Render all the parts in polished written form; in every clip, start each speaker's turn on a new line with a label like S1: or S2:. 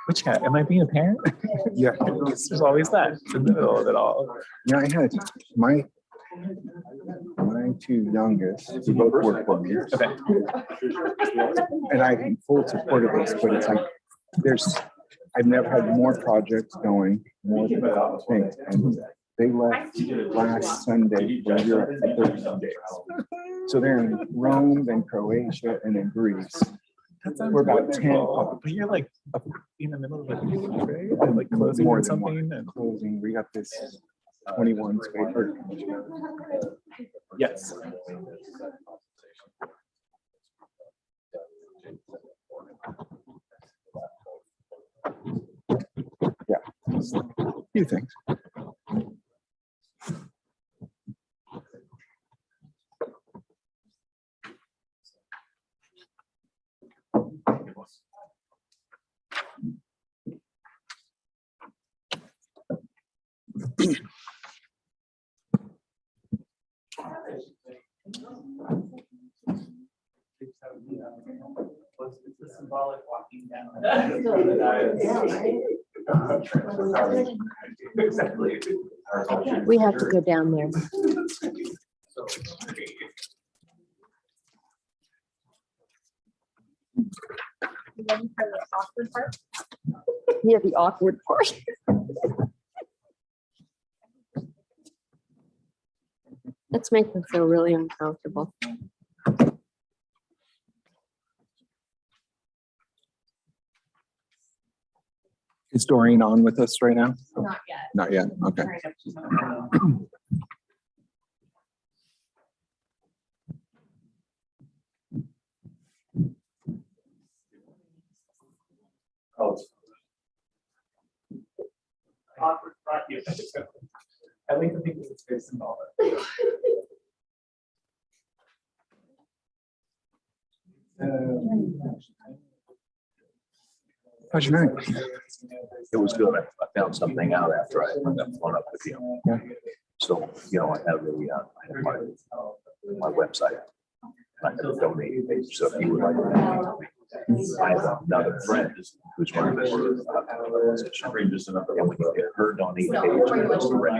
S1: Which cat? Am I being a parent?
S2: Yeah.
S1: There's always that in the middle of it all.
S2: Yeah, I had my two youngest, who both work for me.
S1: Okay.
S2: And I'm full support of this, but it's like I've never had more projects going, more things. And they left last Sunday for Europe for 13 days. So they're in Rome, then Croatia, and then Greece. We're about 10.
S1: But you're like in the middle of it, right? And like closing
S2: More
S1: on
S2: than
S1: something.
S2: one.
S1: And
S2: Closing. We got this 21 paper.
S1: yes.
S2: Yeah. A few things.
S1: Exactly.
S3: We have to go down there. Yeah, the awkward part. Let's make them feel really uncomfortable.
S2: Is Doreen on with us right now?
S4: Not yet.
S2: Not yet. Okay.
S1: Awkward spot. Yeah. I like to think it's very symbolic.
S2: How's your night?
S5: It was good. I found something out after I hung up the phone up with you.
S2: Yeah.
S5: So, I have my website. I have a donate page. So if you would like to donate to me, I have another friend who's running this. And when you get her donate page, it's direct.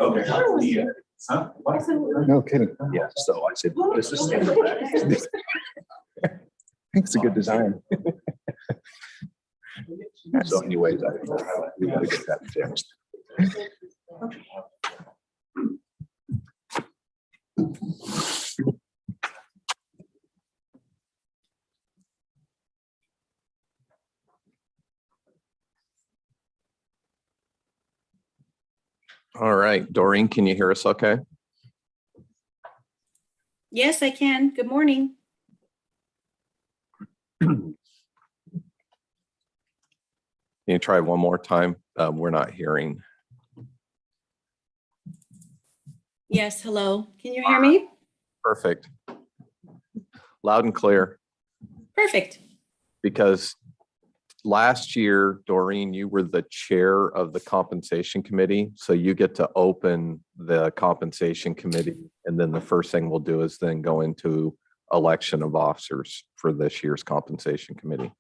S2: No kidding.
S5: Yeah, so I said, this is standard.
S2: I think it's a good design.
S5: So anyways, we gotta get that fixed.
S6: All right, Doreen, can you hear us okay?
S4: Yes, I can. Good morning.
S6: Can you try one more time? We're not hearing.
S4: Yes, hello. Can you hear me?
S6: Perfect. Loud and clear.
S4: Perfect.
S6: Because last year, Doreen, you were the chair of the compensation committee. So you get to open the compensation committee. And then the first thing we'll do is then go into election of officers for this year's compensation committee.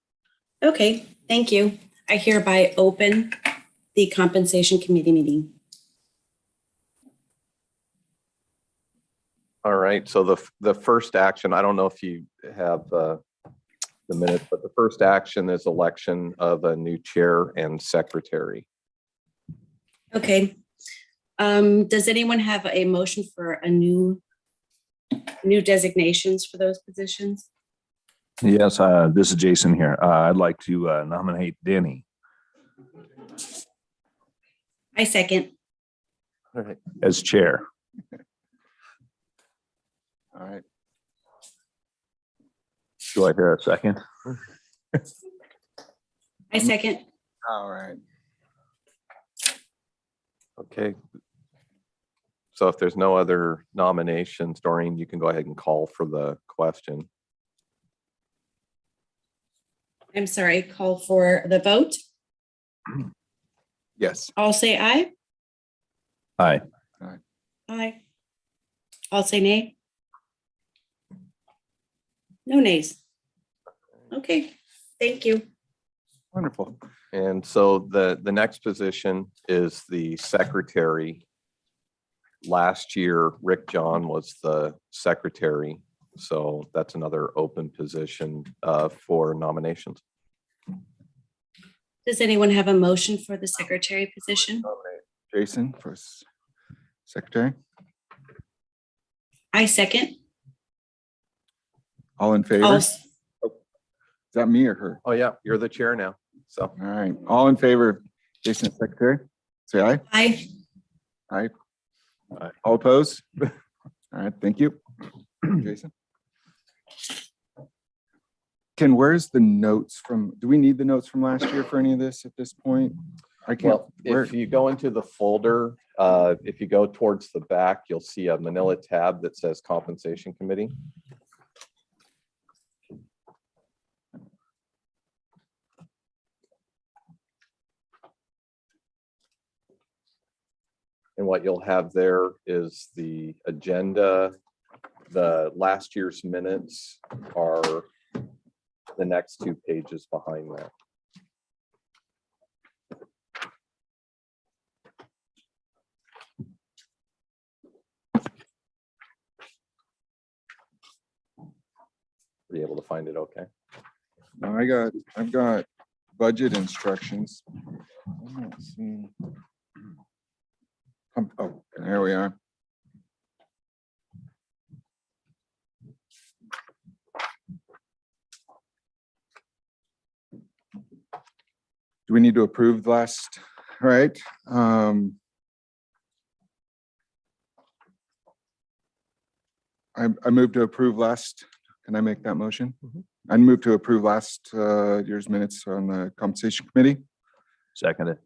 S4: Okay, thank you. I hereby open the compensation committee meeting.
S6: All right, so the first action, I don't know if you have the minutes, but the first action is election of a new chair and secretary.
S4: Okay. Does anyone have a motion for a new designations for those positions?
S7: Yes, this is Jason here. I'd like to nominate Denny
S4: I second.
S6: All right,
S7: as chair.
S2: All right.
S7: Do I hear a second?
S4: I second.
S2: All right.
S6: okay. So if there's no other nominations, Doreen, you can go ahead and call for the question.
S4: I'm sorry, call for the vote.
S2: Yes.
S4: I'll say aye.
S7: Aye.
S4: Aye. I'll say nay. No nays. Okay, thank you.
S2: Wonderful.
S6: And so the next position is the secretary. Last year, Rick John was the secretary. So that's another open position for nominations.
S4: Does anyone have a motion for the secretary position?
S2: Jason for secretary.
S4: I second.
S2: All in favor?
S4: All,
S2: Is that me or her?
S6: Oh, yeah, you're the chair now. So
S2: All right. All in favor, Jason as secretary? Say aye.
S4: aye.
S2: Aye.
S6: Aye.
S2: All opposed? All right, thank you. Jason? Ken, where's the notes from? Do we need the notes from last year for any of this at this point? I can't.
S6: well,
S2: Where?
S6: if you go into the folder, if you go towards the back, you'll see a manila tab that says compensation committee. And what you'll have there is the agenda. The last year's minutes are the next 2 pages behind that. Were you able to find it okay?
S2: No, I've got budget instructions. I'm not seeing. Oh, there we are. Do we need to approve the last, all right? I moved to approve last, can I make that motion?
S6: Mhm.
S2: I move to approve last year's minutes on the compensation committee.
S7: Seconded.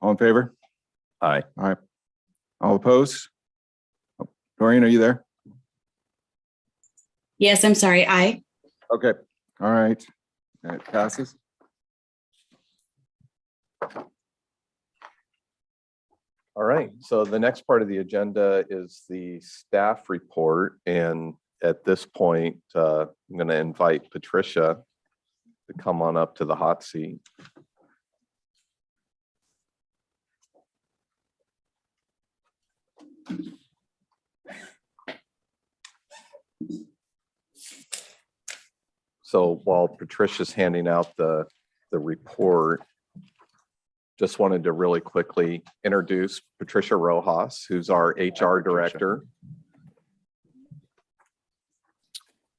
S2: All in favor?
S7: Aye.
S2: All opposed? Oh, Doreen, are you there?
S4: Yes, I'm sorry. Aye.
S2: Okay, all right. It passes.
S6: All right, so the next part of the agenda is the staff report. And at this point, I'm going to invite Patricia to come on up to the hot seat. So while Patricia's handing out the report, just wanted to really quickly introduce Patricia Rojas, who's our HR director.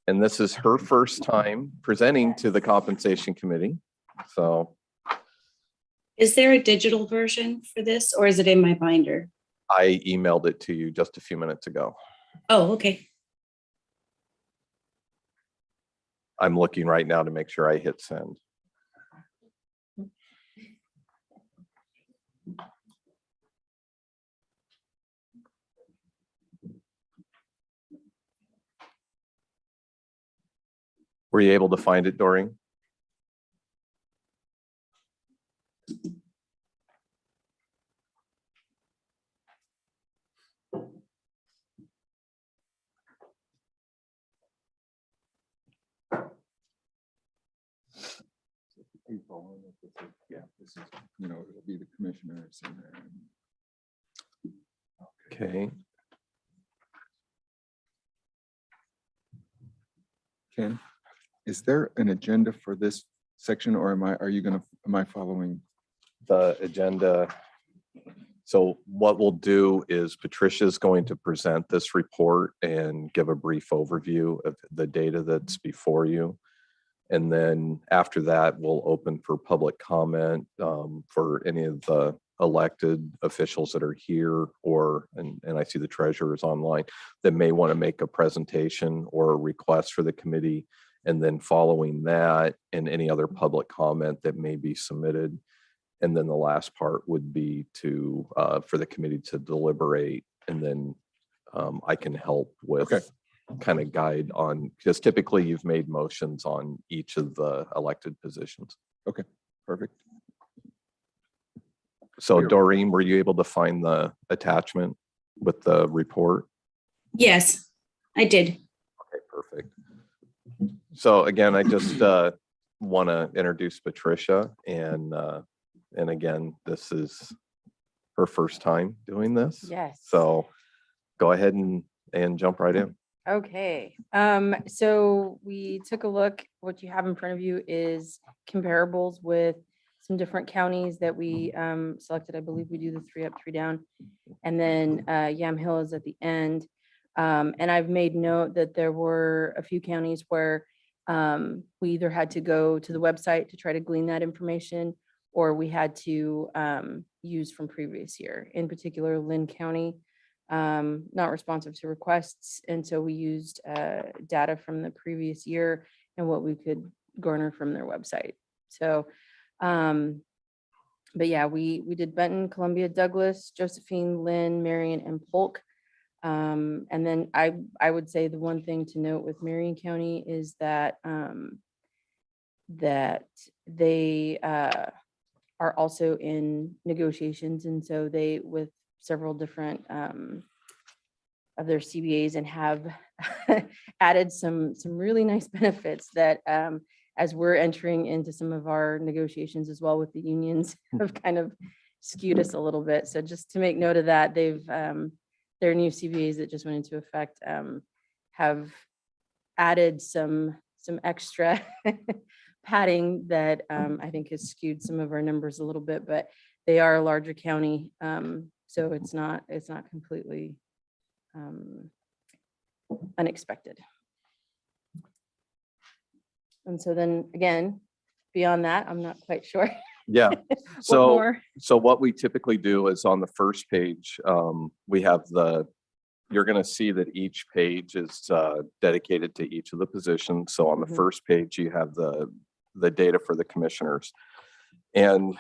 S6: And this is her first time presenting to the compensation committee. So
S4: Is there a digital version for this or is it in my binder?
S6: I emailed it to you just a few minutes ago.
S4: Oh, okay.
S6: I'm looking right now to make sure I hit send. Were you able to find it, Doreen?
S2: Yeah, this is, it'll be the commissioners and then.
S6: Okay.
S2: Ken, is there an agenda for this section or am I following?
S6: The agenda. So what we'll do is Patricia's going to present this report and give a brief overview of the data that's before you. And then after that, we'll open for public comment for any of the elected officials that are here and I see the treasurers online that may want to make a presentation or a request for the committee. And then following that and any other public comment that may be submitted. And then the last part would be to for the committee to deliberate, and then I can help with kind of guide on, because typically you've made motions on each of the elected positions.
S2: Okay, perfect.
S6: So Doreen, were you able to find the attachment with the report?
S4: Yes, I did.
S6: Okay, perfect. So again, I just want to introduce Patricia, and again, this is her first time doing this.
S8: Yes.
S6: So go ahead and jump right in.
S8: Okay, so we took a look, what you have in front of you is comparables with some different counties that we selected. I believe we do the 3 up, 3 down. And then Yamhill is at the end. And I've made note that there were a few counties where we either had to go to the website to try to glean that information, or we had to use from previous year. In particular, Lynn County, not responsive to requests. And so we used data from the previous year and what we could garner from their website. So, but yeah, we did Benton, Columbia, Douglas, Josephine, Lynn, Marion, and Polk. And then I would say the one thing to note with Marion County is that that they are also in negotiations. And so they, with several different of their CBAs, and have added some really nice benefits that as we're entering into some of our negotiations as well with the unions, have kind of skewed us a little bit. So just to make note of that, they've their new CBAs that just went into effect have added some extra padding that I think has skewed some of our numbers a little bit, but they are a larger county. So it's not completely unexpected. And so then again, beyond that, I'm not quite sure.
S6: Yeah.
S8: What
S6: So
S8: more?
S6: what we typically do is on the first page, we have you're going to see that each page is dedicated to each of the positions. So on the
S8: Mhm.
S6: first page, you have the data for the commissioners. And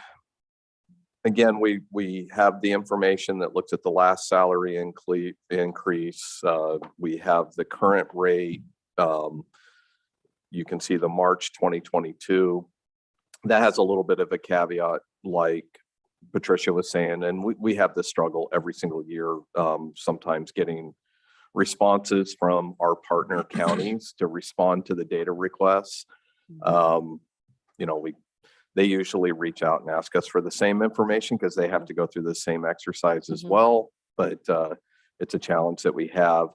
S6: again, we have the information that looks at the last salary increase. We have the current rate. You can see the March 2022. That has a little bit of a caveat, like Patricia was saying, and we have this struggle every single year, sometimes getting responses from our partner counties to respond to the data requests. They usually reach out and ask us for the same information because they have to go through the same exercise as
S8: Mhm.
S6: well, but it's a challenge that we have.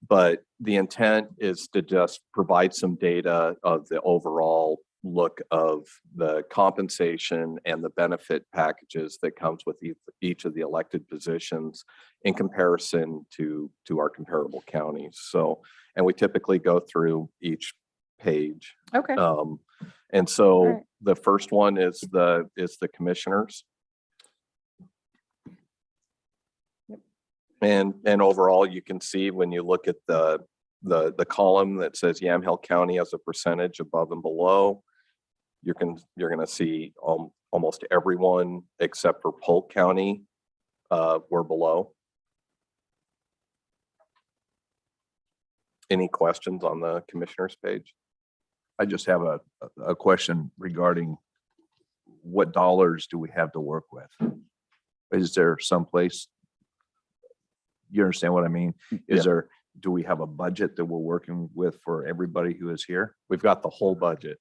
S6: But the intent is to just provide some data of the overall look of the compensation and the benefit packages that comes with each of the elected positions in comparison to our comparable counties. So, and we typically go through each page.
S8: Okay.
S6: And so
S8: Alright.
S6: the first one is the commissioners.
S8: Yep.
S6: And overall, you can see when you look at the column that says Yamhill County as a percentage above and below, you're going to see almost everyone except for Polk County were below. Any questions on the commissioners page?
S7: I just have a question regarding what dollars do we have to work with? Is there someplace? You understand what I mean? Do we have a budget that we're working with for everybody who is here?
S6: We've got the whole budget.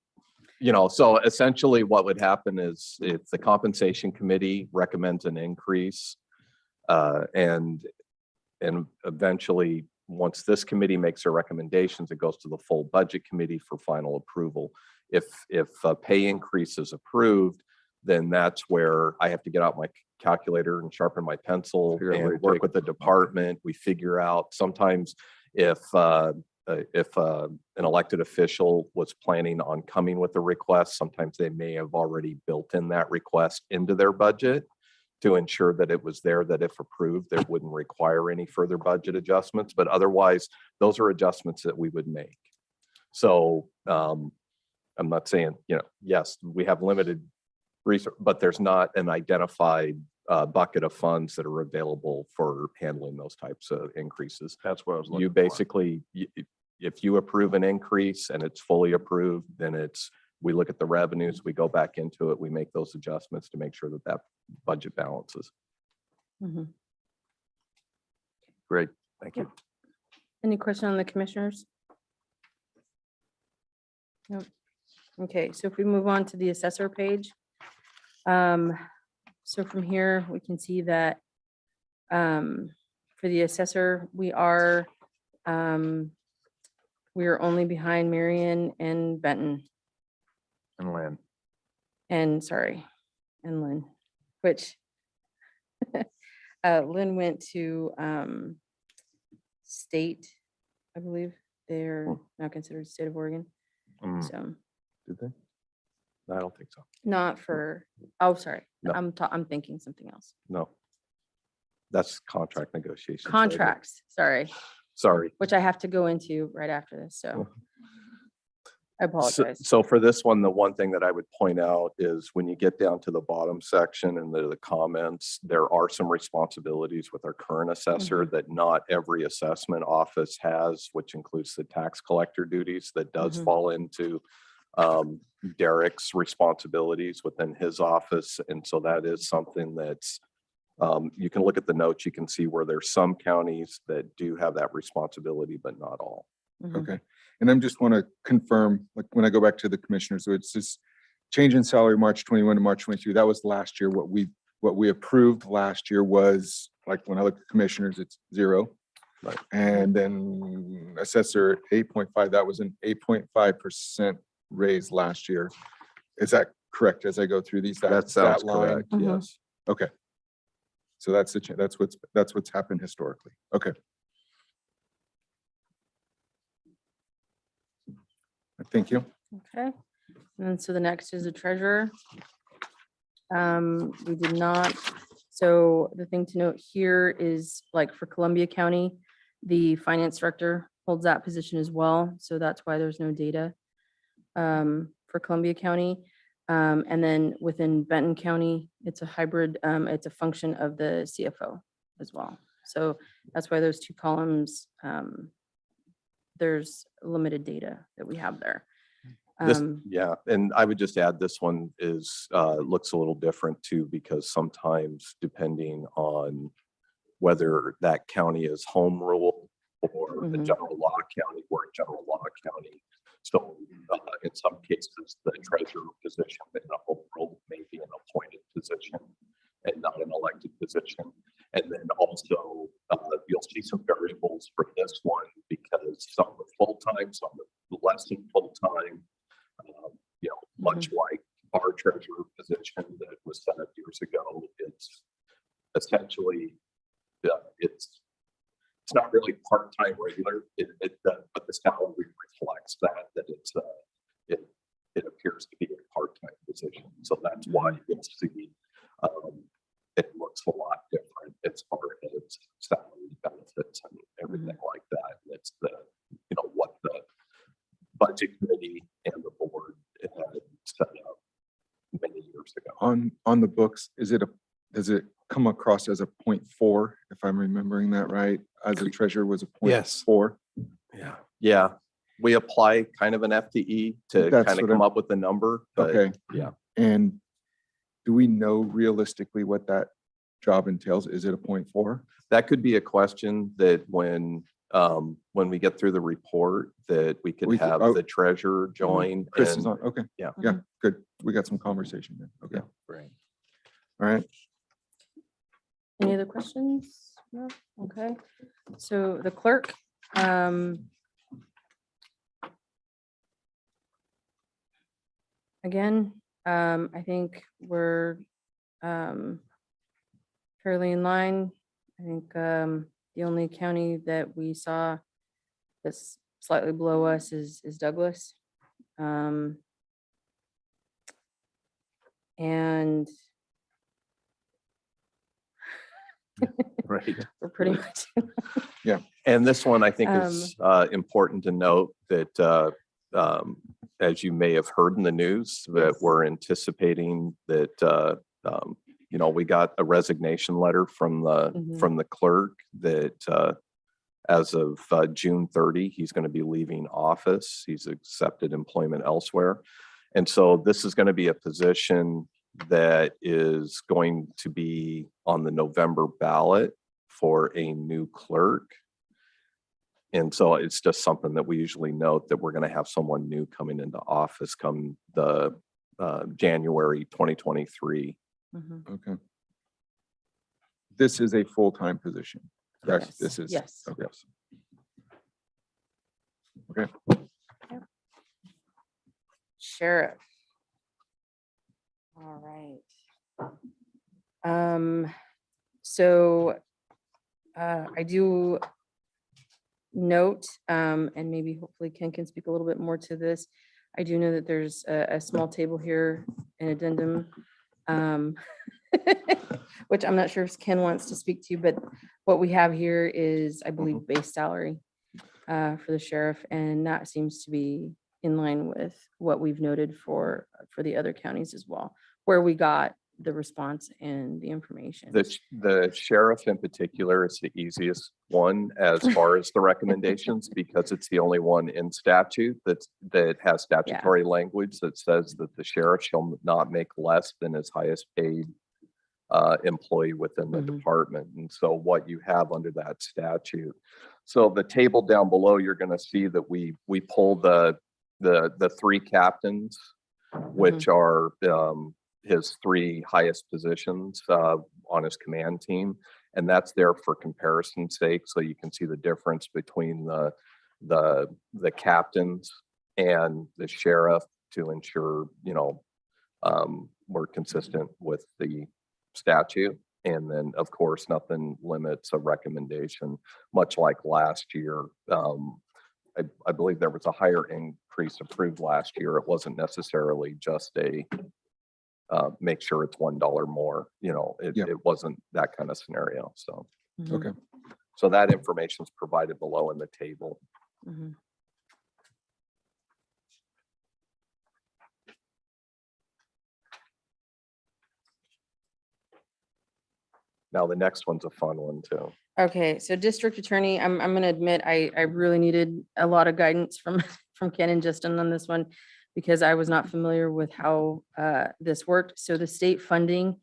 S6: So essentially what would happen is if the compensation committee recommends an increase, and eventually, once this committee makes their recommendations, it goes to the full budget committee for final approval. If a pay increase is approved, then that's where I have to get out my calculator and sharpen my pencil
S7: Figure out what
S6: and
S7: it
S6: work
S7: takes.
S6: with the department. We figure out sometimes if an elected official was planning on coming with a request, sometimes they may have already built in that request into their budget to ensure that it was there, that if approved, it wouldn't require any further budget adjustments. But otherwise, those are adjustments that we would make. So I'm not saying, yes, we have limited research, but there's not an identified bucket of funds that are available for handling those types of increases.
S7: That's what I was looking
S6: You
S7: for.
S6: basically, if you approve an increase and it's fully approved, then we look at the revenues, we go back into it, we make those adjustments to make sure that budget balances.
S8: Mhm.
S7: Great, thank you.
S8: Any question on the commissioners? Nope. Okay, so if we move on to the assessor page. So from here, we can see that for the assessor, we are only behind Marion and Benton
S7: And Lynn.
S8: and Lynn, which Lynn went to state, I believe. They're now considered state of Oregon.
S7: Mm,
S8: So
S6: Did they? I don't think so.
S8: not for, oh, sorry,
S6: No.
S8: I'm thinking something else.
S6: No. That's contract negotiations. later.
S8: Contracts, sorry,
S6: Sorry.
S8: which I have to go into right after this, so I
S6: So,
S8: apologize.
S6: so for this one, the one thing that I would point out is when you get down to the bottom section and the comments, there are some responsibilities with our current assessor that not every assessment office has, which includes the tax collector duties that does
S8: Mhm.
S6: fall into Derek's responsibilities within his office. And so that is something that's, you can look at the notes, you can see where there's some counties that do have that responsibility, but not all.
S8: Mhm.
S2: Okay, and I'm just want to confirm, like, when I go back to the commissioners, so it's just change in salary March 21 to March 22. That was last year. What we approved last year was, like, when I look at commissioners, it's 0.
S6: Right.
S2: And then assessor 8.5, that was an 8.5% raise last year. Is that correct as I go through these?
S6: That sounds
S2: line?
S6: correct,
S8: Mhm.
S6: yes.
S2: Okay. So that's the, that's what's happened historically. Okay. Thank you.
S8: Okay, and so the next is the treasurer. We did not, so the thing to note here is, like, for Columbia County, the finance director holds that position as well, so that's why there's no data for Columbia County. And then within Benton County, it's a hybrid, it's a function of the CFO as well. So that's why those 2 columns, there's limited data that we have there.
S6: This, yeah, and I would just add, this one is, looks a little different too, because sometimes depending on whether that county is home rule or a
S8: Mhm.
S6: general law county, we're a general law county. So in some cases, the treasurer position in a home rule may be an appointed position and not an elected position. And then also, you'll see some variables for this one because some are full-time, some are less than full-time. You know, much like our treasurer position that was set up years ago, it's essentially, it's not really part-time regular, but the salary reflects that it's, it appears to be a part-time position. So that's why you'll see, it looks a lot different as far as salary benefits and everything like that. And it's the, you know, what the budget committee and the board had set up many years ago.
S2: On the books, does it come across as a 0.4, if I'm remembering that right? As a treasurer was a
S1: Yes.
S2: 0.4?
S6: Yeah. Yeah. We apply kind of an FTE to
S2: That's
S6: kind of
S2: what
S6: come
S2: I'm-
S6: up with the number. But
S2: Okay.
S6: yeah.
S2: And do we know realistically what that job entails? Is it a 0.4?
S6: That could be a question that when we get through the report, that we could
S2: We could-
S6: have
S2: oh.
S6: the treasurer join.
S2: Chris is
S6: and-
S2: on, okay.
S6: Yeah.
S2: Yeah, good. We got some conversation then. Okay, all
S6: Right.
S2: right.
S8: Any other questions? No? Okay, so the clerk, again, I think we're fairly in line. I think the only county that we saw that's slightly below us is Douglas. And
S6: Right.
S8: we're pretty much,
S6: And this one, I think is important to note that as you may have heard in the news, that
S8: Yes.
S6: we're anticipating that, you know, we got a resignation letter from
S8: Mhm.
S6: the clerk that as of June 30, he's going to be leaving office. He's accepted employment elsewhere. And so this is going to be a position that is going to be on the November ballot for a new clerk. And so it's just something that we usually note that we're going to have someone new coming into office come the January 2023.
S8: Mhm.
S2: Okay. This is a full-time position. Correct?
S8: Yes,
S2: This is.
S8: yes.
S2: Okay.
S8: Sheriff. All right. So I do note, and maybe hopefully Ken can speak a little bit more to this. I do know that there's a small table here, an addendum, which I'm not sure if Ken wants to speak to, but what we have here is, I believe, base salary for the sheriff, and that seems to be in line with what we've noted for the other counties as well, where we got the response and the information.
S6: The sheriff in particular is the easiest one as far as the recommendations, because it's the only one in statute that has statutory language that says that the sheriff shall not make less than his highest paid employee within the department. And so what you have under that statute. So the table down below, you're going to see that we pull the three captains, which are his three highest positions on his command team. And that's there for comparison's sake. So you can see the difference between the captains and the sheriff to ensure, we're consistent with the statute. And then, of course, nothing limits a recommendation, much like last year. I believe there was a higher increase approved last year. It wasn't necessarily just a make sure it's $1 more, it wasn't that kind of scenario. So,
S2: Okay.
S6: so that information is provided below in the table.
S8: Mhm.
S6: Now, the next one's a fun one too.
S8: Okay, so district attorney, I'm gonna admit, I really needed a lot of guidance from from Ken and Justin on this one, because I was not familiar with how this worked. So the state funding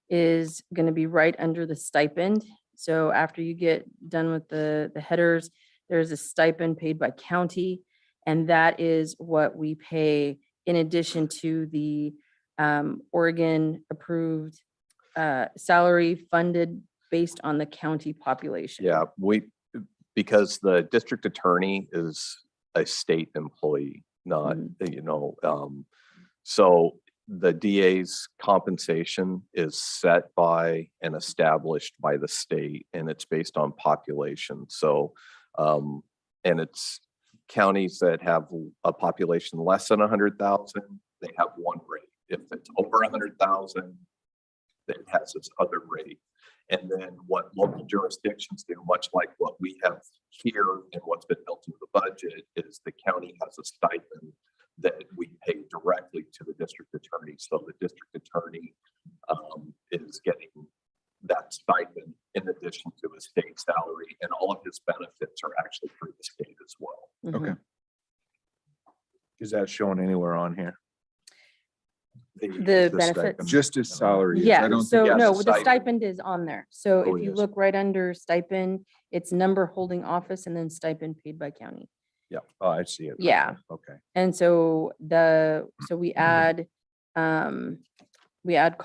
S8: is gonna be right under the stipend. So after you get done with the headers, there's a stipend paid by county, and that is what we pay in addition to the Oregon approved salary funded based on the county population.
S6: Yeah, because the district attorney is a state employee, not, so the DA's compensation is set by and established by the state, and it's based on population. So, and it's counties that have a population less than 100,000, they have one rate. If it's over 100,000, it has its other rate. And then what local jurisdictions do, much like what we have here and what's been built into the budget, is the county has a stipend that we pay directly to the district attorney. So the district attorney is getting that stipend in addition to his state salary, and all of his benefits are actually through the state as well.
S8: Mhm.
S2: Okay.
S7: Is that shown anywhere on here?
S8: The benefits.
S2: Just as salary. is. I
S8: Yeah,
S2: don't
S8: so
S6: yes,
S8: no,
S6: the
S8: the
S6: stipend.
S8: stipend is on there. So
S6: Oh,
S8: if
S6: it
S8: you
S6: is.
S8: look right under stipend, it's number holding office and then stipend paid by county.
S7: Oh, I see it.
S8: Yeah.
S7: Okay.
S8: And so we add that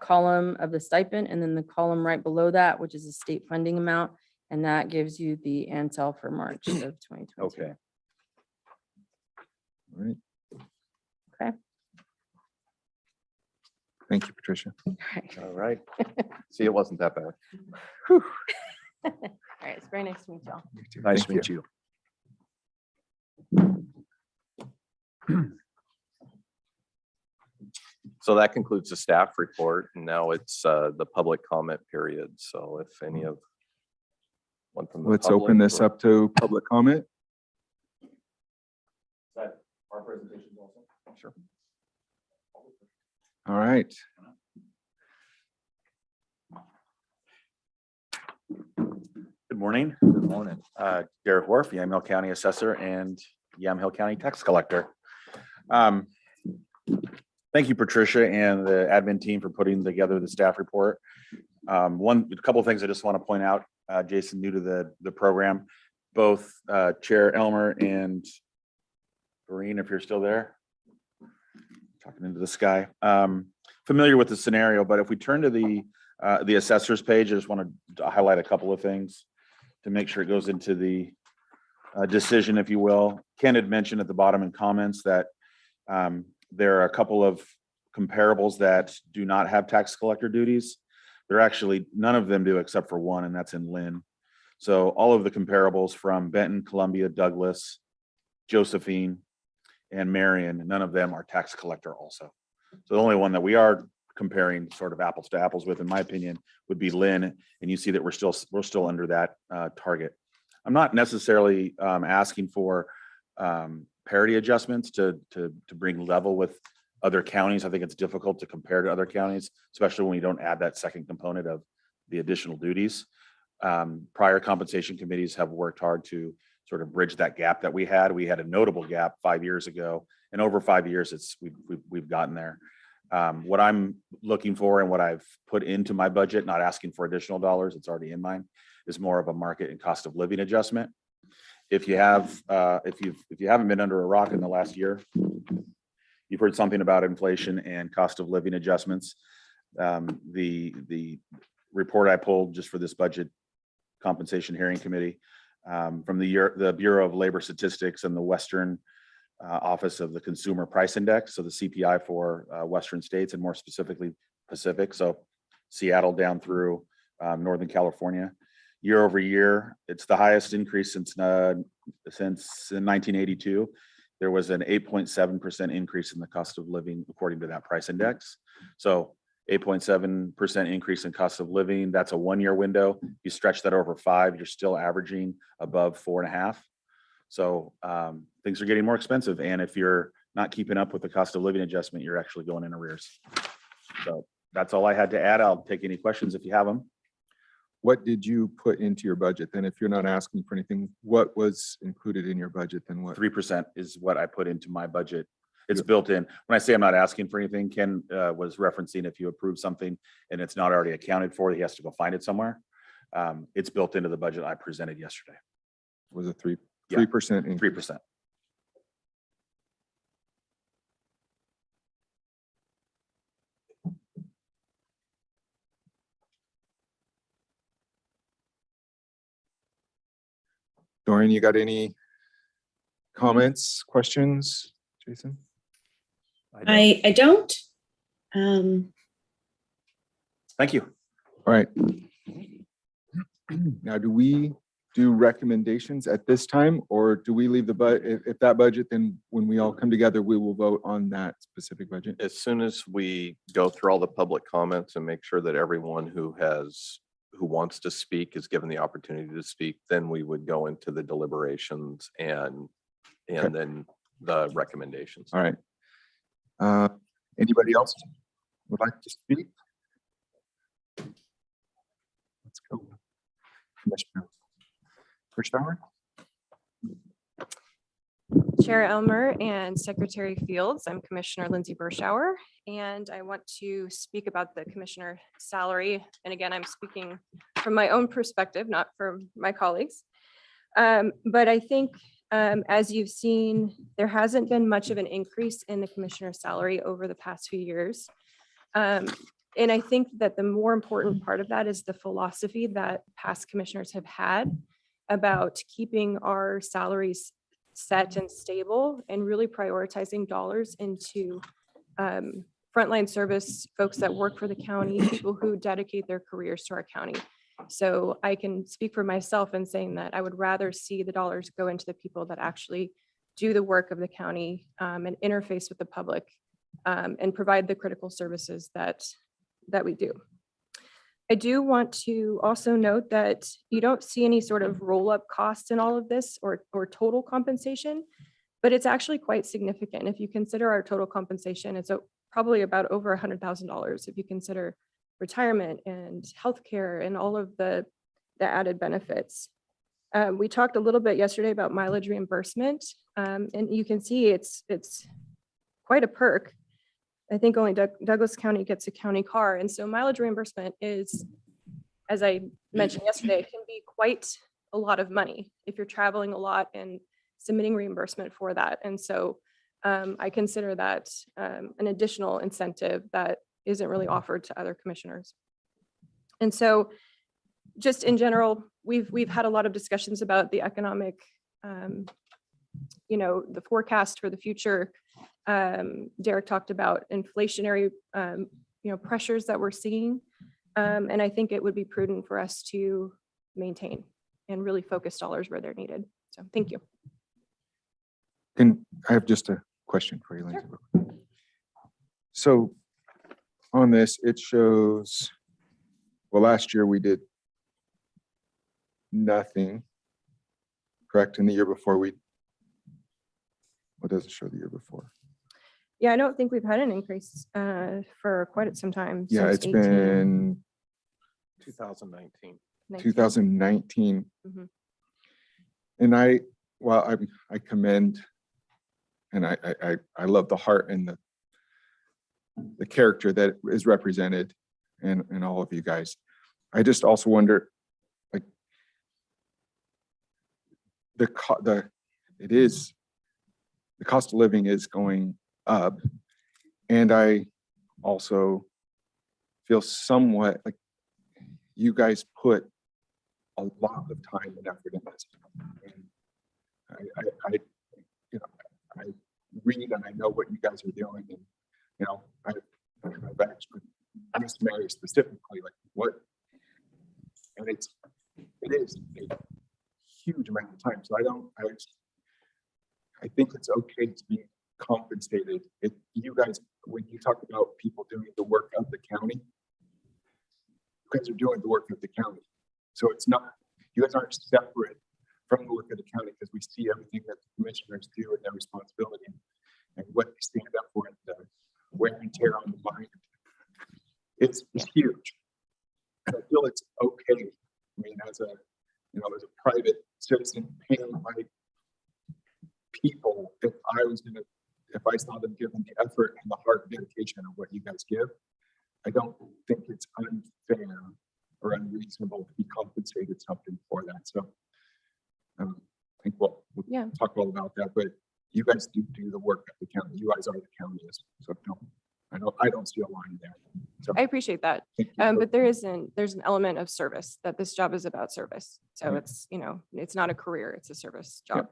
S8: column of the stipend, and then the column right below that, which is a state funding amount. And that gives you the Ansel for March of 2020.
S7: Okay.
S2: All right.
S8: Okay.
S2: Thank you, Patricia.
S6: All right. See, it wasn't that bad.
S8: All right, it's very nice to meet y'all.
S7: Nice to
S2: Thank
S7: meet you.
S6: So that concludes the staff report, and now it's the public comment period. So if any of one from the
S2: Let's open
S6: public
S2: this
S6: or-
S2: up to public comment.
S5: Our presentations also?
S6: Sure.
S2: All right.
S9: Good morning. Good morning. Derek Worf, Yamhill County Assessor and Yamhill County Tax Collector. Thank you, Patricia, and the admin team for putting together the staff report. A couple of things I just want to point out. Jason, new to the program. both Chair Elmer and Doreen, if you're still there. Talking into the sky. Familiar with the scenario, but if we turn to the assessor's page, I just want to highlight a couple of things to make sure it goes into the decision, if you will. Ken had mentioned at the bottom in comments that there are a couple of comparables that do not have tax collector duties. They're actually, none of them do except for one, and that's in Lynn. So all of the comparables from Benton, Columbia, Douglas, Josephine, and Marion, none of them are tax collector also. So the only one that we are comparing sort of apples to apples with, in my opinion, would be Lynn. And you see that we're still under that target. I'm not necessarily asking for parity adjustments to bring level with other counties. I think it's difficult to compare to other counties, especially when you don't add that second component of the additional duties. Prior compensation committees have worked hard to sort of bridge that gap that we had. We had a notable gap 5 years ago, and over 5 years, we've gotten there. What I'm looking for and what I've put into my budget, not asking for additional dollars, it's already in mine, is more of a market and cost of living adjustment. If you have, if you haven't been under a rock in the last year, you've heard something about inflation and cost of living adjustments. The report I pulled just for this budget compensation hearing committee from the Bureau of Labor Statistics and the Western Office of the Consumer Price Index, so the CPI for Western states and more specifically Pacific, so Seattle down through Northern California. Year over year, it's the highest increase since 1982. There was an 8.7% increase in the cost of living according to that price index. So 8.7% increase in cost of living, that's a 1 year window. You stretch that over 5, you're still averaging above 4.5. So things are getting more expensive. And if you're not keeping up with the cost of living adjustment, you're actually going in arrears. So that's all I had to add. I'll take any questions if you have them.
S2: What did you put into your budget then? If you're not asking for anything, what was included in your budget then? What?
S9: 3% is what I put into my budget. It's built in. When I say I'm not asking for anything, Ken was referencing if you approve something and it's not already accounted for, he has to go find it somewhere. It's built into the budget I presented yesterday.
S2: Was a 3%
S9: Yeah.
S2: increase?
S9: 3%.
S2: Doreen, you got any comments, questions, Jason?
S4: I don't.
S9: Thank you.
S2: All right. Now, do we do recommendations at this time, or do we leave the budget? If that budget, then when we all come together, we will vote on that specific budget.
S6: As soon as we go through all the public comments and make sure that everyone who wants to speak is given the opportunity to speak, then we would go into the deliberations and then the recommendations.
S2: All right. Anybody else would like to speak? Let's go. Commissioner Bershauer?
S10: Chair Elmer and Secretary Fields, I'm Commissioner Lindsay Bershauer, and I want to speak about the commissioner salary. And again, I'm speaking from my own perspective, not from my colleagues. But I think as you've seen, there hasn't been much of an increase in the commissioner salary over the past few years. And I think that the more important part of that is the philosophy that past commissioners have had about keeping our salaries set and stable and really prioritizing dollars into frontline service folks that work for the county, people who dedicate their careers to our county. So I can speak for myself in saying that I would rather see the dollars go into the people that actually do the work of the county and interface with the public and provide the critical services that we do. I do want to also note that you don't see any sort of roll-up costs in all of this or total compensation, but it's actually quite significant. If you consider our total compensation, it's probably about over $100,000 if you consider retirement and healthcare and all of the added benefits. We talked a little bit yesterday about mileage reimbursement, and you can see it's quite a perk. I think only Douglas County gets a county car. And so mileage reimbursement is, as I mentioned yesterday, can be quite a lot of money if you're traveling a lot and submitting reimbursement for that. And so I consider that an additional incentive that isn't really offered to other commissioners. And so just in general, we've had a lot of discussions about the economic, the forecast for the future. Derek talked about inflationary, pressures that we're seeing. And I think it would be prudent for us to maintain and really focus dollars where they're needed. So thank you.
S2: And I have just a question for you, Lindsay. So on this, it shows, well, last year we did nothing, correct? And the year before what does it show the year before?
S10: Yeah, I don't think we've had an increase for quite some time.
S2: Yeah,
S10: since
S2: it's
S10: 18,
S2: been
S6: 2019.
S10: 19.
S2: 2019.
S10: Mhm.
S2: And I commend, and I love the heart and the character that is represented in all of you guys. I just also wonder, like, the cost of living is going up, and I also feel somewhat like you guys put a lot of time and effort in this. And I read and I know what you guys are doing, and I've actually asked Mary specifically, like, what, and it is a huge amount of time. So I think it's okay to be compensated. If you guys, when you talk about people doing the work of the county, you guys are doing the work of the county. So it's not, you guys aren't separate from the work of the county, because we see everything that the commissioners do and their responsibility and what they stand up for, and the wear and tear on the mind. It's huge. And I feel it's okay. I mean, as a private citizen paying my people, if I saw them giving the effort and the heart and dedication of what you guys give, I don't think it's unfair or unreasonable to be compensated something for that. So I think we'll talk all about that, but you guys do the work of the county. You guys are the counties. So I don't see a line there. So
S10: I appreciate that.
S2: thank you.
S10: But there's an element of service, that this job is about service. So it's not a career, it's a service job.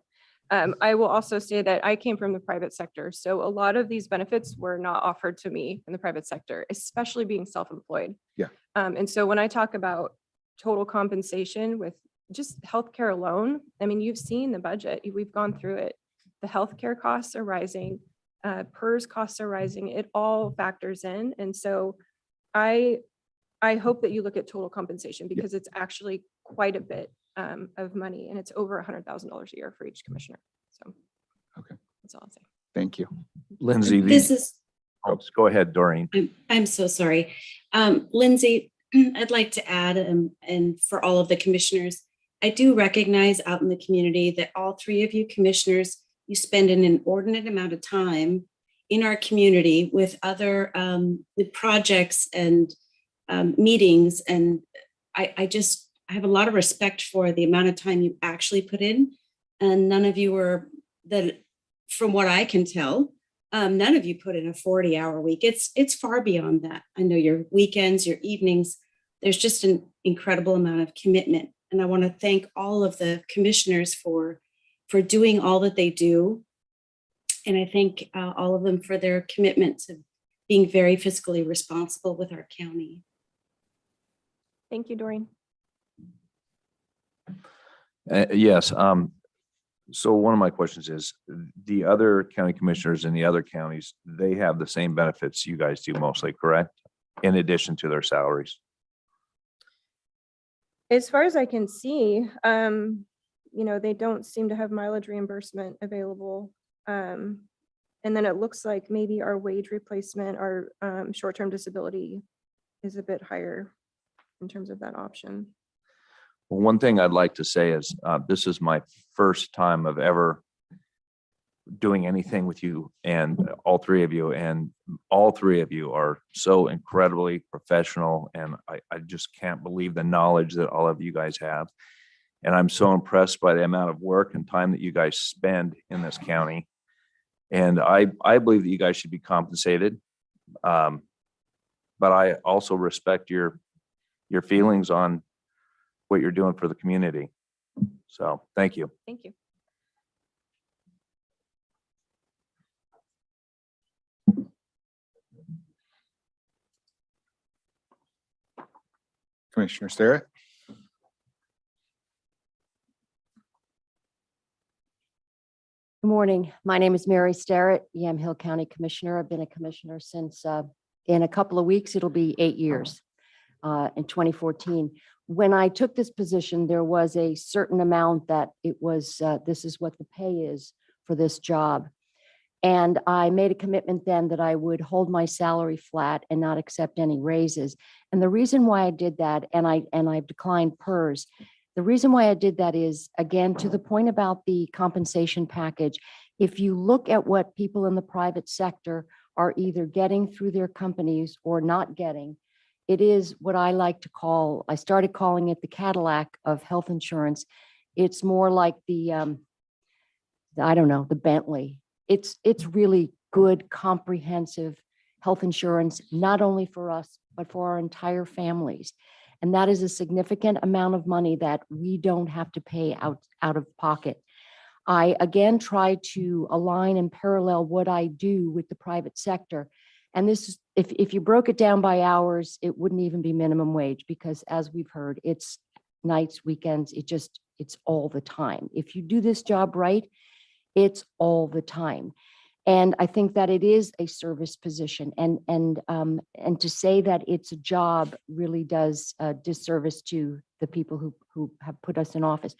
S10: I will also say that I came from the private sector. So a lot of these benefits were not offered to me in the private sector, especially being self-employed.
S2: Yeah.
S10: And so when I talk about total compensation with just healthcare alone, I mean, you've seen the budget, we've gone through it. The healthcare costs are rising, PERS costs are rising, it all factors in. And so I hope that you look at total compensation, because it's actually quite a bit of money, and it's over $100,000 a year for each commissioner. So
S2: Okay.
S10: that's all I'll say.
S2: Thank you.
S7: Lindsay,
S4: This is,
S7: go ahead, Doreen.
S4: I'm so sorry. Lindsay, I'd like to add, and for all of the commissioners, I do recognize out in the community that all three of you commissioners, you spend an inordinate amount of time in our community with other with projects and meetings. And I have a lot of respect for the amount of time you actually put in. And none of you were, that, from what I can tell, none of you put in a 40-hour week. It's far beyond that. I know your weekends, your evenings, there's just an incredible amount of commitment. And I want to thank all of the commissioners for doing all that they do. And I thank all of them for their commitment to being very fiscally responsible with our county.
S10: Thank you, Doreen.
S7: Yes. So one of my questions is, the other county commissioners in the other counties, they have the same benefits you guys do mostly, correct? In addition to their salaries.
S10: As far as I can see, they don't seem to have mileage reimbursement available. And then it looks like maybe our wage replacement, our short-term disability is a bit higher in terms of that option.
S7: Well, one thing I'd like to say is, this is my first time of ever doing anything with you and all three of you, and all three of you are so incredibly professional, and I just can't believe the knowledge that all of you guys have. And I'm so impressed by the amount of work and time that you guys spend in this county. And I believe that you guys should be compensated. But I also respect your feelings on what you're doing for the community. So thank you.
S10: Thank you.
S2: Commissioner Starrett?
S11: Good morning. My name is Mary Starrett, Yamhill County Commissioner. I've been a commissioner since, in a couple of weeks, it'll be 8 years, in 2014. When I took this position, there was a certain amount that it was, this is what the pay is for this job. And I made a commitment then that I would hold my salary flat and not accept any raises. And the reason why I did that, and I've declined PERS, the reason why I did that is, again, to the point about the compensation package, if you look at what people in the private sector are either getting through their companies or not getting, it is what I like to call, I started calling it the Cadillac of health insurance. It's more like the, I don't know, the Bentley. It's really good, comprehensive health insurance, not only for us, but for our entire families. And that is a significant amount of money that we don't have to pay out of pocket. I, again, try to align and parallel what I do with the private sector. And this is, if you broke it down by hours, it wouldn't even be minimum wage, because as we've heard, it's nights, weekends, it's all the time. If you do this job right, it's all the time. And I think that it is a service position, and to say that it's a job really does disservice to the people who have put us in office.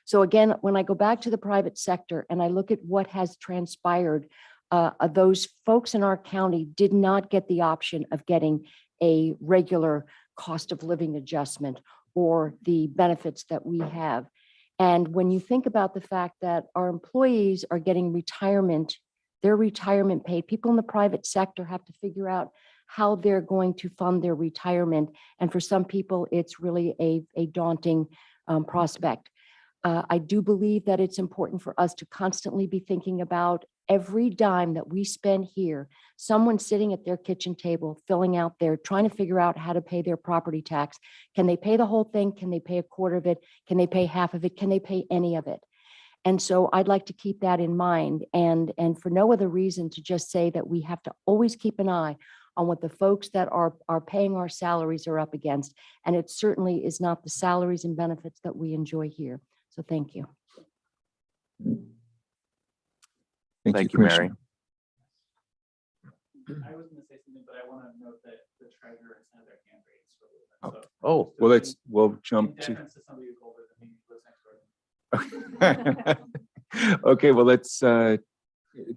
S11: So again, when I go back to the private sector and I look at what has transpired, those folks in our county did not get the option of getting a regular cost of living adjustment or the benefits that we have. And when you think about the fact that our employees are getting retirement, their retirement pay, people in the private sector have to figure out how they're going to fund their retirement. And for some people, it's really a daunting prospect. I do believe that it's important for us to constantly be thinking about every dime that we spend here, someone sitting at their kitchen table, filling out their, trying to figure out how to pay their property tax. Can they pay the whole thing? Can they pay a quarter of it? Can they pay half of it? Can they pay any of it? And so I'd like to keep that in mind, and for no other reason to just say that we have to always keep an eye on what the folks that are paying our salaries are up against. And it certainly is not the salaries and benefits that we enjoy here. So thank you.
S7: Thank you, Mary.
S1: I was gonna say something, but I want to note that the treasurer has had their hand raised for a little bit. So
S2: Oh, well, we'll jump
S1: in
S2: to.
S1: deference to somebody who's older than me, who lives next door.
S2: Okay, well, let's,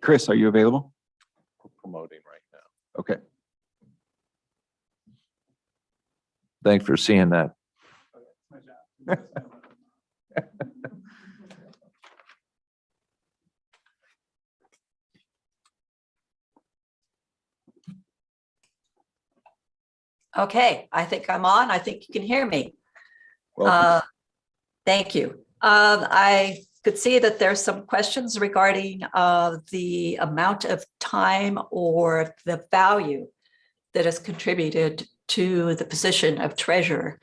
S2: Chris, are you available?
S6: Promoting right now.
S2: Okay.
S7: Thanks for seeing that.
S1: Okay, it's my job.
S12: Okay, I think I'm on. I think you can hear me.
S2: Welcome.
S12: Thank you. I could see that there's some questions regarding the amount of time or the value that is contributed to the position of treasurer.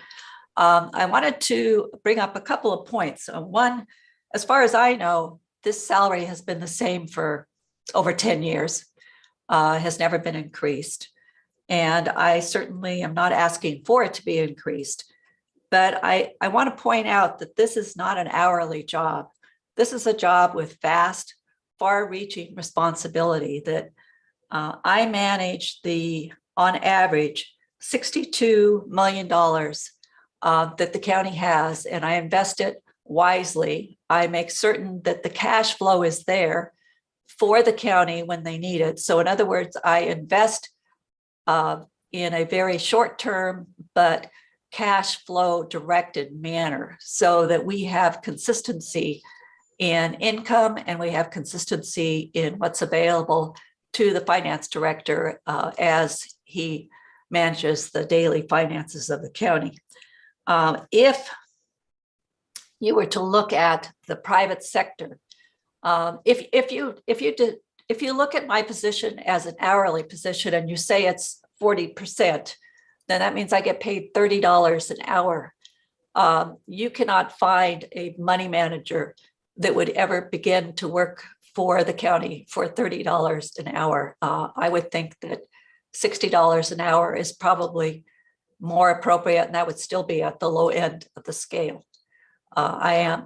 S12: I wanted to bring up a couple of points. One, as far as I know, this salary has been the same for over 10 years, has never been increased. And I certainly am not asking for it to be increased. But I want to point out that this is not an hourly job. This is a job with vast, far-reaching responsibility that I manage on average, $62 million that the county has, and I invest it wisely. I make certain that the cash flow is there for the county when they need it. So in other words, I invest in a very short-term, but cash flow directed manner so that we have consistency in income and we have consistency in what's available to the finance director as he manages the daily finances of the county. If you were to look at the private sector, if you look at my position as an hourly position and you say it's 40%, then that means I get paid $30 an hour. You cannot find a money manager that would ever begin to work for the county for $30 an hour. I would think that $60 an hour is probably more appropriate, and that would still be at the low end of the scale. I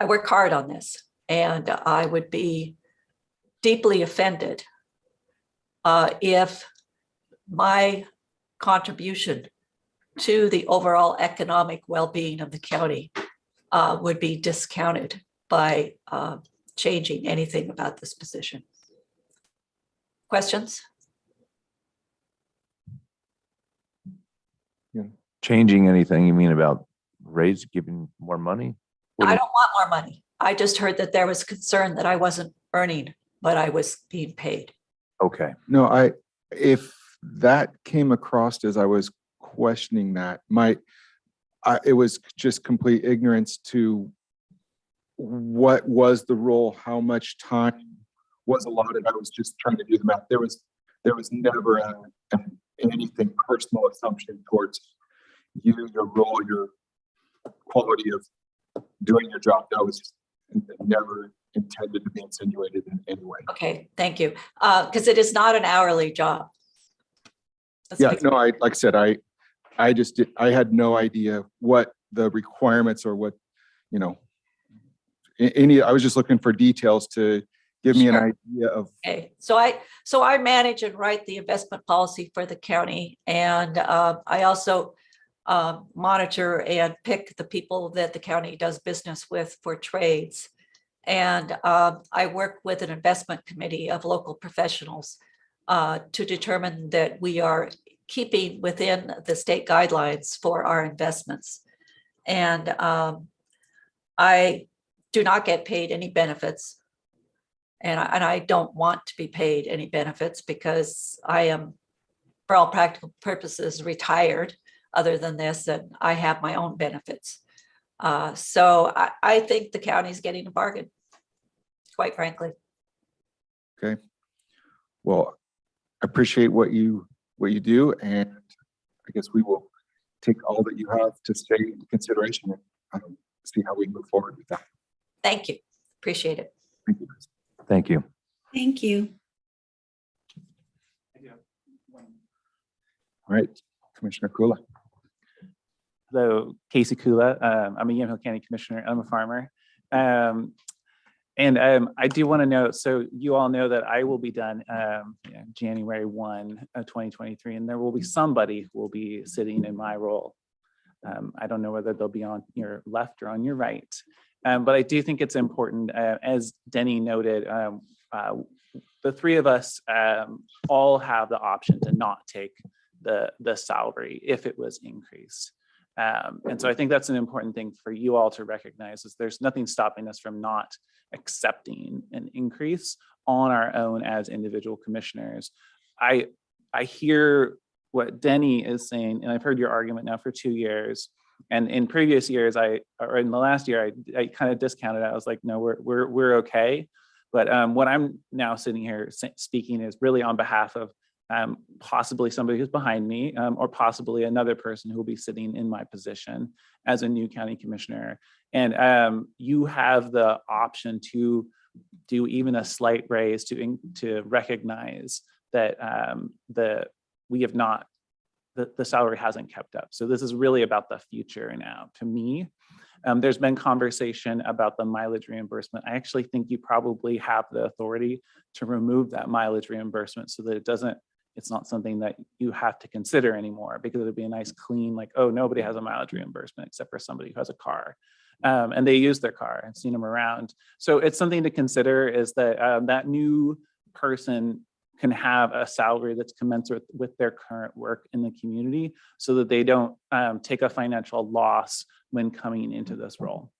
S12: work hard on this, and I would be deeply offended if my contribution to the overall economic well-being of the county would be discounted by changing anything about this position. Questions?
S7: Changing anything, you mean about giving more money? What do
S12: I
S7: you-
S12: don't want more money. I just heard that there was concern that I wasn't earning what I was being paid.
S7: Okay,
S2: No, if that came across as I was questioning that, it was just complete ignorance to what was the role, how much time was allotted. I was just trying to do the math. There was never anything personal assumption towards you, your role, your quality of doing your job. That was never intended to be insinuated in any way.
S12: Okay, thank you. Because it is not an hourly job. Let's
S2: Yeah,
S12: be-
S2: no, like I said, I had no idea what the requirements or what, I was just looking for details to give me an
S12: Sure.
S2: idea of,
S12: Okay, so I manage and write the investment policy for the county, and I also monitor and pick the people that the county does business with for trades. And I work with an investment committee of local professionals to determine that we are keeping within the state guidelines for our investments. And I do not get paid any benefits. And I don't want to be paid any benefits because I am, for all practical purposes, retired. Other than this, and I have my own benefits. So I think the county's getting a bargain, quite frankly.
S2: okay. Well, I appreciate what you do, and I guess we will take all that you have to say into consideration and see how we move forward with that.
S12: Thank you. Appreciate it.
S2: Thank you.
S7: thank you.
S4: Thank you.
S1: I do have one.
S2: All right, Commissioner Kula.
S13: Hello, Casey Kula. I'm a Yamhill County Commissioner. I'm a farmer. And I do want to note, so you all know that I will be done January 1, 2023, and there will be somebody who will be sitting in my role. I don't know whether they'll be on your left or on your right. But I do think it's important, as Denny noted, the three of us all have the option to not take the salary if it was increased. And so I think that's an important thing for you all to recognize, is there's nothing stopping us from not accepting an increase on our own as individual commissioners. I hear what Denny is saying, and I've heard your argument now for 2 years. And in previous years, or in the last year, I kind of discounted it. I was like, no, we're okay. But what I'm now sitting here speaking is really on behalf of possibly somebody who's behind me, or possibly another person who will be sitting in my position as a new county commissioner. And you have the option to do even a slight raise to recognize that the salary hasn't kept up. So this is really about the future now. To me, there's been conversation about the mileage reimbursement. I actually think you probably have the authority to remove that mileage reimbursement so that it's not something that you have to consider anymore, because it'd be a nice clean, like, oh, nobody has a mileage reimbursement except for somebody who has a car. And they use their car. I've seen them around. So it's something to consider, is that that new person can have a salary that's commensurate with their current work in the community, so that they don't take a financial loss when coming into this role.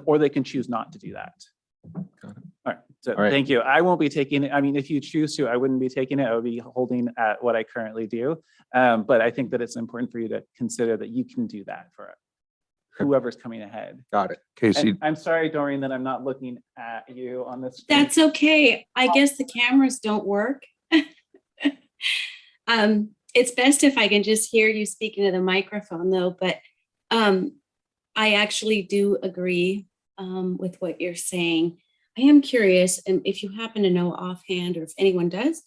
S13: Or they can choose not to do that. All right, so
S2: All right.
S13: thank you. I won't be taking it. I mean, if you choose to, I wouldn't be taking it. I would be holding at what I currently do. But I think that it's important for you to consider that you can do that for whoever's coming ahead.
S2: Got it.
S7: Casey,
S13: And I'm sorry, Doreen, that I'm not looking at you on this. screen.
S4: That's okay. I guess the cameras don't work. It's best if I can just hear you speaking to the microphone though, but I actually do agree with what you're saying. I am curious, and if you happen to know offhand, or if anyone does,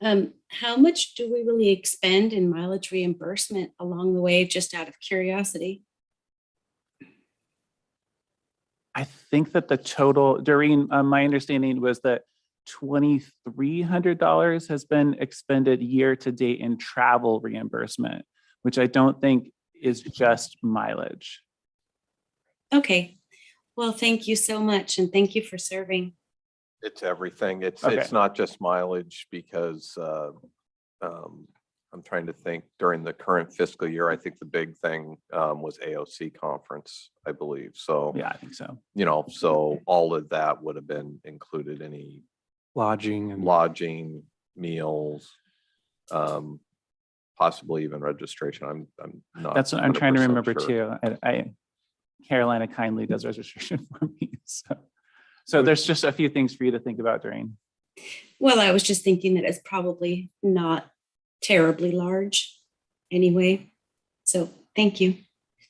S4: how much do we really expend in mileage reimbursement along the way, just out of curiosity?
S13: I think that the total, Doreen, my understanding was that $2,300 has been expended year to date in travel reimbursement, which I don't think is just mileage.
S4: Okay, well, thank you so much, and thank you for serving.
S6: It's everything. It's
S13: Okay.
S6: not just mileage because I'm trying to think during the current fiscal year, I think the big thing was AOC conference, I believe. So,
S13: Yeah, I think so.
S6: so all of that would have been included, any lodging, meals, possibly even registration. I'm not.
S13: That's what I'm trying to
S6: 100%
S13: remember
S6: sure.
S13: too. Carolina kindly does registration for me. So there's just a few things for you to think about, Doreen.
S4: Well, I was just thinking that it's probably not terribly large anyway. So thank you.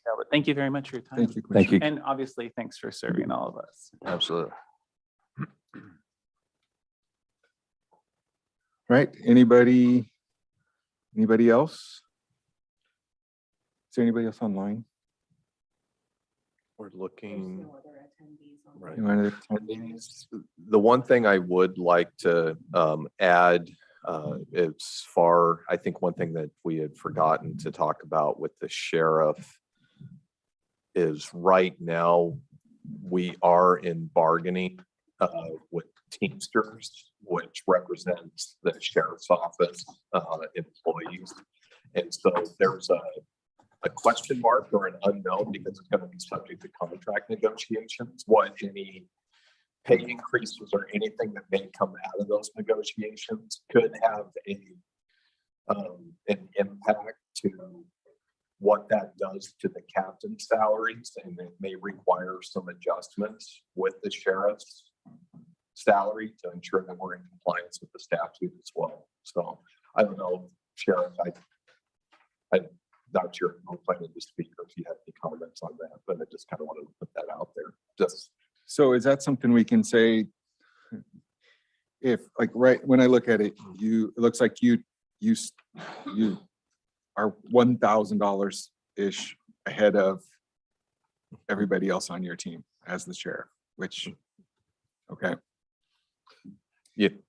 S13: No, but thank you very much for your time.
S2: Thank you.
S7: thank you.
S13: And obviously, thanks for serving all of us.
S7: Absolutely.
S2: Right, anybody else? Is there anybody else online?
S6: We're looking. Right.
S2: You wanna attend?
S6: The one thing I would like to add, I think one thing that we had forgotten to talk about with the sheriff is right now we are in bargaining with Teamsters, which represents the sheriff's office employees. And so there's a question mark or an unknown, because it's going to be subject to contract negotiations, what any pay increases or anything that may come out of those negotiations could have an impact to what that does to the captain's salaries, and it may require some adjustments with the sheriff's salary to ensure that we're in compliance with the statute as well. So I don't know, Sheriff, I'm not sure I'm planning to speak, or if you have any comments on that, but I just kind of wanted to put that out there. Just
S2: So is that something we can say? If like, right, when I look at it, it looks like you are $1,000-ish ahead of everybody else on your team as the sheriff, which, okay.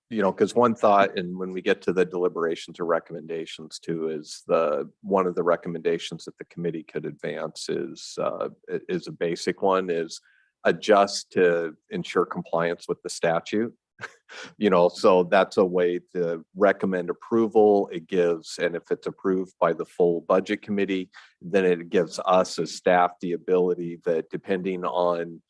S6: Because one thought, and when we get to the deliberations or recommendations too, is one of the recommendations that the committee could advance is a basic one, is adjust to ensure compliance with the statute. So that's a way to recommend approval. It gives, and if it's approved by the full budget committee, then it gives us as staff the ability that, depending on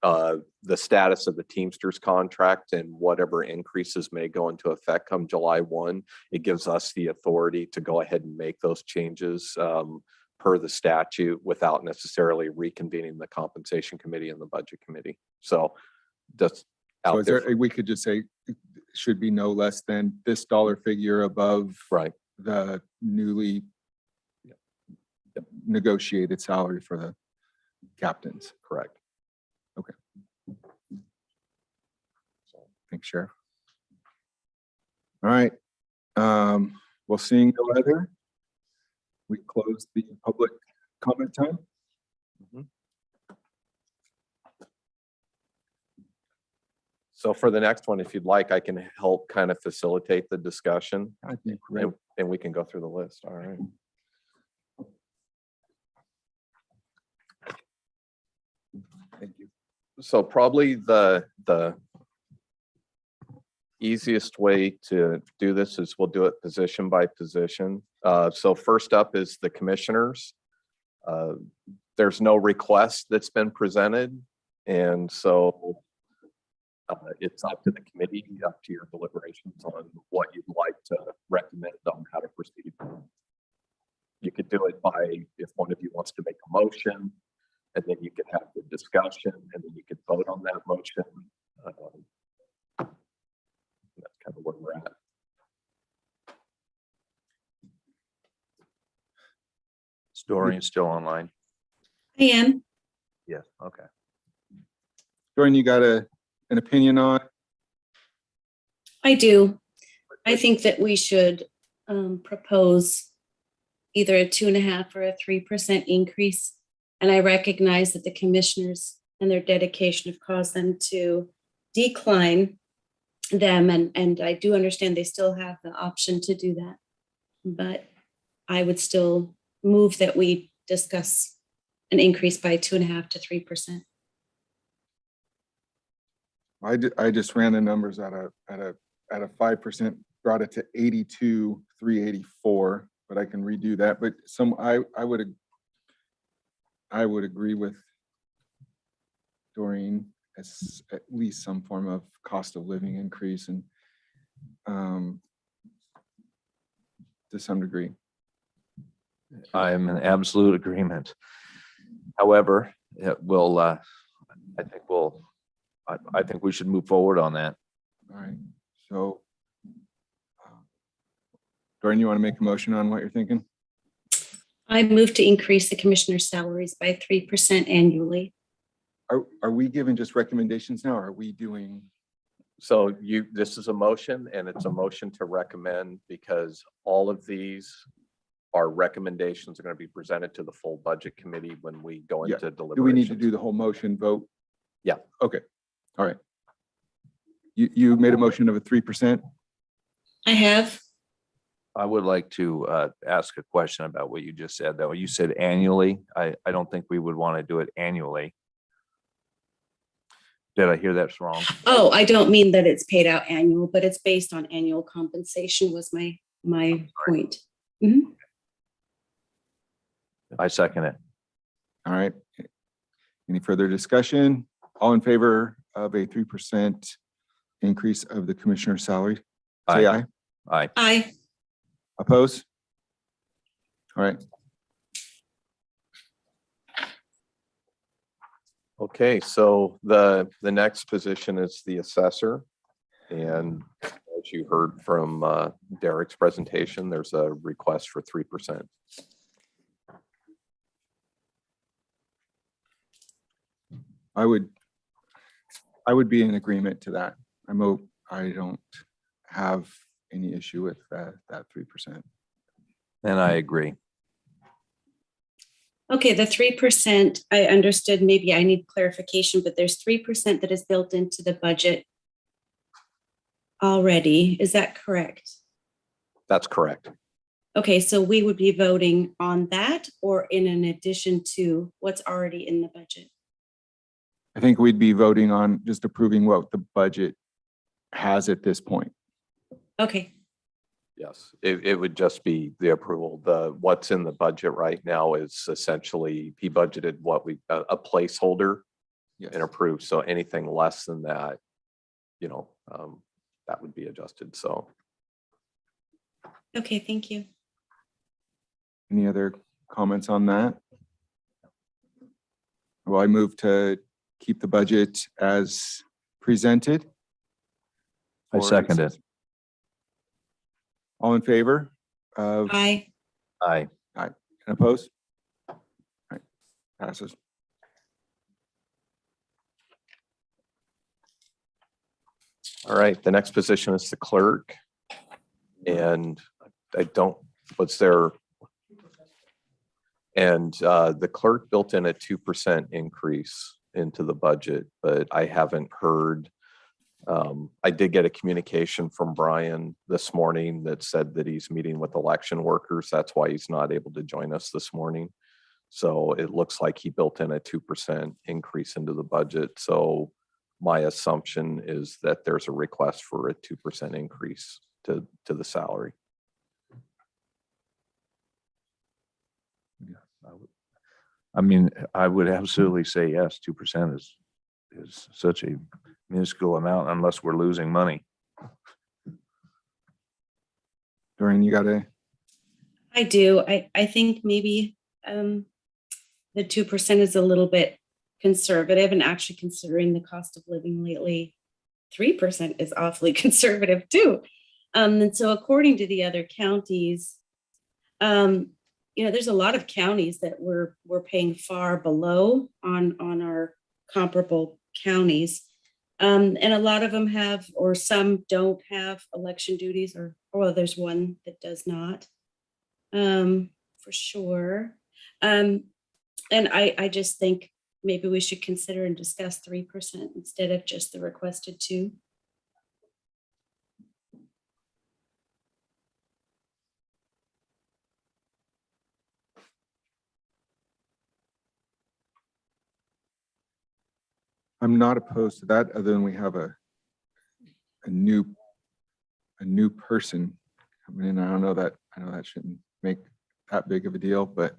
S6: the status of the Teamsters contract and whatever increases may go into effect come July 1, it gives us the authority to go ahead and make those changes per the statute without necessarily reconvening the compensation committee and the budget committee. So just
S2: So
S6: out
S2: is
S6: there.
S2: there, we could just say, should be no less than this dollar figure above
S6: Right.
S2: the newly negotiated salary for the captains.
S6: Correct.
S2: Okay. Thanks, Sheriff. All right. Well, seeing no other, we close the public comment time.
S6: So for the next one, if you'd like, I can help kind of facilitate the discussion,
S2: I think, right.
S6: and we can go through the list. All right.
S2: Thank you.
S6: So probably the easiest way to do this is we'll do it position by position. So first up is the commissioners. There's no request that's been presented. And so It's up to the committee, up to your deliberations on what you'd like to recommend on how to proceed. You could do it by, if one of you wants to make a motion, and then you could have the discussion, and then you could vote on that motion. That's kind of where we're at.
S7: Is Doreen still online?
S4: I am.
S7: Yes, okay.
S2: Doreen, you got an opinion on?
S4: I do. I think that we should propose either a 2.5% or a 3% increase. And I recognize that the commissioners and their dedication have caused them to decline them. And I do understand they still have the option to do that. But I would still move that we discuss an increase by 2.5% to 3%.
S2: I just ran the numbers at a 5%, brought it to 82,384, but I can redo that. But I would agree with Doreen as at least some form of cost of living increase and to some degree.
S7: I'm in absolute agreement. However, it will, I think we should move forward on that.
S2: All right, so Doreen, you want to make a motion on what you're thinking?
S4: I move to increase the commissioner's salaries by 3% annually.
S2: Are we giving just recommendations now? Or are we doing?
S6: So this is a motion, and it's a motion to recommend, because all of these are recommendations are going to be presented to the full budget committee when we go
S2: Yeah.
S6: into deliberations.
S2: Do we need to do the whole motion vote?
S6: Yeah.
S2: Okay, all right. You made a motion of a 3%?
S4: I have.
S7: I would like to ask a question about what you just said, though. You said annually. I don't think we would want to do it annually. Did I hear that wrong?
S4: Oh, I don't mean that it's paid out annual, but it's based on annual compensation was my point. Mhm.
S7: I second it.
S2: All right. Any further discussion? All in favor of a 3% increase of the commissioner's salary? Say aye.
S7: Aye.
S4: Aye.
S2: Oppose? All right.
S6: Okay, so the next position is the assessor. And as you heard from Derek's presentation, there's a request for 3%.
S2: I would be in agreement to that. I don't have any issue with that 3%.
S7: And I agree.
S4: Okay, the 3%, I understood, maybe I need clarification, but there's 3% that is built into the budget already. Is that correct?
S6: That's correct.
S4: Okay, so we would be voting on that or in addition to what's already in the budget?
S2: I think we'd be voting on just approving what the budget has at this point.
S4: Okay,
S6: Yes, it would just be the approval. What's in the budget right now is essentially, he budgeted a placeholder
S2: Yes.
S6: and approved. So anything less than that, that would be adjusted. So
S4: okay, thank you.
S2: Any other comments on that? Well, I move to keep the budget as presented.
S7: I second it.
S2: All in favor of
S4: Aye.
S7: Aye.
S2: and opposed? All right, passes.
S6: all right, the next position is the clerk. And the clerk built in a 2% increase into the budget, but I haven't heard. I did get a communication from Brian this morning that said that he's meeting with election workers. That's why he's not able to join us this morning. So it looks like he built in a 2% increase into the budget. So my assumption is that there's a request for a 2% increase to the salary.
S7: I mean, I would absolutely say yes. 2% is such a minuscule amount unless we're losing money.
S2: Doreen, you gotta,
S4: I do. I think maybe the 2% is a little bit conservative, and actually considering the cost of living lately, 3% is awfully conservative too. And so according to the other counties, there's a lot of counties that we're paying far below on our comparable counties. And a lot of them have, or some don't have election duties, or there's one that does not, for sure. And I just think maybe we should consider and discuss 3% instead of just the requested 2%.
S2: I'm not opposed to that, other than we have a new person coming in. I know that shouldn't make that big of a deal, but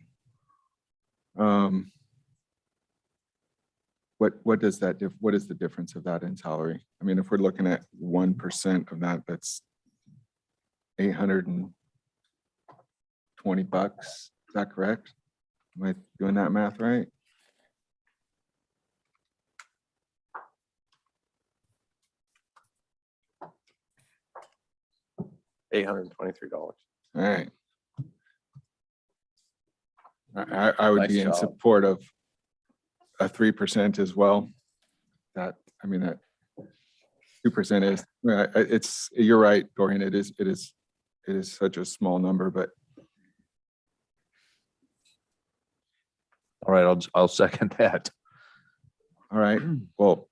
S2: what is the difference of that in salary? I mean, if we're looking at 1% of that, that's $820. Is that correct? Am I doing that math right?
S6: $823.
S2: All right. I would be
S6: Nice
S2: in
S6: job.
S2: support of a 3% as well. That 2% is, you're right, Dorian, it is such a small number, but
S7: All right, I'll second that.
S2: all right, well,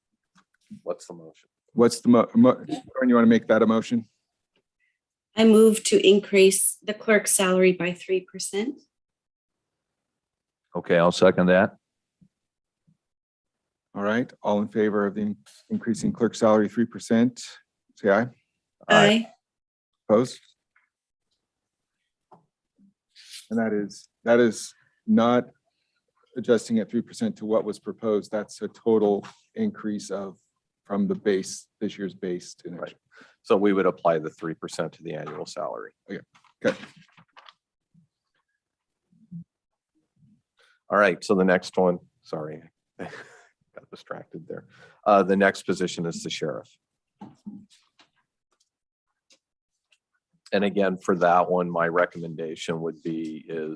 S6: What's the motion?
S2: what's the Dorian, you want to make that a motion?
S4: I move to increase the clerk's salary by 3%.
S7: Okay, I'll second that.
S2: All right, all in favor of the increasing clerk salary 3%, say aye.
S4: Aye.
S2: Opposed? And that is not adjusting at 3% to what was proposed. That's a total increase from the base, this year's base to next.
S6: Right. So we would apply the 3% to the annual salary.
S2: Okay.
S6: All right, so the next one, sorry, got distracted there. The next position is the sheriff. And again, for that one, my recommendation would be a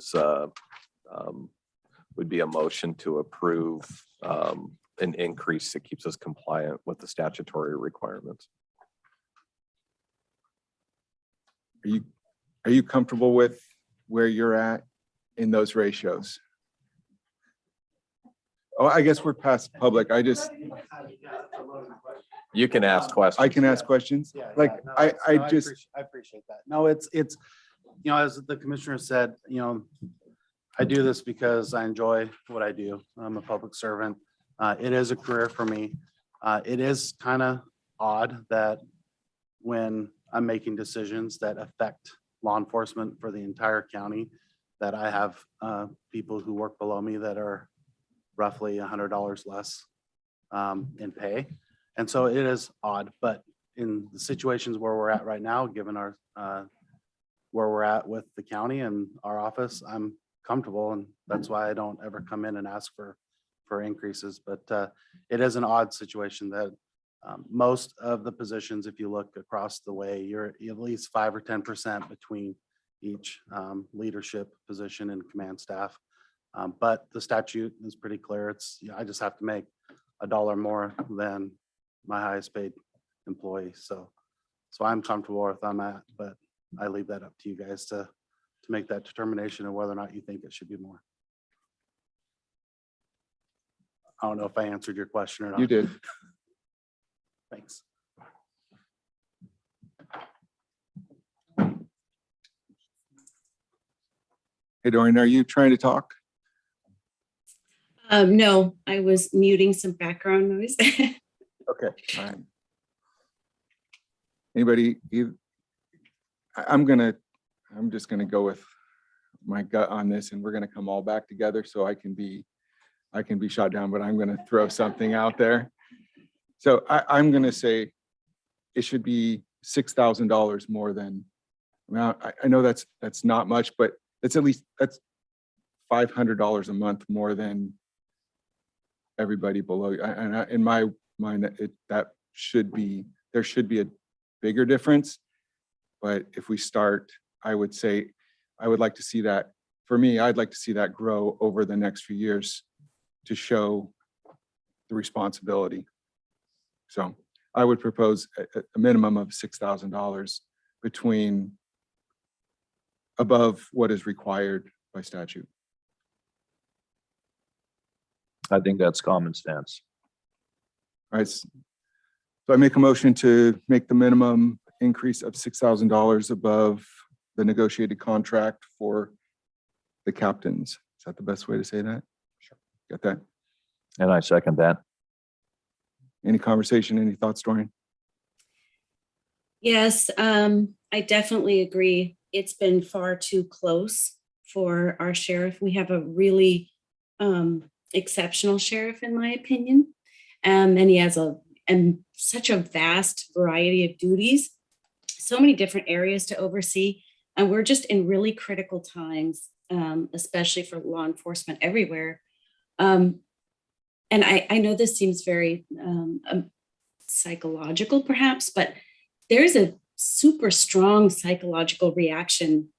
S6: motion to approve an increase that keeps us compliant with the statutory requirements.
S2: Are you comfortable with where you're at in those ratios? Oh, I guess we're past public.
S6: You can ask questions.
S2: I can ask questions. Like, I
S13: appreciate that. No, it's, as the commissioner said, I do this because I enjoy what I do. I'm a public servant. It is a career for me. It is kind of odd that when I'm making decisions that affect law enforcement for the entire county, that I have people who work below me that are roughly $100 less in pay. And so it is odd, but in the situations where we're at right now, given our where we're at with the county and our office, I'm comfortable, and that's why I don't ever come in and ask for increases. But it is an odd situation that most of the positions, if you look across the way, you're at least 5 or 10% between each leadership position and command staff. But the statute is pretty clear. I just have to make $1 more than my highest paid employee. So I'm comfortable where I'm at, but I leave that up to you guys to make that determination of whether or not you think it should be more. I don't know if I answered your question or not.
S2: You did.
S13: Thanks.
S2: Hey, Dorian, are you trying to talk?
S4: No, I was muting some background noise.
S2: Okay, all right. Anybody, I'm just gonna go with my gut on this, and we're gonna come all back together so I can be shot down, but I'm gonna throw something out there. So I'm gonna say it should be $6,000 more than, I know that's not much, but it's at least, that's $500 a month more than everybody below. In my mind, that should be, there should be a bigger difference. But if we start, I would say, I would like to see that, for me, I'd like to see that grow over the next few years to show the responsibility. So I would propose a minimum of $6,000 between above what is required by statute.
S7: I think that's common sense.
S2: All right. So I make a motion to make the minimum increase of $6,000 above the negotiated contract for the captains. Is that the best way to say that? Sure. Got that?
S7: And I second that.
S2: Any conversation, any thoughts, Dorian?
S4: Yes, I definitely agree. It's been far too close for our sheriff. We have a really exceptional sheriff, in my opinion. And he has such a vast variety of duties, so many different areas to oversee. And we're just in really critical times, especially for law enforcement everywhere. And I know this seems very psychological perhaps, but there's a super strong psychological reaction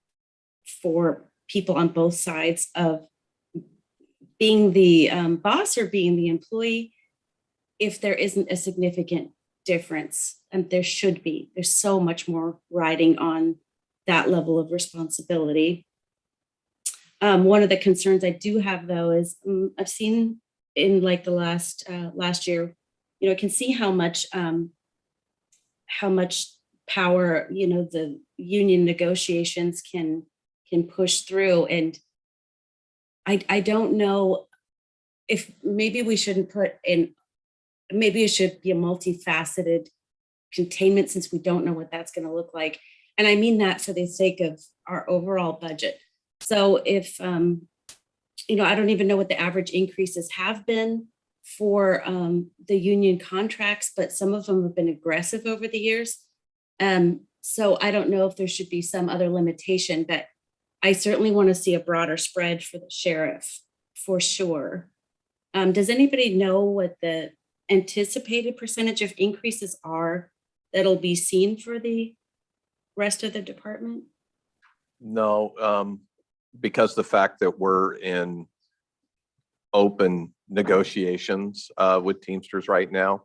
S4: for people on both sides of being the boss or being the employee if there isn't a significant difference. And there should be. There's so much more riding on that level of responsibility. One of the concerns I do have, though, is I've seen in like the last year, you know, I can see how much power, you know, the union negotiations can push through. And I don't know if maybe we shouldn't put in, maybe it should be a multifaceted containment, since we don't know what that's going to look like. And I mean that for the sake of our overall budget. So if, you know, I don't even know what the average increases have been for the union contracts, but some of them have been aggressive over the years. So I don't know if there should be some other limitation, but I certainly want to see a broader spread for the sheriff, for sure. Does anybody know what the anticipated percentage of increases are that'll be seen for the rest of the department?
S6: No, because the fact that we're in open negotiations with Teamsters right now,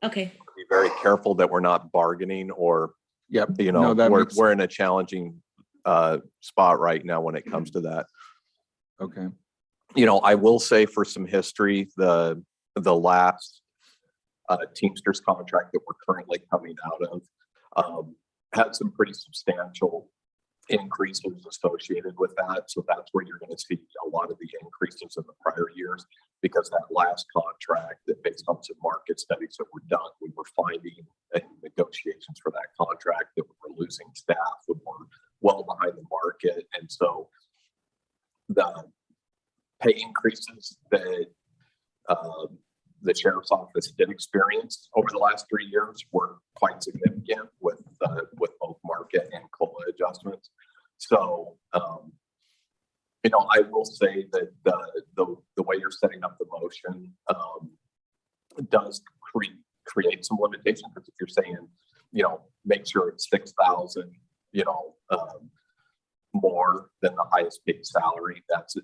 S4: Okay.
S6: be very careful that we're not bargaining or,
S2: Yep.
S6: you know,
S2: No, that makes-
S6: we're in a challenging spot right now when it comes to that.
S2: Okay.
S6: You know, I will say for some history, the last Teamsters contract that we're currently coming out of had some pretty substantial increases associated with that. So that's where you're going to see a lot of the increases in the prior years, because that last contract, that based on some market studies that were done, we were finding in negotiations for that contract that we were losing staff, we were well behind the market. And so the pay increases that the sheriff's office did experience over the last 3 years were quite significant with both market and COLA adjustments. So, you know, I will say that the way you're setting up the motion does create some limitations, because if you're saying, you know, make sure it's 6,000, you know, more than the highest paid salary, that's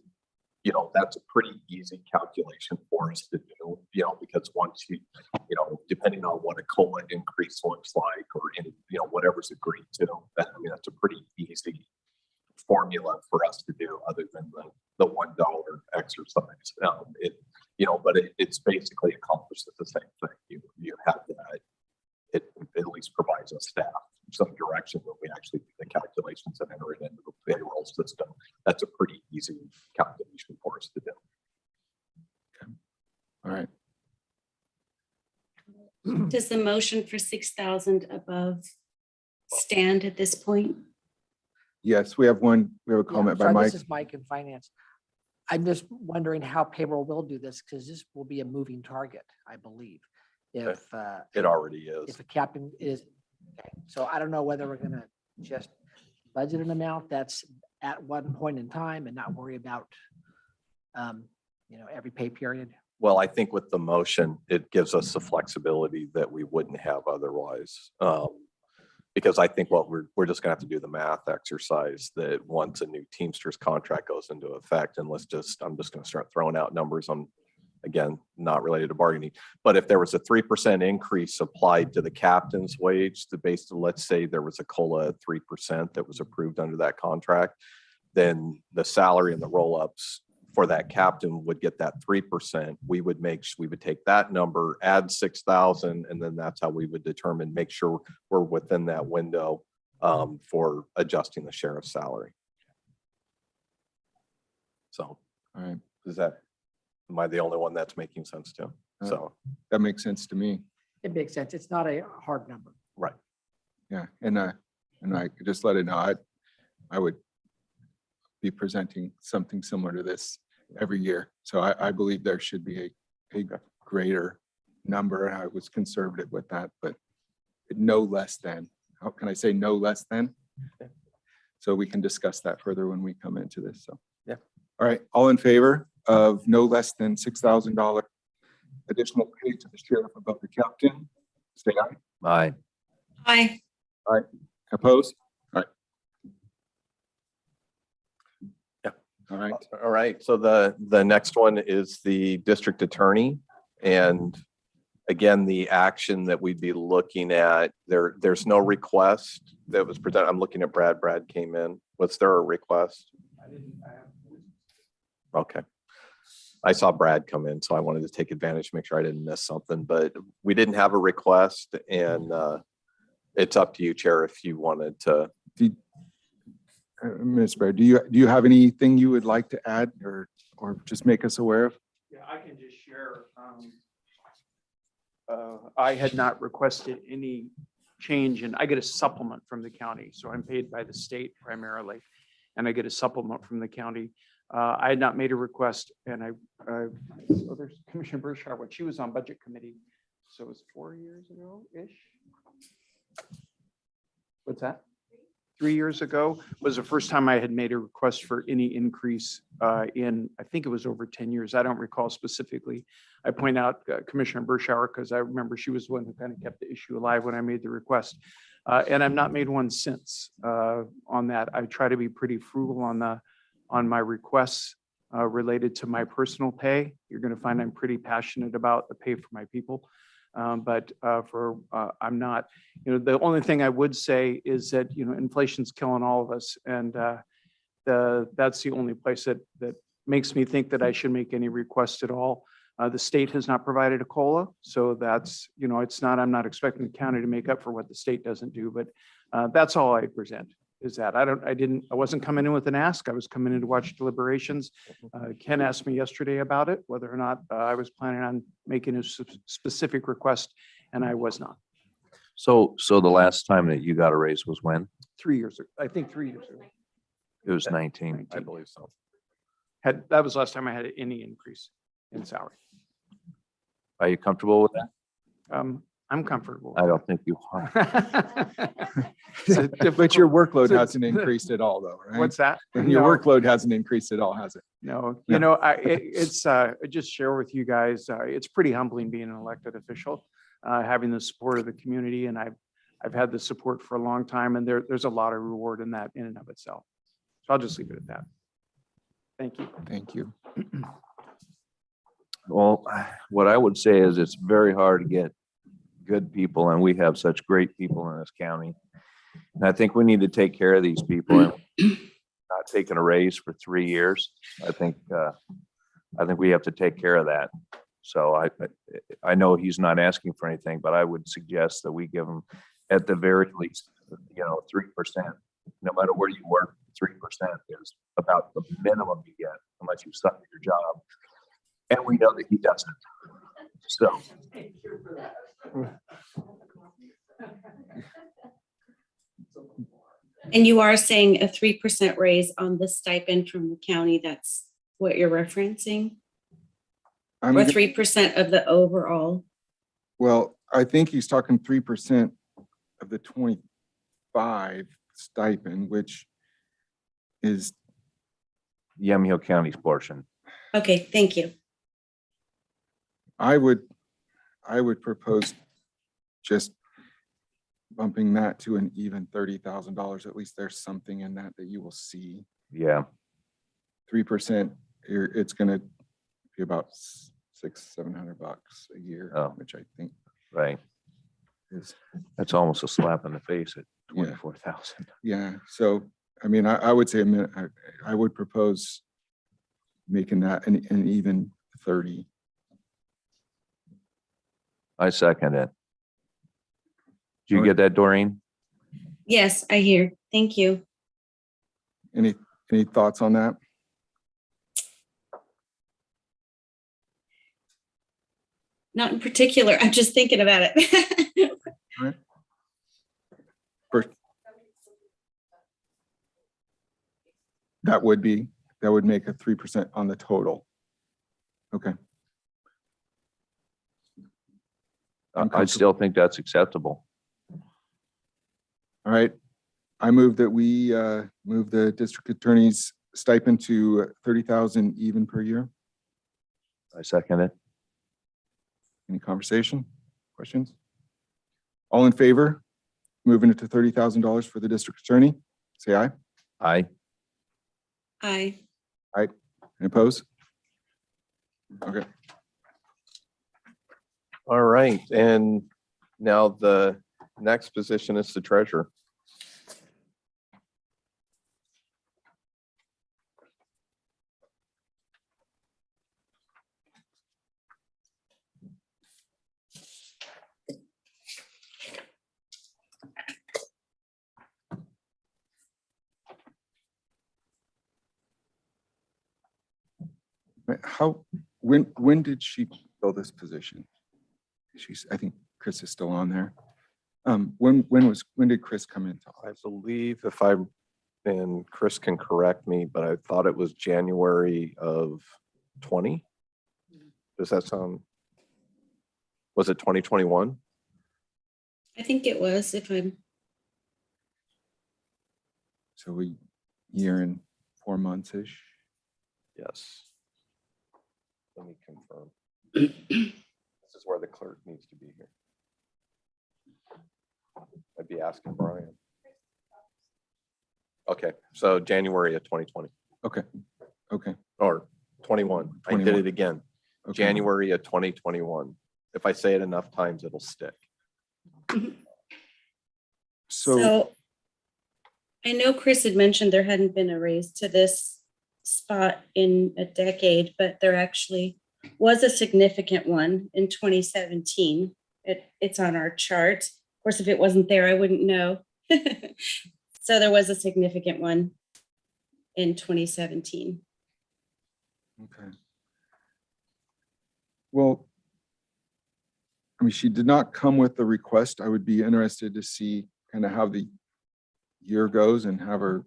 S6: you know, that's a pretty easy calculation for us to do, you know, because once you know, depending on what a COLA increase looks like, or any, you know, whatever's agreed to, that, I mean, that's a pretty easy formula for us to do, other than the $1 exercise. You know, but it's basically accomplishes the same thing. You have that. It at least provides us staff some direction when we actually do the calculations and enter it into the payroll system. That's a pretty easy calculation for us to do.
S2: Okay. All right.
S4: Does the motion for 6,000 above stand at this point?
S2: Yes, we have a comment by
S14: Sorry,
S2: Mike.
S14: This is Mike in finance. I'm just wondering how payroll will do this, because this will be a moving target, I believe. If,
S6: It already is.
S14: if a captain is, okay, so I don't know whether we're gonna just budget an amount that's at one point in time and not worry about, every pay period.
S6: Well, I think with the motion, it gives us the flexibility that we wouldn't have otherwise. Because I think what we're just gonna have to do the math exercise that once a new Teamsters contract goes into effect, and I'm just gonna start throwing out numbers on, again, not related to bargaining. But if there was a 3% increase applied to the captain's wage, let's say there was a COLA at 3% that was approved under that contract, then the salary and the roll-ups for that captain would get that 3%. We would take that number, add 6,000, and then that's how we would make sure we're within that window for adjusting the sheriff's salary. So,
S2: All right.
S6: am I the only one that's making sense to? So,
S2: That makes sense to me.
S14: It makes sense. It's not a hard number.
S6: right.
S2: Yeah, and I could just let it know, I would be presenting something similar to this every year. So I believe there should be a greater number. I was conservative with that, but no less than. How can I say no less than? So we can discuss that further when we come into this, so.
S6: Yeah.
S2: All right, all in favor of no less than $6,000 additional pay to the sheriff above the captain? Say aye.
S5: Aye.
S4: Hi.
S2: Opposed? All right.
S6: Yeah.
S2: All right.
S6: All right, so the next one is the district attorney. And again, the action that we'd be looking at, there's no request that was presented. I'm looking at Brad. Brad came in. Was there a request? Okay. I saw Brad come in, so I wanted to take advantage, make sure I didn't miss something, but we didn't have a request, and it's up to you, Chair, if you wanted to.
S2: Ms. Baird, do you have anything you would like to add or just make us aware of?
S15: Yeah, I can just share. I had not requested any change, and I get a supplement from the county. So I'm paid by the state primarily, and I get a supplement from the county. I had not made a request, and there's Commissioner Bershar, when she was on budget committee. So it was 4 years ago-ish. What's that? 3 years ago was the first time I had made a request for any increase I think it was over 10 years. I don't recall specifically. I point out Commissioner Bershauer because I remember she was the one who kind of kept the issue alive when I made the request. And I've not made one since on that. I try to be pretty frugal on my requests related to my personal pay. You're going to find I'm pretty passionate about the pay for my people. But I'm not, the only thing I would say is that, inflation's killing all of us. And that's the only place that makes me think that I should make any request at all. The state has not provided a COLA. So that's, I'm not expecting the county to make up for what the state doesn't do, but that's all I present is that I wasn't coming in with an ask. I was coming in to watch deliberations. Ken asked me yesterday about it, whether or not I was planning on making a specific request, and I was not.
S5: So the last time that you got a raise was when?
S15: 3 years ago. I think 3 years ago.
S5: It was 19.
S6: I believe so.
S15: That was the last time I had any increase in salary.
S5: Are you comfortable with that?
S15: I'm comfortable.
S5: I don't think you are.
S2: But your workload hasn't increased at all, though, right?
S15: What's that?
S2: Your workload hasn't increased at all, has it?
S15: No,
S2: No.
S15: it's I just share with you guys, it's pretty humbling being an elected official, having the support of the community, and I've had the support for a long time, and there's a lot of reward in that in and of itself. So I'll just leave it at that. Thank you.
S2: Thank you.
S5: Well, what I would say is it's very hard to get good people, and we have such great people in this county. And I think we need to take care of these people and not taking a raise for 3 years. I think we have to take care of that. So I know he's not asking for anything, but I would suggest that we give him at the very least, 3%. No matter where you work, 3% is about the minimum you get unless you suck at your job. And we know that he doesn't. So.
S4: And you are saying a 3% raise on the stipend from the county. That's what you're referencing?
S2: I'm
S4: Or
S2: gonna-
S4: 3% of the overall?
S2: Well, I think he's talking 3% of the 25 stipend, which is,
S7: Yamhill County's portion.
S4: Okay, thank you.
S2: I would propose just bumping that to an even $30,000. At least there's something in that you will see.
S7: Yeah,
S2: 3%, it's gonna be about $600-700 a year,
S7: Oh.
S2: which I think
S7: right.
S2: is,
S7: That's almost a slap in the face at
S2: Yeah.
S7: 24,000.
S2: yeah. So, I mean, I would say, I would propose making that an even 30.
S7: I second it. Did you get that, Doreen?
S4: Yes, I hear. Thank you.
S2: Any thoughts on that?
S4: Not in particular. I'm just thinking about it.
S2: Right. First. That would make a 3% on the total. Okay.
S7: I still think that's acceptable.
S2: All right. I move that we move the district attorney's stipend to 30,000 even per year.
S7: I second it.
S2: Any conversation, questions? All in favor, moving it to $30,000 for the district attorney, say aye.
S7: Aye.
S4: Aye.
S2: Aye. Any opposed? Okay.
S6: All right, and now the next position is the treasurer.
S2: Right, when did she fill this position? I think Chris is still on there. When did Chris come in?
S6: I believe and Chris can correct me, but I thought it was January of 20. Does that sound? Was it 2021?
S4: I think it was, if I'm,
S2: So a year and 4 months-ish.
S6: Yes. Let me confirm. This is where the clerk needs to be here. I'd be asking Brian. Okay, so January of 2020
S2: Okay, okay.
S6: or 21. I did
S2: 21.
S6: it again.
S2: Okay.
S6: January of 2021. If I say it enough times, it'll stick.
S2: So,
S4: I know Chris had mentioned there hadn't been a raise to this spot in a decade, but there actually was a significant one in 2017. It's on our chart. Of course, if it wasn't there, I wouldn't know. So there was a significant one in 2017.
S2: okay. Well, I mean, she did not come with the request. I would be interested to see kind of how the year goes and have her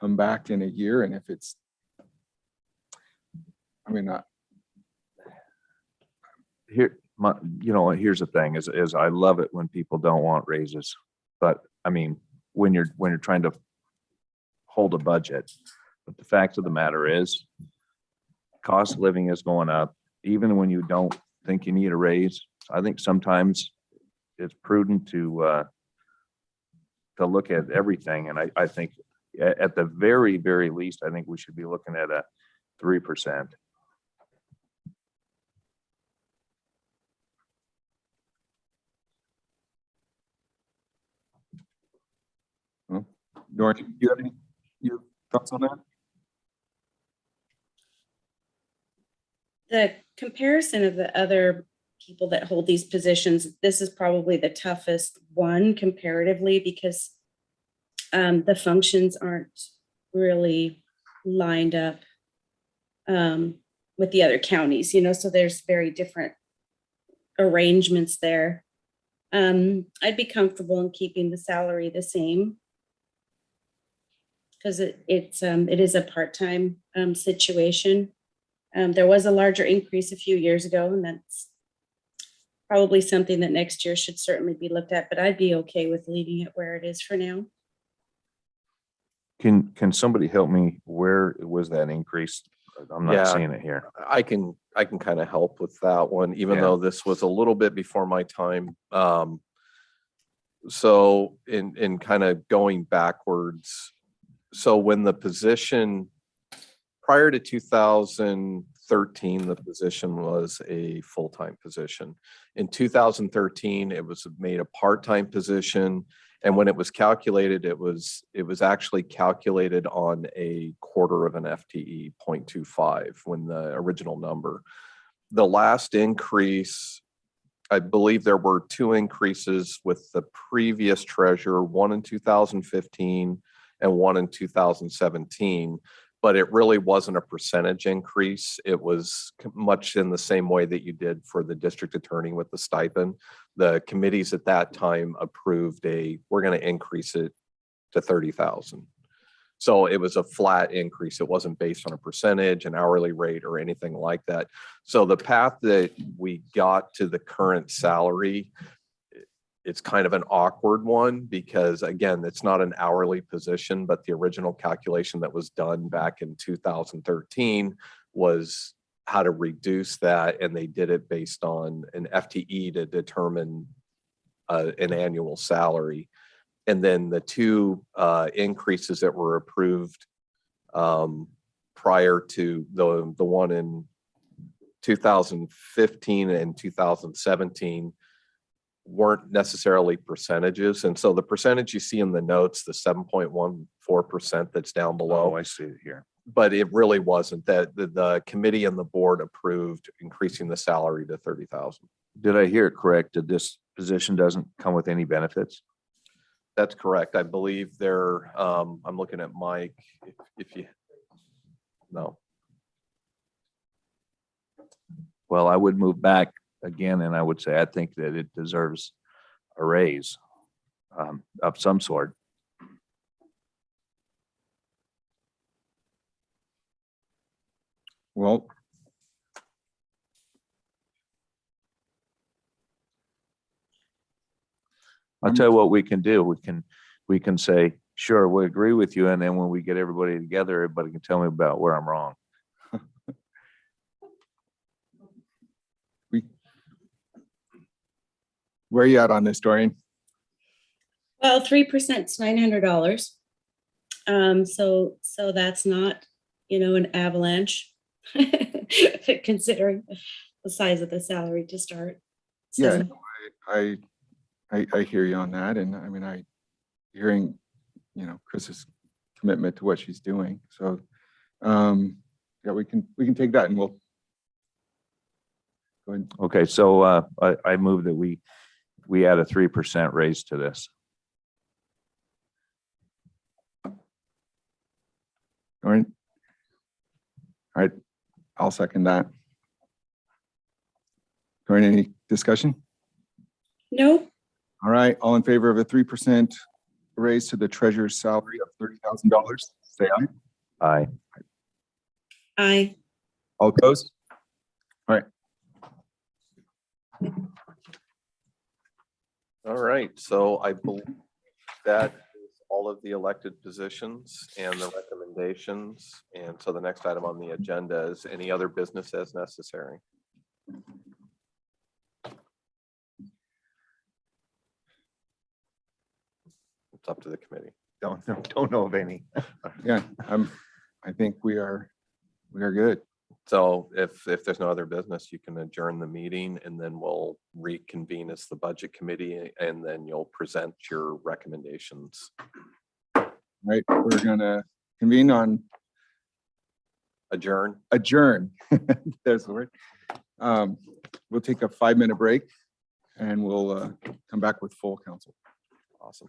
S2: come back in a year, and if it's, I mean,
S7: Here's the thing is I love it when people don't want raises, but I mean, when you're trying to hold a budget, but the fact of the matter is cost of living is going up, even when you don't think you need a raise. I think sometimes it's prudent to look at everything. And I think at the very, very least, I think we should be looking at a 3%.
S2: Dorothy, you have any thoughts on that?
S4: The comparison of the other people that hold these positions, this is probably the toughest one comparatively because the functions aren't really lined up with the other counties, so there's very different arrangements there. I'd be comfortable in keeping the salary the same. because it is a part-time situation. There was a larger increase a few years ago, and that's probably something that next year should certainly be looked at, but I'd be okay with leaving it where it is for now.
S7: Can somebody help me? Where was that increase? I'm not
S6: Yeah.
S7: seeing it here.
S6: I can kind of help with that one, even
S7: Yeah.
S6: though this was a little bit before my time. So in kind of going backwards, so when the position prior to 2013, the position was a full-time position. In 2013, it was made a part-time position. And when it was calculated, it was actually calculated on a quarter of an FTE, 0.25, when the original number. The last increase, I believe there were two increases with the previous treasurer, one in 2015 and one in 2017. But it really wasn't a percentage increase. It was much in the same way that you did for the district attorney with the stipend. The committees at that time approved we're going to increase it to 30,000. So it was a flat increase. It wasn't based on a percentage, an hourly rate, or anything like that. So the path that we got to the current salary, it's kind of an awkward one because, again, it's not an hourly position, but the original calculation that was done back in 2013 was how to reduce that, and they did it based on an FTE to determine an annual salary. And then the two increases that were approved prior to the one in 2015 and 2017 weren't necessarily percentages. And so the percentage you see in the notes, the 7.14% that's down below.
S7: Oh, I see it here.
S6: But it really wasn't. That the committee and the board approved increasing the salary to 30,000.
S7: Did I hear it correct that this position doesn't come with any benefits?
S6: That's correct. I believe they're, I'm looking at Mike, if you, no.
S7: Well, I would move back again, and I would say I think that it deserves a raise of some sort.
S2: Well,
S7: I'll tell you what we can do. We can say, sure, we agree with you. And then when we get everybody together, everybody can tell me about where I'm wrong.
S2: where are you at on this, Dorian?
S4: Well, 3% is $900. So that's not, an avalanche considering the size of the salary to start.
S2: Yeah,
S4: So-
S2: no, I hear you on that. And I mean, hearing, Chris's commitment to what she's doing. So, yeah, we can take that and we'll go ahead.
S7: Okay, so I move that we add a 3% raise to this.
S2: All right. All right, I'll second that. Dorian, any discussion?
S4: No.
S2: All right, all in favor of a 3% raise to the treasurer's salary of $30,000, say aye.
S7: Aye.
S4: Aye.
S2: All opposed? All right.
S6: All right, so I believe that is all of the elected positions and the recommendations. And so the next item on the agenda is any other business as necessary. It's up to the committee.
S7: Don't know of any.
S2: Yeah, I think we are good.
S6: So if there's no other business, you can adjourn the meeting and then we'll reconvene as the budget committee and then you'll present your recommendations.
S2: All right, we're gonna convene on
S6: Adjourn.
S2: There's the word. We'll take a 5-minute break and we'll come back with full council.
S6: Awesome.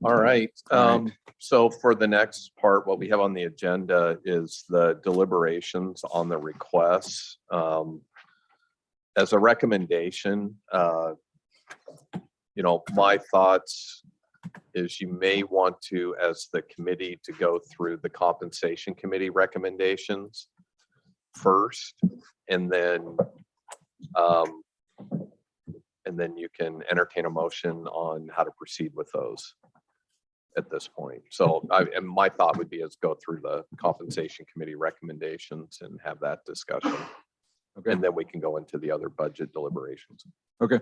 S6: All right.
S2: All right.
S6: So for the next part, what we have on the agenda is the deliberations on the requests. As a recommendation, my thoughts is you may want to, as the committee, to go through the compensation committee recommendations first, and then you can entertain a motion on how to proceed with those at this point. So and my thought would be is go through the compensation committee recommendations and have that discussion.
S2: Okay.
S6: And then we can go into the other budget deliberations.
S2: Okay.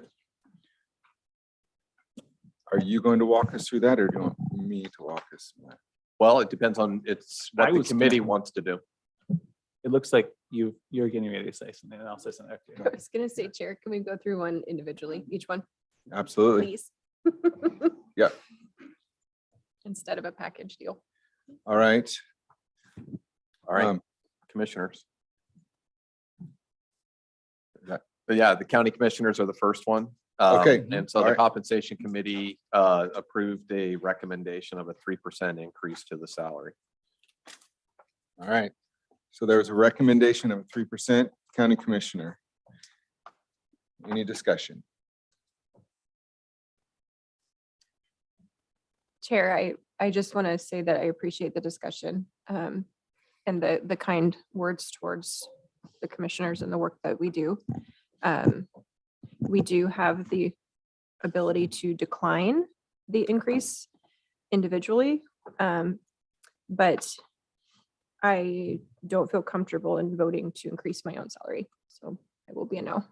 S2: Are you going to walk us through that, or do you want me to walk us through that?
S6: Well, it depends on what the
S13: was
S6: committee
S13: gonna-
S6: wants to do.
S13: It looks like you're getting ready to say something, and I'll say something after you.
S10: I was gonna say, Chair, can we go through one individually, each one,
S2: Absolutely.
S10: please?
S2: Yeah.
S10: Instead of a package deal.
S2: All right.
S6: All right,
S2: Um,
S6: commissioners. But yeah, the county commissioners are the first one.
S2: Okay,
S6: And so
S2: all
S6: the
S2: right.
S6: compensation committee approved a recommendation of a 3% increase to the salary.
S2: All right. So there was a recommendation of a 3% county commissioner. Any discussion?
S10: Chair, I just want to say that I appreciate the discussion and the kind words towards the commissioners and the work that we do. We do have the ability to decline the increase individually, but I don't feel comfortable in voting to increase my own salary, so I will be a no.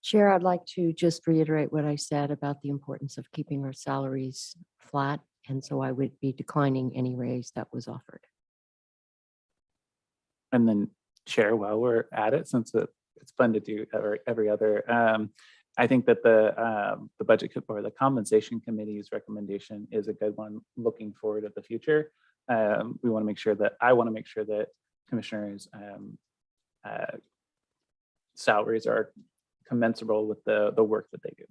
S11: Chair, I'd like to just reiterate what I said about the importance of keeping our salaries flat. And so I would be declining any raise that was offered.
S13: And then Chair, while we're at it, since it's fun to do every other, I think that the budget or the compensation committee's recommendation is a good one looking forward at the future. We want to make sure that I want to make sure that commissioners' salaries are commensurable with the work that they do.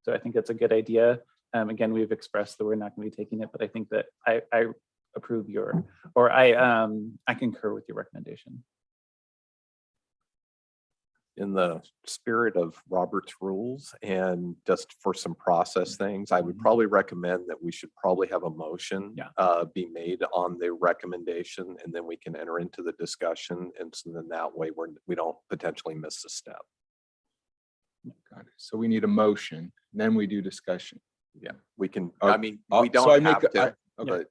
S13: So I think that's a good idea. Again, we've expressed that we're not going to be taking it, but I think that I approve I concur with your recommendation.
S6: In the spirit of Robert's rules and just for some process things, I would probably recommend that we should probably have a motion be made on the recommendation, and then we can enter into the discussion. And so then that way we don't potentially miss a step.
S2: Got it. So we need a motion, then we do discussion.
S6: Yeah, we can,
S2: Oh,
S6: I mean,
S2: oh,
S6: we
S2: so I
S6: don't
S2: make
S6: have
S2: a-
S6: to,
S2: Okay.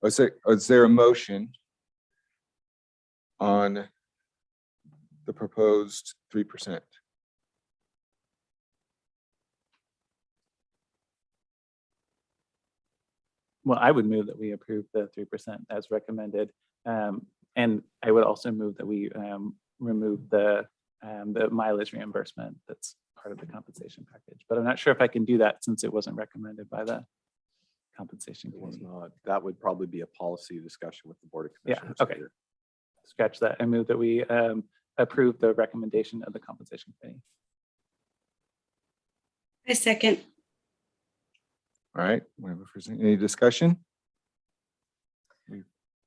S6: but
S2: Is there a motion on the proposed 3%?
S13: Well, I would move that we approve the 3% as recommended. And I would also move that we remove the mileage reimbursement that's part of the compensation package. But I'm not sure if I can do that since it wasn't recommended by the compensation
S6: it was
S13: committee.
S6: not, that would probably be a policy discussion with the Board of
S13: Yeah,
S6: Commissioners.
S13: okay.
S6: later.
S13: Scratch that. I move that we approve the recommendation of the compensation committee.
S4: I second.
S2: All right, we have a first- any discussion?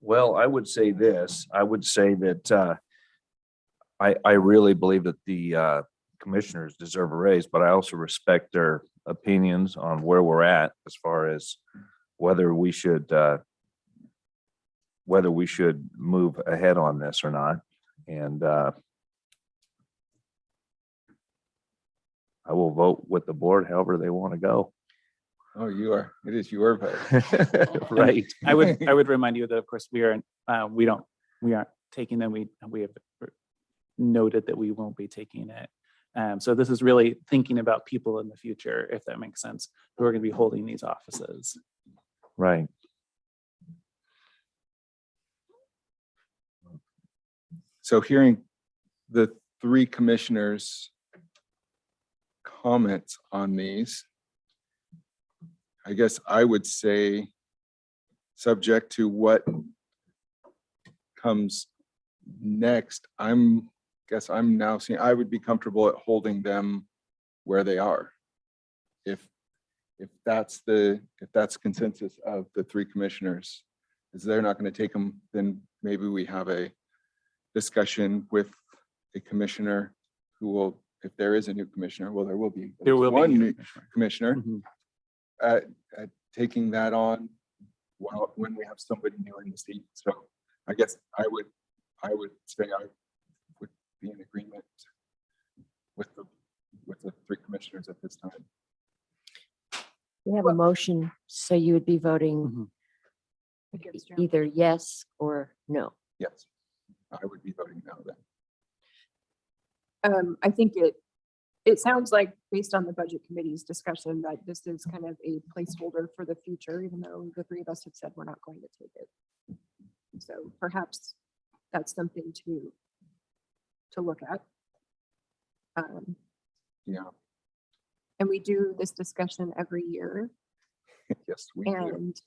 S7: Well, I would say this, I would say that I really believe that the commissioners deserve a raise, but I also respect their opinions on where we're at as far as whether we should move ahead on this or not. And I will vote with the board however they want to go.
S2: Oh, it is your vote.
S7: Right.
S13: I would remind you that, of course, we aren't taking them. We have noted that we won't be taking it. So this is really thinking about people in the future, if that makes sense, who are going to be holding these offices.
S7: Right.
S2: So hearing the three commissioners' comments on these, I guess I would say, subject to what comes next, I'm now saying I would be comfortable at holding them where they are. If if that's consensus of the three commissioners, is they're not going to take them, then maybe we have a discussion with a commissioner who will, if there is a new commissioner, well, there will be.
S13: There will be
S2: one
S13: a new
S2: new
S13: commissioner.
S2: commissioner,
S13: Mhm.
S2: taking that on when we have somebody new in the seat. So I guess I would say I would be in agreement with the three commissioners at this time.
S11: We have a motion, so you would be voting either yes or no.
S2: Yes, I would be voting no then.
S10: I think it sounds like, based on the budget committee's discussion, that this is kind of a placeholder for the future, even though the three of us have said we're not going to take it. So perhaps that's something to look at.
S2: Yeah,
S10: And we do this discussion every year,
S2: yes, we do.
S10: and,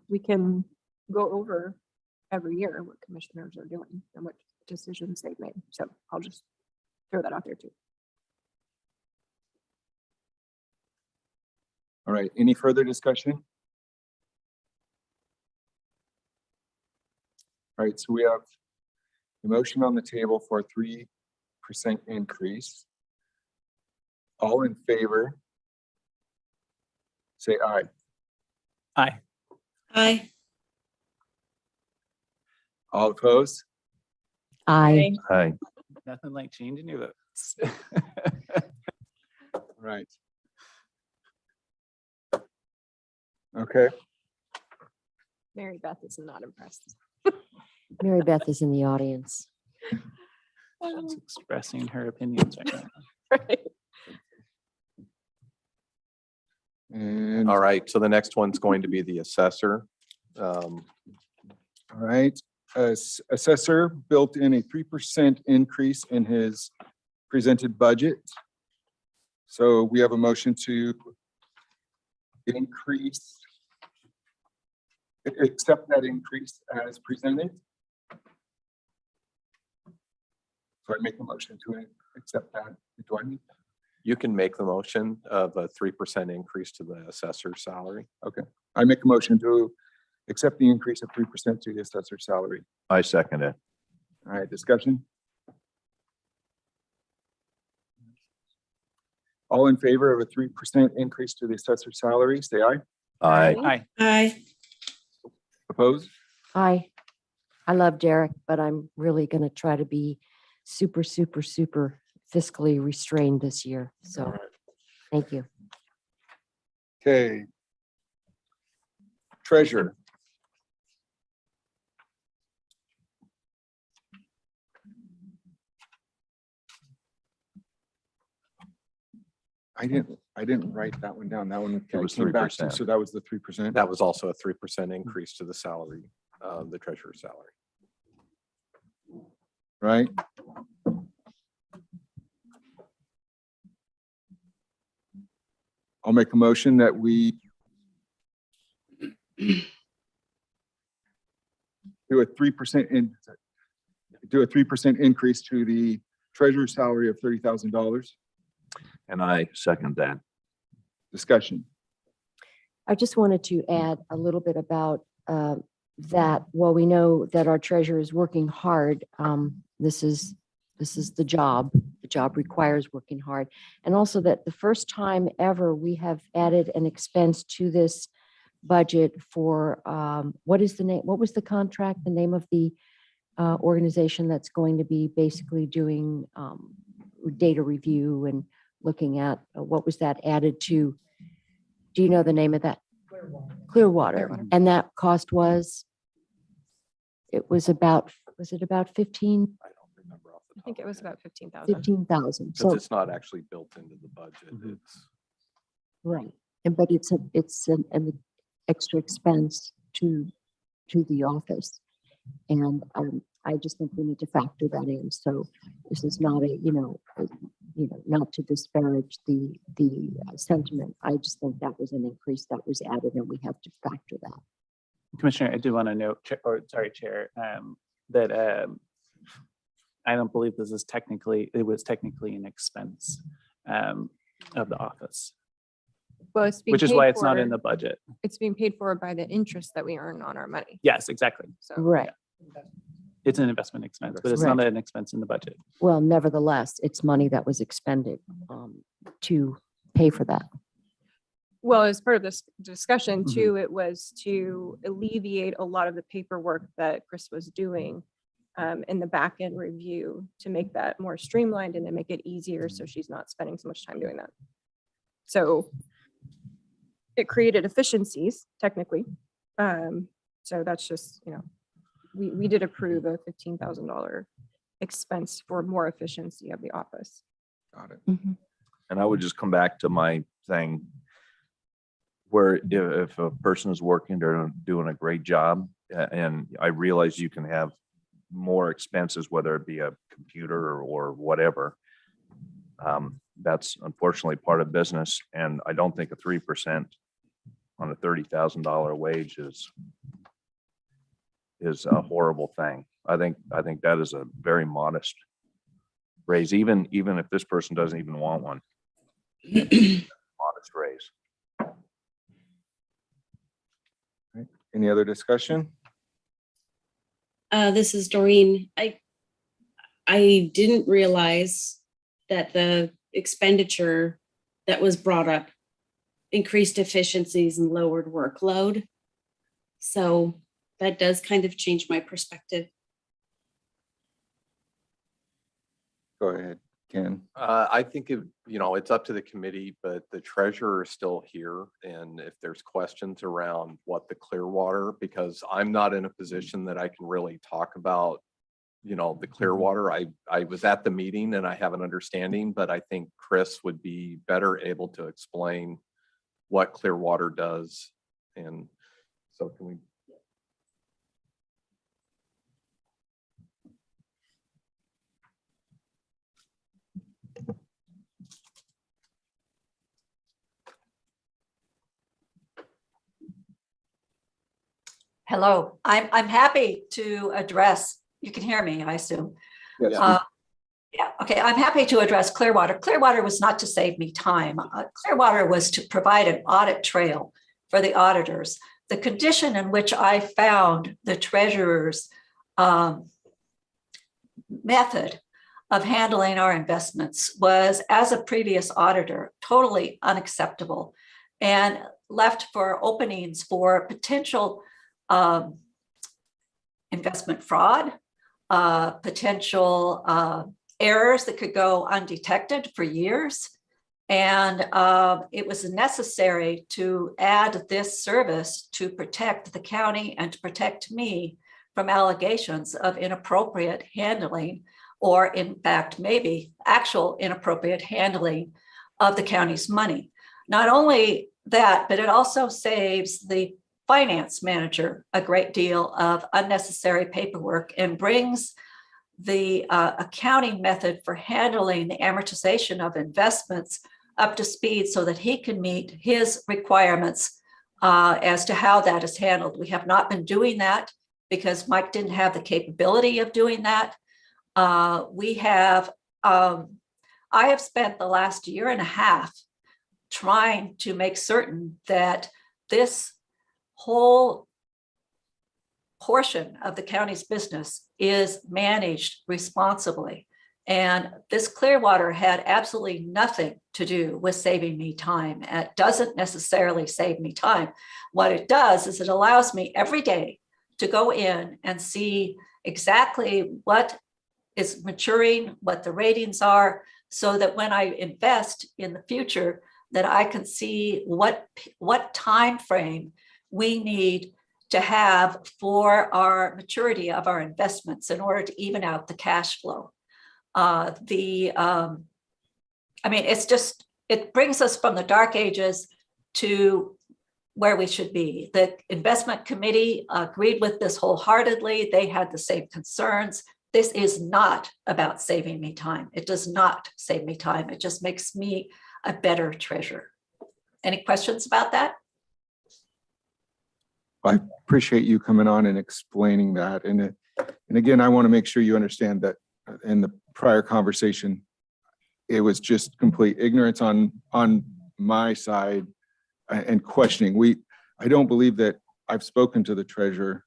S10: we can go over every year what commissioners are doing and what decisions they've made. So I'll just throw that out there too.
S2: All right, any further discussion? All right, so we have the motion on the table for a 3% increase. All in favor? Say aye.
S13: Aye.
S4: Aye.
S2: All opposed?
S11: Aye.
S7: Hi.
S13: Nothing like changing your votes.
S2: Right. Okay,
S10: Mary Beth is not impressed.
S11: Mary Beth is in the audience.
S13: She's expressing her opinions right now.
S10: Right.
S2: and,
S6: All right, so the next one's going to be the assessor.
S2: all right. Assessor built in a 3% increase in his presented budget. So we have a motion to accept that increase as presented. So I make a motion to accept that. Do I need that?
S6: You can make the motion of a 3% increase to the assessor's salary.
S2: Okay, I make a motion to accept the increase of 3% to the assessor's salary.
S7: I second it.
S2: All right, discussion? All in favor of a 3% increase to the assessor's salary, say aye.
S7: Aye.
S13: Aye.
S4: Aye.
S2: Opposed?
S11: Aye. I love Derek, but I'm really going to try to be super, super, super fiscally restrained this year. So, thank you.
S2: Okay. Treasurer. I didn't write that one down. That one
S7: It was
S2: came back to-
S7: 3%.
S2: So that was the 3%.
S6: That was also a 3% increase to the salary, the treasurer's salary.
S2: Right? I'll make a motion that we do a 3% increase to the treasurer's salary of $30,000.
S7: And I second that.
S2: Discussion.
S11: I just wanted to add a little bit about that. While we know that our treasurer is working hard, this is the job. The job requires working hard. And also that the first time ever we have added an expense to this budget for, what is the name? What was the contract? The name of the organization that's going to be basically doing data review and looking at what was that added to? Do you know the name of that? Clearwater. And that cost was? It was about, was it about 15?
S6: I don't remember off the
S10: I think
S6: top
S10: it
S6: of
S10: was
S6: my head.
S10: about 15,000.
S11: 15,000.
S6: Because
S11: So,
S6: it's not actually built into the budget.
S13: Mhm.
S6: It's
S11: right. And but it's an extra expense to the office. And I just think we need to factor that in. So this is not not to disparage the sentiment. I just think that was an increase that was added and we have to factor that.
S13: Commissioner, I do want to note, Chair, that I don't believe this is it was technically an expense of the office.
S10: Well, it's being
S13: which is
S10: paid
S13: why it's not
S10: for-
S13: in the budget.
S10: It's being paid for by the interest that we earn on our money.
S13: Yes, exactly.
S10: So.
S11: Right.
S13: It's an investment expense, but it's not an expense in the budget.
S11: Well, nevertheless, it's money that was expended to pay for that.
S10: Well, as part of this discussion too, it was to alleviate a lot of the paperwork that Chris was doing in the back end review to make that more streamlined and to make it easier so she's not spending so much time doing that. So it created efficiencies technically. So that's just, we did approve a $15,000 expense for more efficiency of the office.
S2: Got it.
S7: And I would just come back to my thing where if a person is working, they're doing a great job. And I realize you can have more expenses, whether it be a computer or whatever. That's unfortunately part of business. And I don't think a 3% on a $30,000 wage is a horrible thing. I think that is a very modest raise, even if this person doesn't even want one. Modest raise.
S2: Any other discussion?
S4: This is Doreen. I didn't realize that the expenditure that was brought up increased efficiencies and lowered workload. So that does kind of change my perspective.
S2: Go ahead, Ken.
S6: I think it's up to the committee, but the treasurer is still here. And if there's questions around what the Clearwater, because I'm not in a position that I can really talk about, the Clearwater. I was at the meeting and I have an understanding, but I think Chris would be better able to explain what Clearwater does. And so can we?
S12: Hello, I'm happy to address, you can hear me, I assume.
S2: Yes.
S12: Yeah, okay, I'm happy to address Clearwater. Clearwater was not to save me time. Clearwater was to provide an audit trail for the auditors. The condition in which I found the treasurer's method of handling our investments was, as a previous auditor, totally unacceptable and left for openings for potential investment fraud, potential errors that could go undetected for years. And it was necessary to add this service to protect the county and to protect me from allegations of inappropriate handling, or in fact, maybe actual inappropriate handling of the county's money. Not only that, but it also saves the finance manager a great deal of unnecessary paperwork and brings the accounting method for handling the amortization of investments up to speed so that he can meet his requirements as to how that is handled. We have not been doing that because Mike didn't have the capability of doing that. I have spent the last year and a half trying to make certain that this whole portion of the county's business is managed responsibly. And this Clearwater had absolutely nothing to do with saving me time. It doesn't necessarily save me time. What it does is it allows me every day to go in and see exactly what is maturing, what the ratings are, so that when I invest in the future, that I can see what time frame we need to have for our maturity of our investments in order to even out the cash flow. It brings us from the dark ages to where we should be. The investment committee agreed with this wholeheartedly. They had the same concerns. This is not about saving me time. It does not save me time. It just makes me a better treasurer. Any questions about that?
S2: I appreciate you coming on and explaining that. And again, I want to make sure you understand that in the prior conversation, it was just complete ignorance on my side and questioning. I don't believe that I've spoken to the treasurer.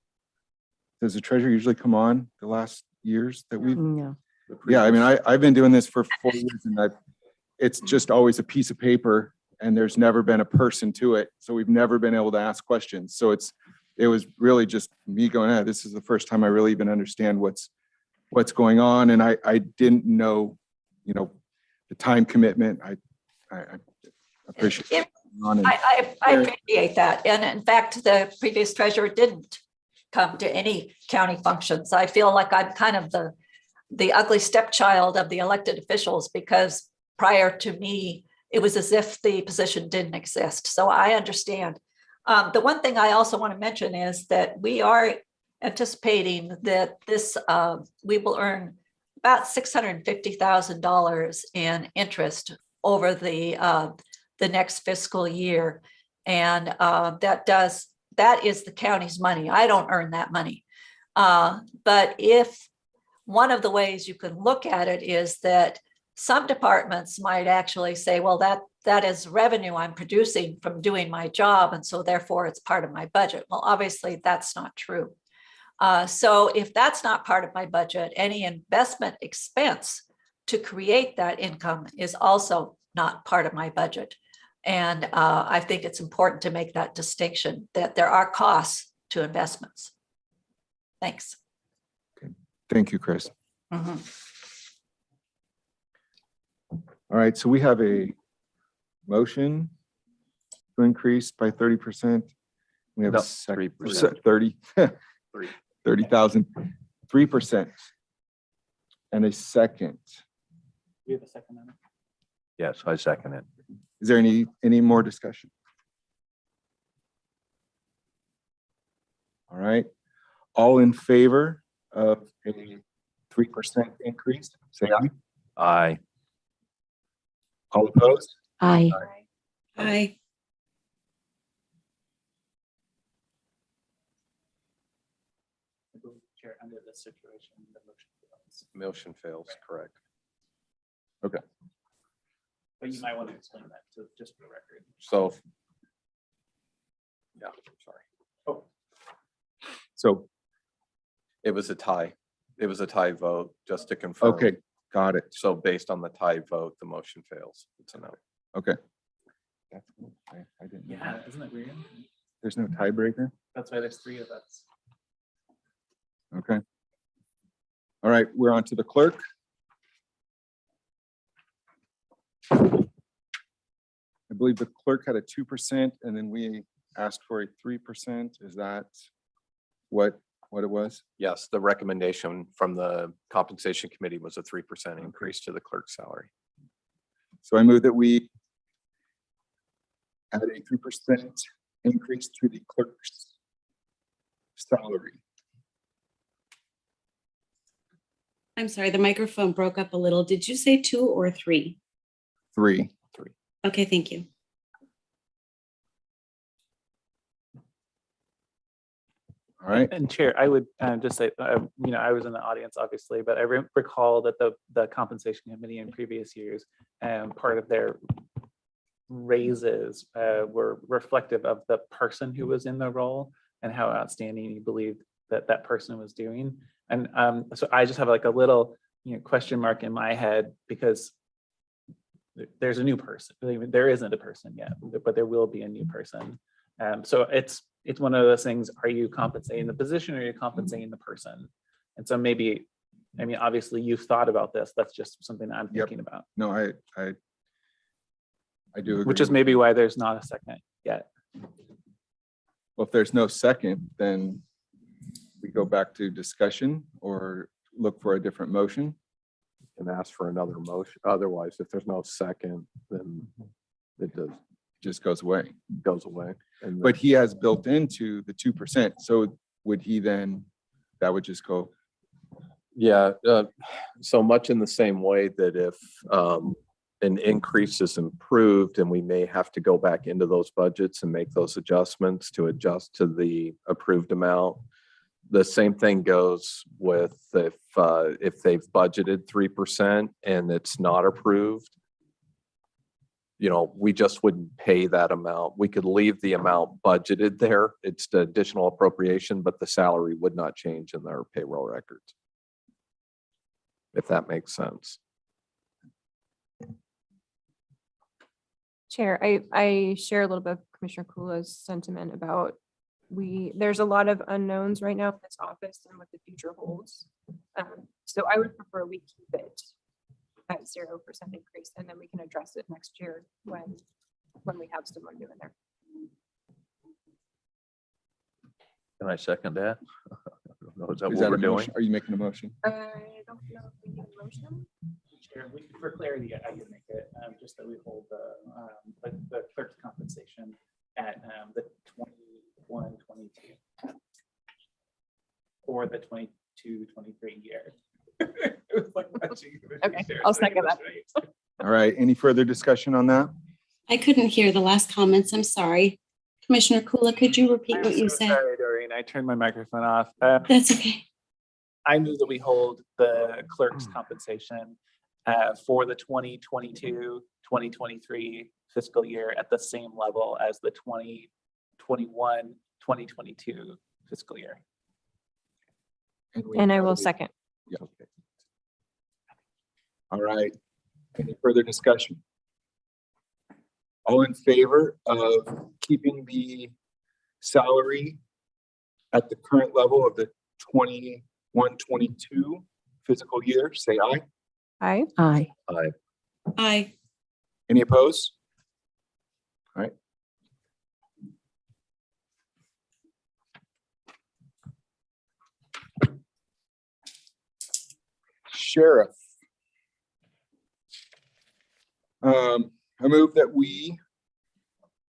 S2: Does the treasurer usually come on the last years that we've?
S11: No.
S2: Yeah, I mean, I've been doing this for 4 years and it's just always a piece of paper and there's never been a person to it. So we've never been able to ask questions. So it was really just me going, this is the first time I really even understand what's going on. And I didn't know, the time commitment. I appreciate it.
S12: I appreciate that. And in fact, the previous treasurer didn't come to any county functions. I feel like I'm kind of the ugly stepchild of the elected officials because prior to me, it was as if the position didn't exist. So I understand. The one thing I also want to mention is that we are anticipating that we will earn about $650,000 in interest over the next fiscal year. And that is the county's money. I don't earn that money. But if one of the ways you can look at it is that some departments might actually say, well, that is revenue I'm producing from doing my job. And so therefore it's part of my budget. Well, obviously that's not true. So if that's not part of my budget, any investment expense to create that income is also not part of my budget. And I think it's important to make that distinction that there are costs to investments. Thanks.
S2: Thank you, Chris.
S12: Mhm.
S2: All right, so we have a motion to increase by 30%. We have
S5: No,
S2: a second,
S5: 3%.
S2: 30,000, 3%. And a second.
S13: We have a second on it.
S5: Yes, I second it.
S2: Is there any more discussion? All right, all in favor of a 3% increase, say aye.
S5: Aye.
S2: All opposed?
S11: Aye.
S4: Aye.
S1: I believe, Chair, under this situation, the motion fails.
S6: Motion fails, correct.
S2: Okay.
S1: But you might want to explain that to just for the record.
S6: So. Yeah, sorry.
S1: Oh,
S2: So,
S6: It was a tie. It was a tie vote, just to confirm.
S2: okay, got it.
S6: So based on the tie vote, the motion fails. It's a no.
S2: Okay. I didn't know
S1: yeah,
S2: that.
S1: isn't that weird?
S2: There's no tiebreaker?
S1: That's why there's 3 of us.
S2: Okay. All right, we're on to the clerk. I believe the clerk had a 2% and then we asked for a 3%. Is that what it was?
S6: Yes, the recommendation from the compensation committee was a 3% increase to the clerk's salary.
S2: So I move that we add a 3% increase to the clerk's salary.
S4: I'm sorry, the microphone broke up a little. Did you say 2 or 3?
S2: 3.
S4: Okay, thank you.
S2: All right.
S13: And Chair, I would just say, I was in the audience, obviously, but I recall that the compensation committee in previous years, part of their raises were reflective of the person who was in the role and how outstanding you believed that person was doing. And so I just have like a little question mark in my head because there's a new person. There isn't a person yet, but there will be a new person. So it's one of those things, are you compensating the position or are you compensating the person? And so maybe, obviously you've thought about this. That's just something I'm thinking about.
S2: No, I do agree.
S13: Which is maybe why there's not a second yet.
S2: Well, if there's no second, then we go back to discussion or look for a different motion.
S6: And ask for another motion. Otherwise, if there's no second, then it
S2: Just goes away.
S6: goes away. And
S2: But he has built into the 2%. So would he then, that would just go,
S6: yeah, so much in the same way that if an increase is improved and we may have to go back into those budgets and make those adjustments to adjust to the approved amount. The same thing goes with if they've budgeted 3% and it's not approved, you know, we just wouldn't pay that amount. We could leave the amount budgeted there. It's the additional appropriation, but the salary would not change in their payroll records. If that makes sense.
S10: Chair, I share a little bit of Commissioner Kula's sentiment about there's a lot of unknowns right now in this office and what the future holds. So I would prefer we keep it at 0% increase, and then we can address it next year when we have someone new in there.
S7: Can I second that? I don't know, is that
S2: Is
S7: what
S2: that
S7: we're
S2: a
S7: doing?
S2: motion? Are you making a motion?
S10: I don't know if we need a motion.
S1: Chair, for clarity, I can make it, just that we hold the clerk's compensation at the 21, 22. Or the 22, 23 year. It was like watching Commissioner
S10: Okay,
S1: Sarah
S10: I'll
S1: say
S10: second
S1: this,
S10: that.
S1: right?
S2: All right, any further discussion on that?
S4: I couldn't hear the last comments. I'm sorry. Commissioner Kula, could you repeat what you said?
S13: Sorry, Doreen, I turned my microphone off.
S4: That's okay.
S13: I move that we hold the clerk's compensation for the 2022, 2023 fiscal year at the same level as the 2021, 2022 fiscal year.
S10: And I will second.
S2: Yeah, okay. All right, any further discussion? All in favor of keeping the salary at the current level of the 21, 22 fiscal year, say aye.
S10: Aye.
S11: Aye.
S7: Aye.
S4: Aye.
S2: Any opposed? All right. Sheriff. I move that we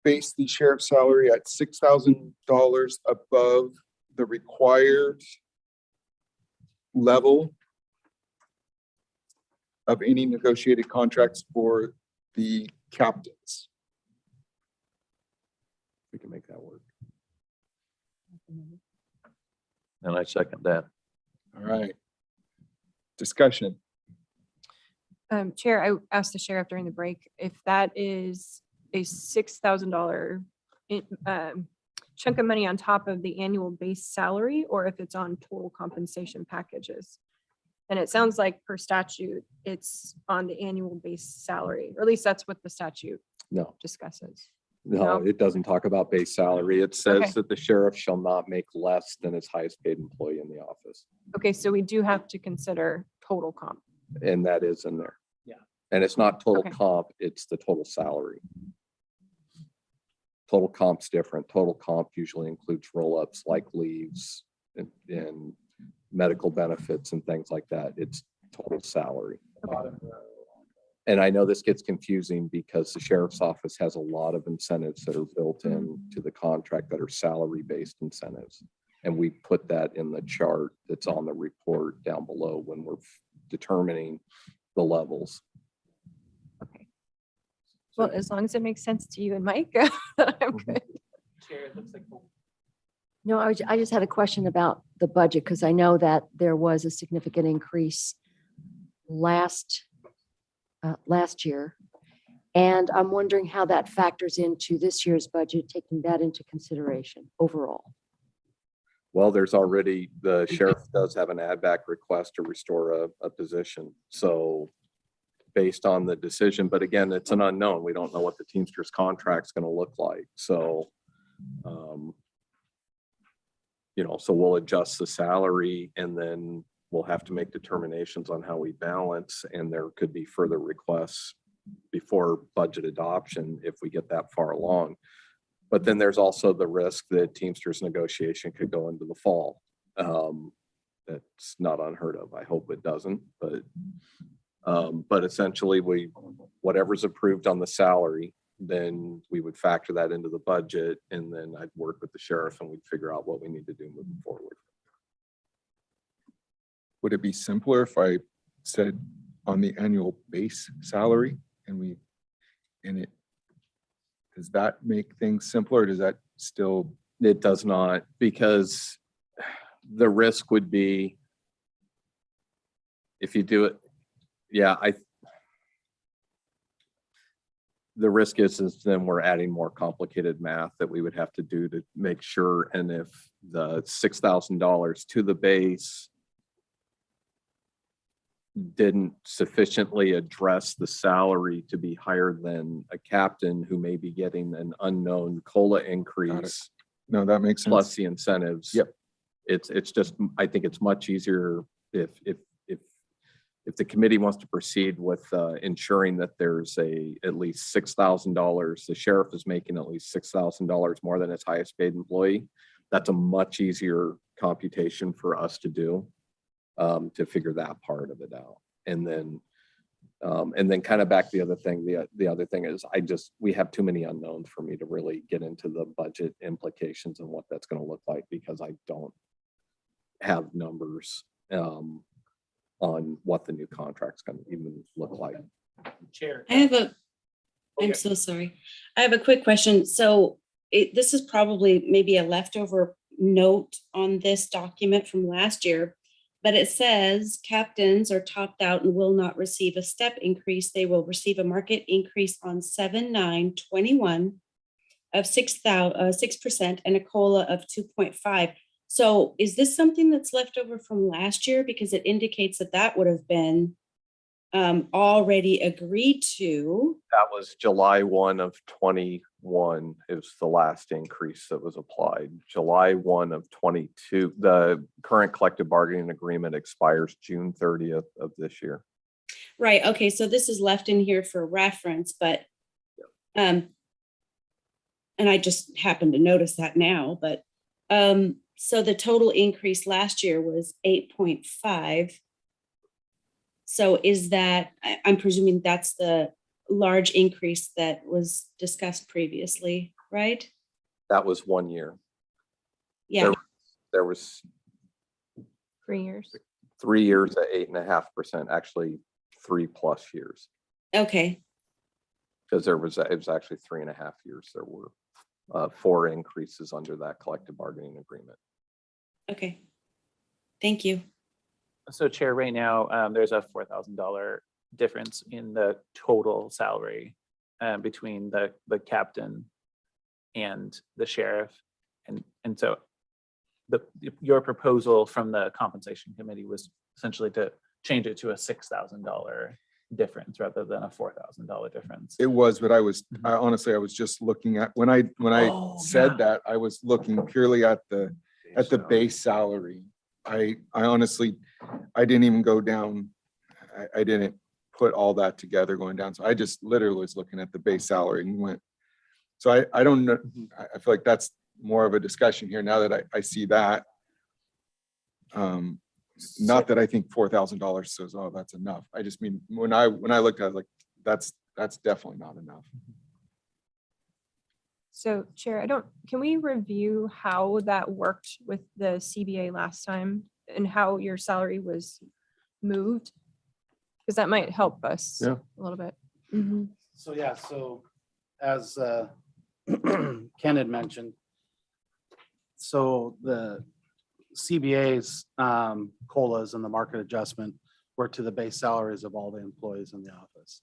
S2: base the sheriff's salary at $6,000 above the required level of any negotiated contracts for the captains.
S6: We can make that work.
S7: And I second that.
S2: All right. Discussion.
S10: Chair, I asked the sheriff during the break if that is a $6,000 chunk of money on top of the annual base salary, or if it's on total compensation packages. And it sounds like per statute, it's on the annual base salary, or at least that's what the statute
S6: No,
S10: discusses.
S6: no,
S10: No?
S6: it doesn't talk about base salary. It says
S10: Okay.
S6: that the sheriff shall not make less than his highest paid employee in the office.
S10: Okay, so we do have to consider total comp.
S6: And that is in there.
S1: Yeah.
S6: And it's not total
S10: Okay.
S6: comp, it's the total salary. Total comp's different. Total comp usually includes roll-ups like leaves and medical benefits and things like that. It's total salary.
S1: Bottom row.
S6: And I know this gets confusing because the sheriff's office has a lot of incentives that are built in to the contract that are salary-based incentives. And we put that in the chart that's on the report down below when we're determining the levels.
S10: Okay. Well, as long as it makes sense to you and Mike, I'm good.
S1: Chair, it looks like we'll
S11: No, I just had a question about the budget, because I know that there was a significant increase last year. And I'm wondering how that factors into this year's budget, taking that into consideration overall.
S6: Well, there's already, the sheriff does have an add back request to restore a position. So based on the decision, but again, it's an unknown. We don't know what the Teamsters contract's going to look like. So, you know, so we'll adjust the salary and then we'll have to make determinations on how we balance. And there could be further requests before budget adoption if we get that far along. But then there's also the risk that Teamsters negotiation could go into the fall. That's not unheard of. I hope it doesn't, but essentially whatever's approved on the salary, then we would factor that into the budget and then I'd work with the sheriff and we'd figure out what we need to do moving forward.
S2: Would it be simpler if I said on the annual base salary does that make things simpler? Or does that still?
S6: It does not, because the risk would be if you do it. Yeah, the risk is then we're adding more complicated math that we would have to do to make sure. And if the $6,000 to the base didn't sufficiently address the salary to be higher than a captain who may be getting an unknown COLA increase
S2: No, that makes sense.
S6: plus the incentives.
S2: Yep.
S6: It's just, I think it's much easier if the committee wants to proceed with ensuring that there's at least $6,000, the sheriff is making at least $6,000 more than his highest paid employee. That's a much easier computation for us to do, to figure that part of it out. And then kind of back to the other thing, the other thing is we have too many unknowns for me to really get into the budget implications and what that's going to look like, because I don't have numbers on what the new contract's going to even look like.
S1: Chair.
S4: I'm
S1: Okay.
S4: so sorry. I have a quick question. So this is probably maybe a leftover note on this document from last year, but it says captains are topped out and will not receive a step increase. They will receive a market increase on 7/9/21 of 6% and a COLA of 2.5. So is this something that's left over from last year? Because it indicates that would have been already agreed to.
S6: That was July 1 of 21 is the last increase that was applied. July 1 of 22, the current collective bargaining agreement expires June 30th of this year.
S4: Right, okay, so this is left in here for reference, but and I just happened to notice that now, but so the total increase last year was 8.5. So is that, I'm presuming that's the large increase that was discussed previously, right?
S6: That was 1 year.
S4: Yeah,
S6: There was
S10: 3 years.
S6: 3 years at 8.5%, actually 3+ years.
S4: okay,
S6: Because it was actually 3.5 years. There were 4 increases under that collective bargaining agreement.
S4: okay. Thank you.
S13: So Chair, right now, there's a $4,000 difference in the total salary between the captain and the sheriff. And so your proposal from the compensation committee was essentially to change it to a $6,000 difference rather than a $4,000 difference.
S2: It was, but I honestly, I was just looking at, when I
S13: Oh,
S2: said
S13: yeah.
S2: that, I was looking purely at the base salary. I honestly, I didn't even go down. I didn't put all that together going down. So I just literally was looking at the base salary and went. So I don't know. I feel like that's more of a discussion here now that I see that. Not that I think $4,000 says, oh, that's enough. I just mean, when I looked at it, like, that's definitely not enough.
S10: So Chair, can we review how that worked with the CBA last time and how your salary was moved? Because that might help us
S2: Yeah.
S10: a little bit.
S16: So, yeah, so as Ken had mentioned, so the CBA's COLAs and the market adjustment were to the base salaries of all the employees in the office.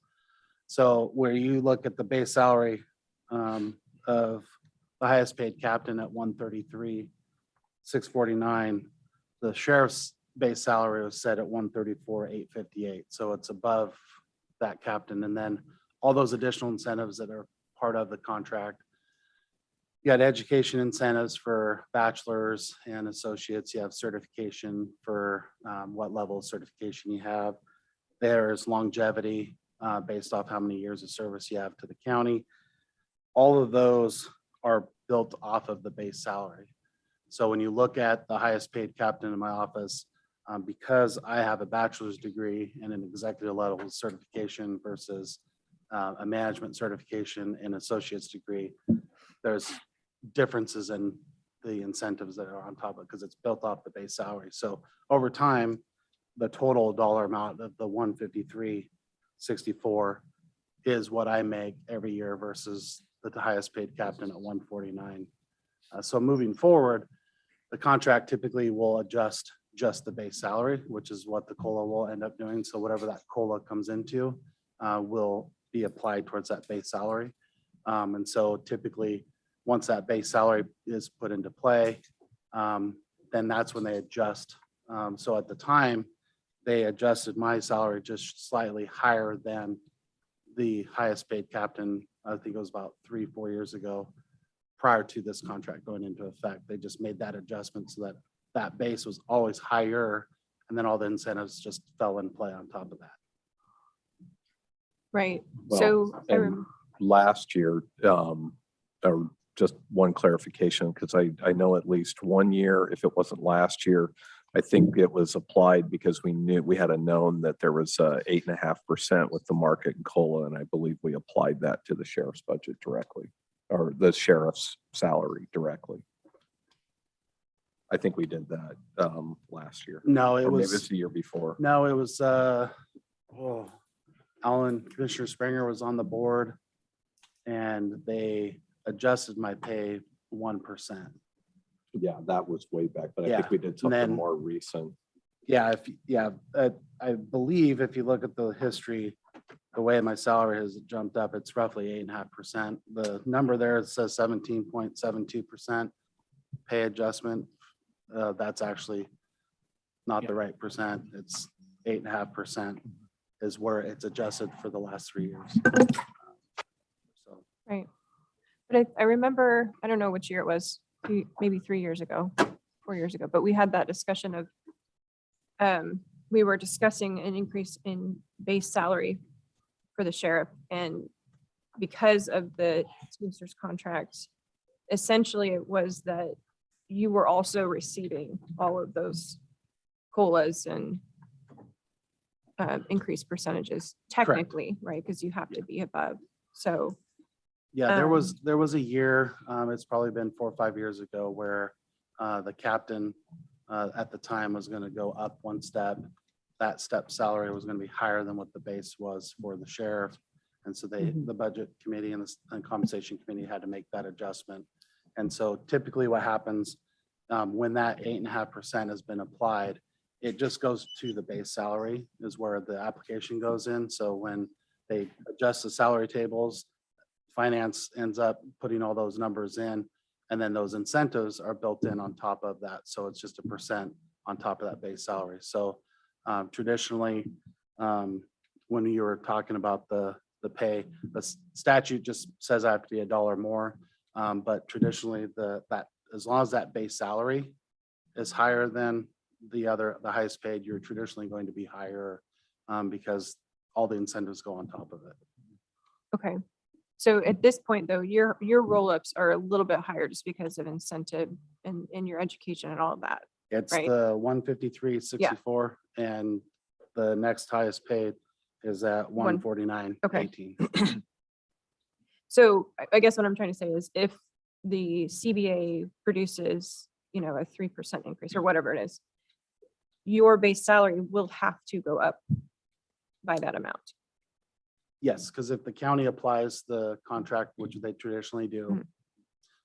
S16: So where you look at the base salary of the highest paid captain at 133,649, the sheriff's base salary was set at 134,858. So it's above that captain. And then all those additional incentives that are part of the contract. You got education incentives for bachelors and associates. You have certification for what level of certification you have. There's longevity based off how many years of service you have to the county. All of those are built off of the base salary. So when you look at the highest paid captain in my office, because I have a bachelor's degree and an executive level certification versus a management certification and associate's degree, there's differences in the incentives that are on top of it because it's built off the base salary. So over time, the total dollar amount of the 153,64 is what I make every year versus the highest paid captain at 149. So moving forward, the contract typically will adjust just the base salary, which is what the COLA will end up doing. So whatever that COLA comes into will be applied towards that base salary. And so typically, once that base salary is put into play, then that's when they adjust. So at the time, they adjusted my salary just slightly higher than the highest paid captain. I think it was about 3-4 years ago, prior to this contract going into effect. They just made that adjustment so that that base was always higher, and then all the incentives just fell in play on top of that.
S10: Right.
S6: Well,
S10: So I
S6: and last year, or just one clarification, because I know at least 1 year, if it wasn't last year, I think it was applied because we had a known that there was 8.5% with the market and COLA, and I believe we applied that to the sheriff's budget directly, or the sheriff's salary directly. I think we did that last year.
S16: No,
S6: Or
S16: it
S6: maybe
S16: was,
S6: it's the year before.
S16: no, it was, Alan, Commissioner Springer was on the board, and they adjusted my pay 1%.
S6: Yeah, that was way back, but I
S16: Yeah,
S6: think we did
S16: and
S6: something
S16: then-
S6: more recent.
S16: Yeah, I believe if you look at the history, the way my salary has jumped up, it's roughly 8.5%. The number there, it says 17.72% pay adjustment. That's actually not the right percent. It's 8.5% is where it's adjusted for the last 3 years. So,
S10: Right. But I remember, I don't know which year it was, maybe 3 years ago, 4 years ago, but we had that discussion of, we were discussing an increase in base salary for the sheriff. And because of the Teamsters contract, essentially it was that you were also receiving all of those COLAs and increased percentages technically, right? Because you have to be above. So
S16: yeah, there was a year, it's probably been 4 or 5 years ago, where the captain at the time was going to go up one step. That step salary was going to be higher than what the base was for the sheriff. And so the budget committee and the compensation committee had to make that adjustment. And so typically what happens when that 8.5% has been applied, it just goes to the base salary is where the application goes in. So when they adjust the salary tables, finance ends up putting all those numbers in, and then those incentives are built in on top of that. So it's just a percent on top of that base salary. So traditionally, when you were talking about the pay, the statute just says I have to be $1 more. But traditionally, that as long as that base salary is higher than the highest paid, you're traditionally going to be higher because all the incentives go on top of it.
S10: okay. So at this point, though, your roll-ups are a little bit higher just because of incentive and in your education and all of that.
S16: It's
S10: Right.
S16: the 153.64, and the next highest paid is at 149.18.
S10: So I guess what I'm trying to say is if the CBA produces, a 3% increase or whatever it is, your base salary will have to go up by that amount.
S16: Yes, because if the county applies the contract, which they traditionally do,
S10: Mhm.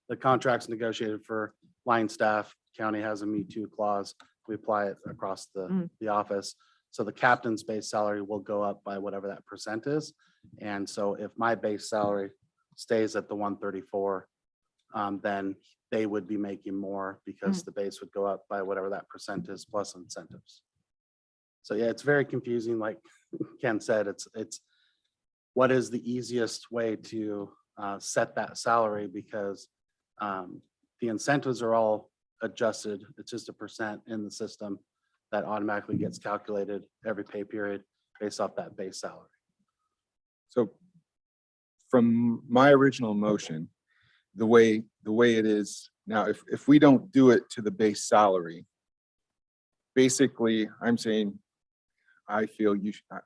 S16: the contract's negotiated for line staff. County has a Me Too clause. We apply it across the office. So the captain's base salary will go up by whatever that percent is. And so if my base salary stays at the 134, then they would be making more because the base would go up by whatever that percent is plus incentives. So yeah, it's very confusing. Like Ken said, it's what is the easiest way to set that salary, because the incentives are all adjusted. It's just a percent in the system that automatically gets calculated every pay period based off that base salary.
S2: So from my original motion, the way it is now, if we don't do it to the base salary, basically I'm saying, I feel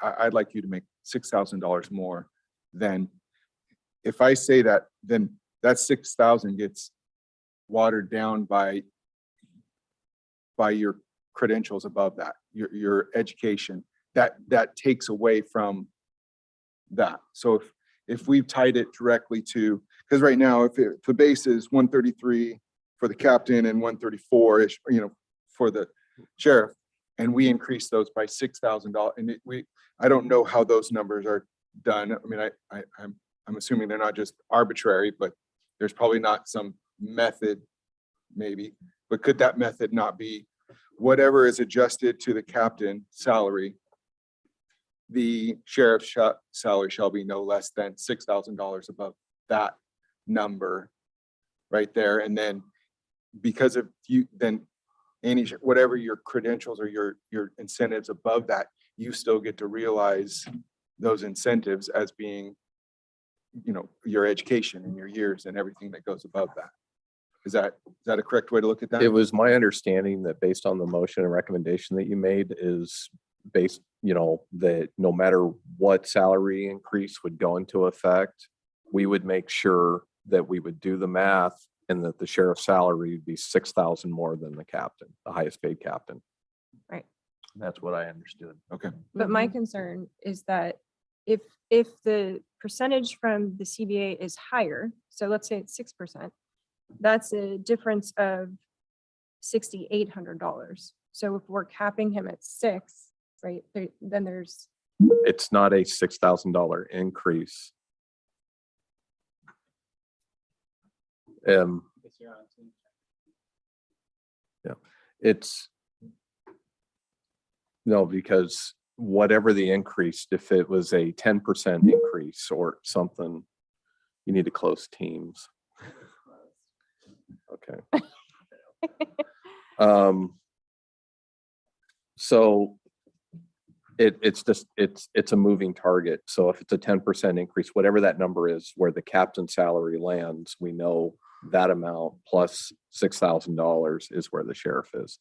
S2: I'd like you to make $6,000 more than, if I say that, then that 6,000 gets watered down by your credentials above that, your education, that takes away from that. So if we've tied it directly to, because right now, if the base is 133 for the captain and 134-ish, for the sheriff, and we increase those by $6,000, and I don't know how those numbers are done? I mean, I'm assuming they're not just arbitrary, but there's probably not some method, maybe, but could that method not be whatever is adjusted to the captain salary? The sheriff's salary shall be no less than $6,000 above that number right there. And then because of you, then whatever your credentials or your incentives above that, you still get to realize those incentives as being, your education and your years and everything that goes above that. Is that a correct way to look at that?
S6: It was my understanding that based on the motion and recommendation that you made is based, that no matter what salary increase would go into effect, we would make sure that we would do the math and that the sheriff's salary would be 6,000 more than the captain, the highest paid captain.
S10: Right.
S7: That's what I understood.
S2: Okay.
S10: But my concern is that if the percentage from the CBA is higher, so let's say it's 6%, that's a difference of $6,800. So if we're capping him at 6, right, then there's.
S6: It's not a $6,000 increase. Yeah, it's no, because whatever the increase, if it was a 10% increase or something, you need to close teams. Okay. So it's a moving target. So if it's a 10% increase, whatever that number is, where the captain's salary lands, we know that amount plus $6,000 is where the sheriff is.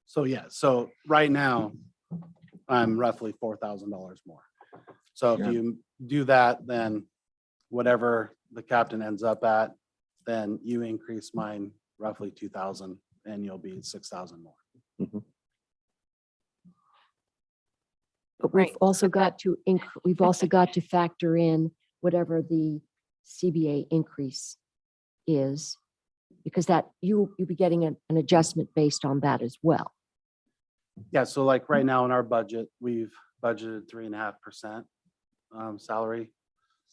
S16: So yeah, so right now, I'm roughly $4,000 more. So if you do that, then whatever the captain ends up at, then you increase mine roughly 2,000 and you'll be 6,000 more.
S11: But we've also got to factor in whatever the CBA increase is, because that you'll be getting an adjustment based on that as well.
S16: Yeah, so like right now in our budget, we've budgeted 3.5% salary.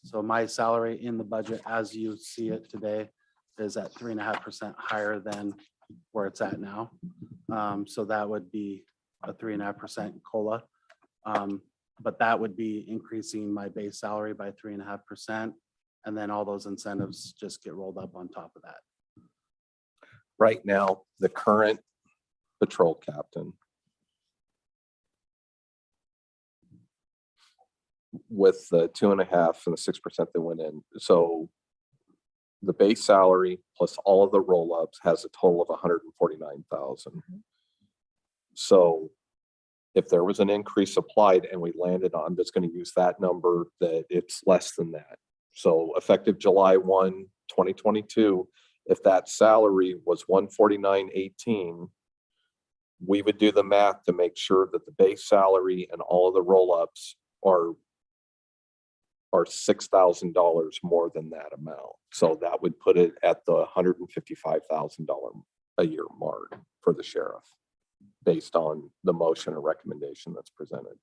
S16: So my salary in the budget, as you see it today, is at 3.5% higher than where it's at now. So that would be a 3.5% COLA. But that would be increasing my base salary by 3.5%. And then all those incentives just get rolled up on top of that.
S6: Right now, the current patrol captain with the 2.5 and the 6% that went in. So the base salary plus all of the roll-ups has a total of 149,000. So if there was an increase applied and we landed on, that's going to use that number, that it's less than that. So effective July 1, 2022, if that salary was 149.18, we would do the math to make sure that the base salary and all of the roll-ups are $6,000 more than that amount. So that would put it at the $155,000 a year mark for the sheriff, based on the motion or recommendation that's presented.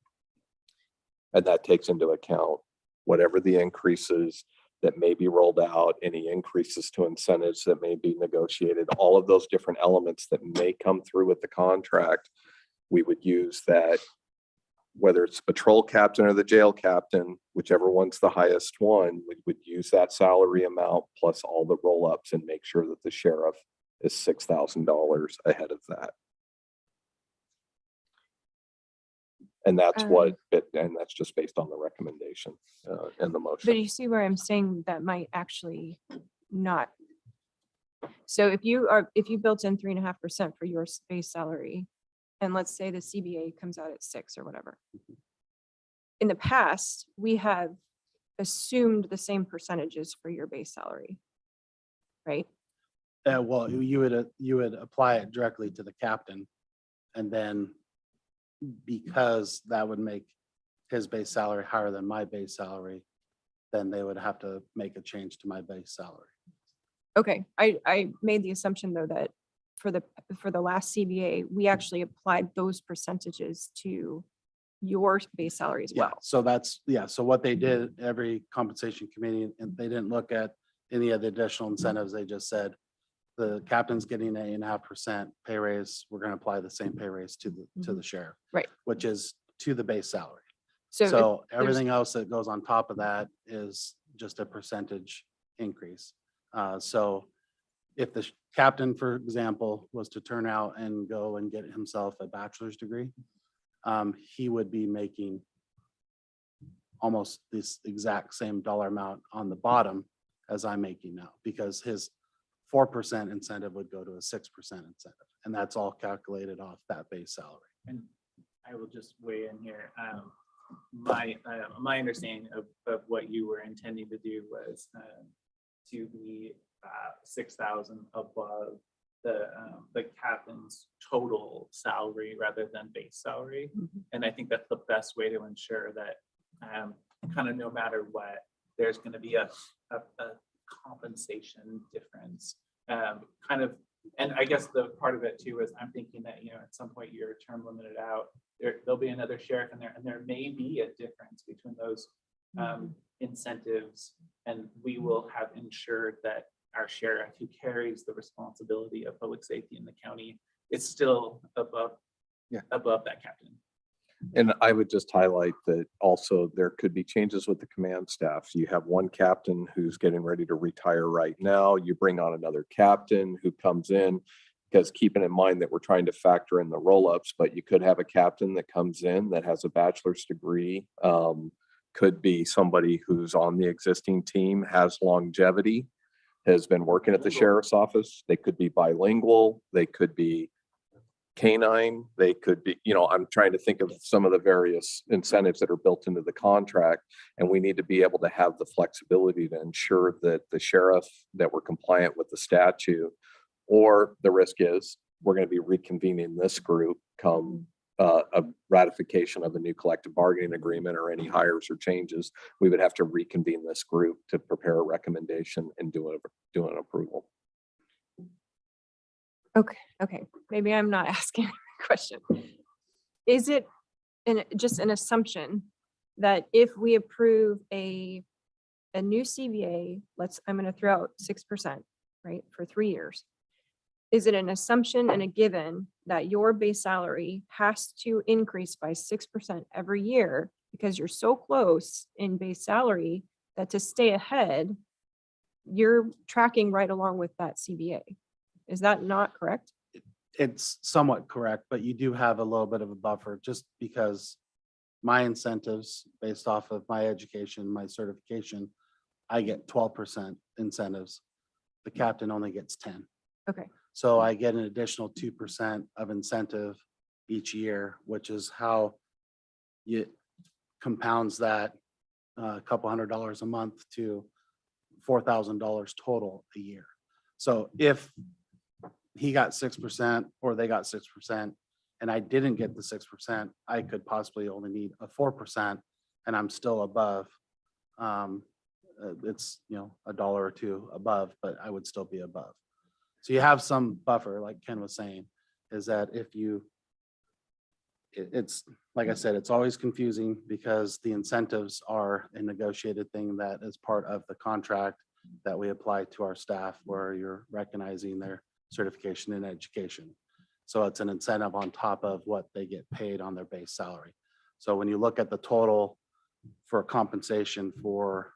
S6: And that takes into account whatever the increases that may be rolled out, any increases to incentives that may be negotiated, all of those different elements that may come through with the contract. We would use that, whether it's patrol captain or the jail captain, whichever one's the highest one, we would use that salary amount plus all the roll-ups and make sure that the sheriff is $6,000 ahead of that. And that's and that's just based on the recommendation and the motion.
S10: But you see where I'm saying that might actually not. So if you built in 3.5% for your base salary, and let's say the CBA comes out at 6 or whatever. In the past, we have assumed the same percentages for your base salary, right?
S16: Well, you would apply it directly to the captain, and then because that would make his base salary higher than my base salary, then they would have to make a change to my base salary.
S10: Okay, I made the assumption though that for the last CBA, we actually applied those percentages to your base salary as
S16: Yeah,
S10: well.
S16: so that's, yeah, so what they did, every compensation committee, and they didn't look at any of the additional incentives. They just said, the captain's getting an 8.5% pay raise. We're going to apply the same pay raise to the sheriff.
S10: Right.
S16: Which is to the base salary.
S10: So
S16: So
S10: there's-
S16: everything else that goes on top of that is just a percentage increase. So if the captain, for example, was to turn out and go and get himself a bachelor's degree, he would be making almost this exact same dollar amount on the bottom as I'm making now, because his 4% incentive would go to a 6% incentive. And that's all calculated off that base salary.
S1: And I will just weigh in here. My understanding of what you were intending to do was to be 6,000 above the captain's total salary rather than base salary. And I think that's the best way to ensure that kind of no matter what, there's going to be a compensation difference. Kind of, and I guess the part of it too is I'm thinking that, you know, at some point you're term limited out, there'll be another sheriff in there, and there may be a difference between those incentives, and we will have ensured that our sheriff who carries the responsibility of public safety in the county is still above that captain.
S6: And I would just highlight that also there could be changes with the command staff. You have one captain who's getting ready to retire right now. You bring on another captain who comes in, because keeping in mind that we're trying to factor in the roll-ups, but you could have a captain that comes in that has a bachelor's degree. Could be somebody who's on the existing team, has longevity, has been working at the sheriff's office. They could be bilingual. They could be canine. They could be, you know, I'm trying to think of some of the various incentives that are built into the contract. And we need to be able to have the flexibility to ensure that the sheriff, that we're compliant with the statute, or the risk is we're going to be reconvening this group come a ratification of a new collective bargaining agreement or any hires or changes. We would have to reconvene this group to prepare a recommendation and do an approval.
S10: Okay, maybe I'm not asking a question. Is it just an assumption that if we approve a new CBA, I'm going to throw out 6%, right, for 3 years. Is it an assumption and a given that your base salary has to increase by 6% every year because you're so close in base salary that to stay ahead, you're tracking right along with that CBA? Is that not correct?
S16: It's somewhat correct, but you do have a little bit of a buffer just because my incentives based off of my education, my certification, I get 12% incentives. The captain only gets 10.
S10: Okay.
S16: So I get an additional 2% of incentive each year, which is how it compounds that a couple $100 a month to $4,000 total a year. So if he got 6% or they got 6% and I didn't get the 6%, I could possibly only need a 4% and I'm still above. It's, you know, $1 or $2 above, but I would still be above. So you have some buffer, like Ken was saying, is that if you, it's, like I said, it's always confusing because the incentives are a negotiated thing that is part of the contract that we apply to our staff where you're recognizing their certification in education. So it's an incentive on top of what they get paid on their base salary. So when you look at the total for compensation for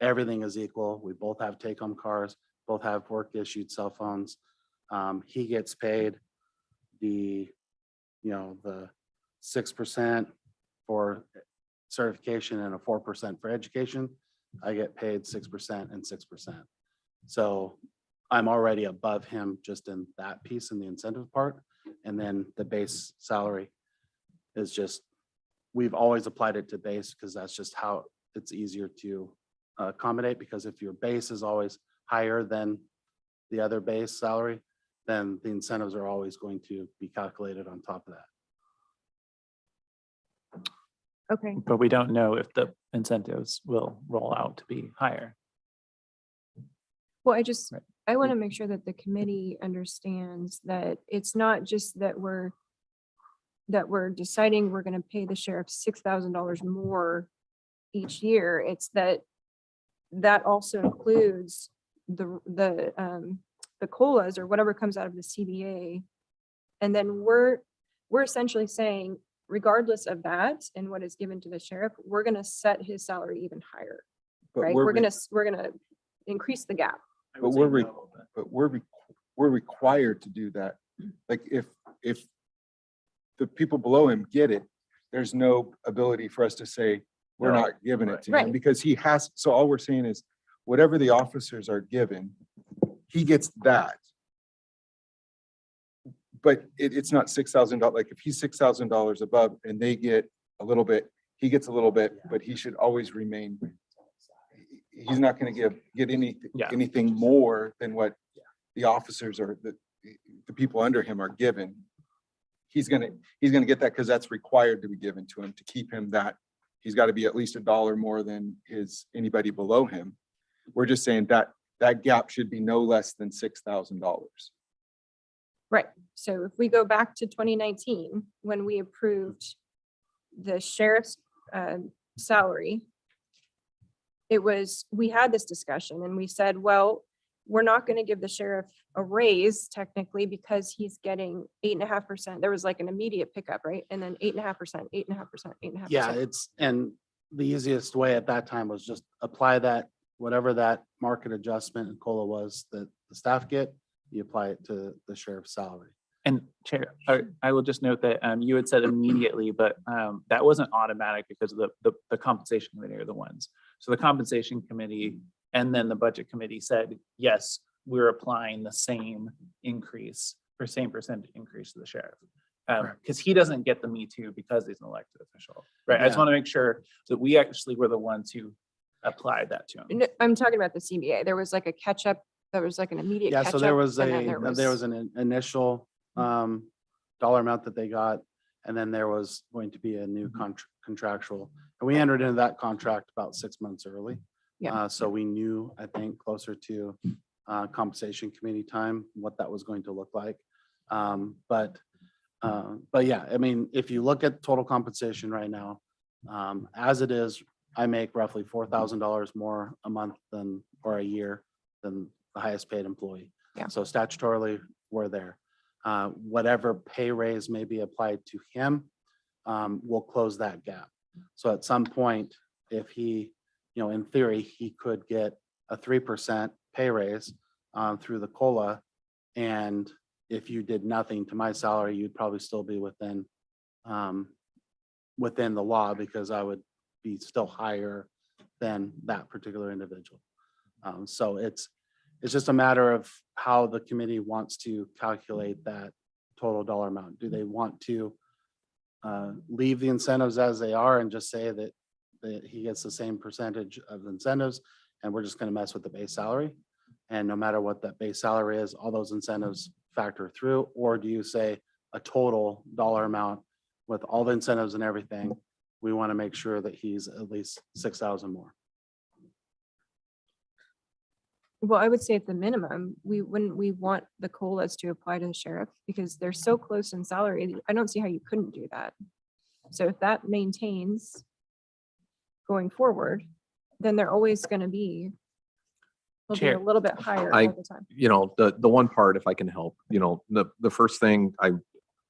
S16: everything is equal, we both have take-home cars, both have work issued cell phones. He gets paid the 6% for certification and a 4% for education. I get paid 6% and 6%. So I'm already above him just in that piece in the incentive part. And then the base salary is just, we've always applied it to base because that's just how it's easier to accommodate, because if your base is always higher than the other base salary, then the incentives are always going to be calculated on top of that.
S10: Okay.
S13: But we don't know if the incentives will roll out to be higher.
S10: Well, I just, I want to make sure that the committee understands that it's not just that we're deciding we're going to pay the sheriff $6,000 more each year. It's that also includes the COLAs or whatever comes out of the CBA. And then we're essentially saying, regardless of that and what is given to the sheriff, we're going to set his salary even higher,
S2: But
S10: right? We're going to increase the gap.
S2: But we're required to do that. Like if the people below him get it, there's no ability for us to say, we're not giving it to him
S10: Right.
S2: because he has, so all we're saying is whatever the officers are given, he gets that. But it's not $6,000. Like if he's $6,000 above and they get a little bit, he gets a little bit, but he should always remain. He's not going to get anything more than what the officers or the people under him are given. He's gonna get that because that's required to be given to him to keep him that. He's got to be at least $1 more than anybody below him. We're just saying that gap should be no less than $6,000.
S10: Right. So if we go back to 2019, when we approved the sheriff's salary, we had this discussion and we said, well, we're not going to give the sheriff a raise technically because he's getting 8.5%. There was like an immediate pickup, right? And then 8.5%, 8.5%, 8.5%.
S16: Yeah, and the easiest way at that time was just apply that, whatever that market adjustment and COLA was that the staff get, you apply it to the sheriff's salary.
S13: And Chair, I will just note that you had said immediately, but that wasn't automatic because of the compensation committee are the ones. So the compensation committee and then the budget committee said, yes, we're applying the same increase or same percentage increase to the sheriff. Because he doesn't get the Me Too because he's an elected official, right? I just
S16: Yeah.
S13: want to make sure that we actually were the ones who applied that to him.
S10: No, I'm talking about the CBA. There was like a catch up. There was like an immediate
S16: Yeah,
S10: catch
S16: so
S10: up.
S16: there was
S10: and then
S16: there was an initial dollar amount that they got, and then there was going to be a new contractual. And we entered into that contract about 6 months early.
S10: Yeah.
S16: So we knew, I think, closer to compensation committee time, what that was going to look like. But yeah, I mean, if you look at total compensation right now, as it is, I make roughly $4,000 more a month or a year than the highest paid employee.
S10: Yeah.
S16: So statutorily, we're there. Whatever pay raise may be applied to him, will close that gap. So at some point, if he, in theory, he could get a 3% pay raise through the COLA. And if you did nothing to my salary, you'd probably still be within the law because I would be still higher than that particular individual. So it's just a matter of how the committee wants to calculate that total dollar amount. Do they want to leave the incentives as they are and just say that he gets the same percentage of incentives and we're just going to mess with the base salary? And no matter what that base salary is, all those incentives factor through? Or do you say a total dollar amount with all the incentives and everything? We want to make sure that he's at least 6,000 more.
S10: Well, I would say at the minimum, we want the COLAs to apply to the sheriff because they're so close in salary. I don't see how you couldn't do that. So if that maintains going forward, then they're always going to be a
S13: Chair,
S10: little bit higher
S6: I-
S10: all the time.
S6: The one part, if I can help, the first thing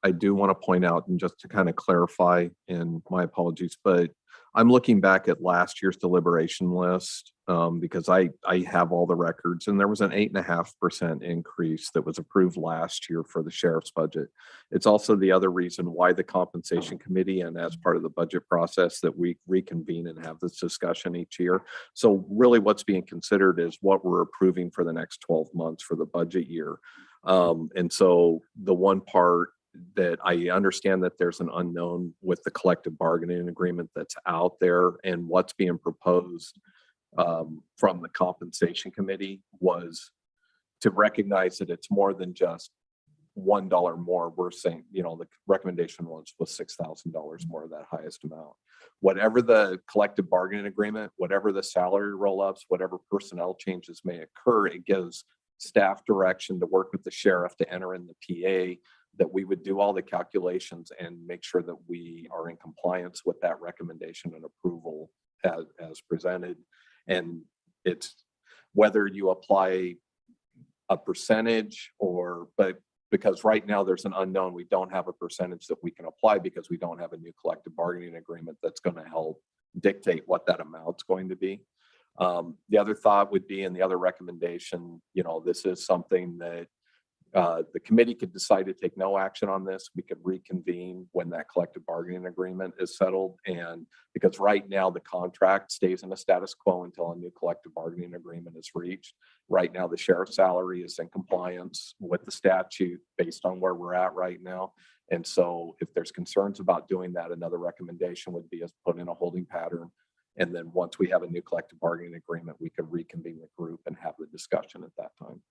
S6: I do want to point out, and just to kind of clarify, and my apologies, but I'm looking back at last year's deliberation list because I have all the records, and there was an 8.5% increase that was approved last year for the sheriff's budget. It's also the other reason why the compensation committee, and as part of the budget process, that we reconvene and have this discussion each year. So really what's being considered is what we're approving for the next 12 months for the budget year. And so the one part that I understand that there's an unknown with the collective bargaining agreement that's out there, and what's being proposed from the compensation committee was to recognize that it's more than just $1 more. We're saying, the recommendation was $6,000 more, that highest amount. Whatever the collective bargaining agreement, whatever the salary roll-ups, whatever personnel changes may occur, it gives staff direction to work with the sheriff to enter in the PA, that we would do all the calculations and make sure that we are in compliance with that recommendation and approval as presented. And it's whether you apply a percentage but because right now there's an unknown, we don't have a percentage that we can apply because we don't have a new collective bargaining agreement that's going to help dictate what that amount's going to be. The other thought would be, and the other recommendation, this is something that the committee could decide to take no action on this. We could reconvene when that collective bargaining agreement is settled. And because right now the contract stays in a status quo until a new collective bargaining agreement is reached. Right now, the sheriff's salary is in compliance with the statute based on where we're at right now. And so if there's concerns about doing that, another recommendation would be us put in a holding pattern. And then once we have a new collective bargaining agreement, we could reconvene the group and have the discussion at that time.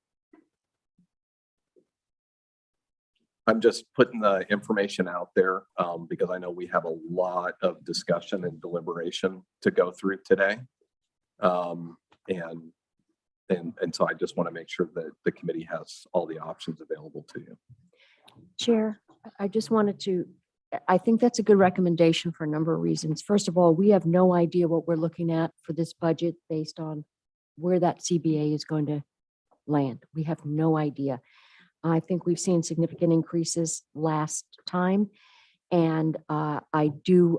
S6: I'm just putting the information out there because I know we have a lot of discussion and deliberation to go through today. And so I just want to make sure that the committee has all the options available to you.
S11: Chair, I just wanted to, I think that's a good recommendation for a number of reasons. First of all, we have no idea what we're looking at for this budget based on where that CBA is going to land. We have no idea. I think we've seen significant increases last time. And I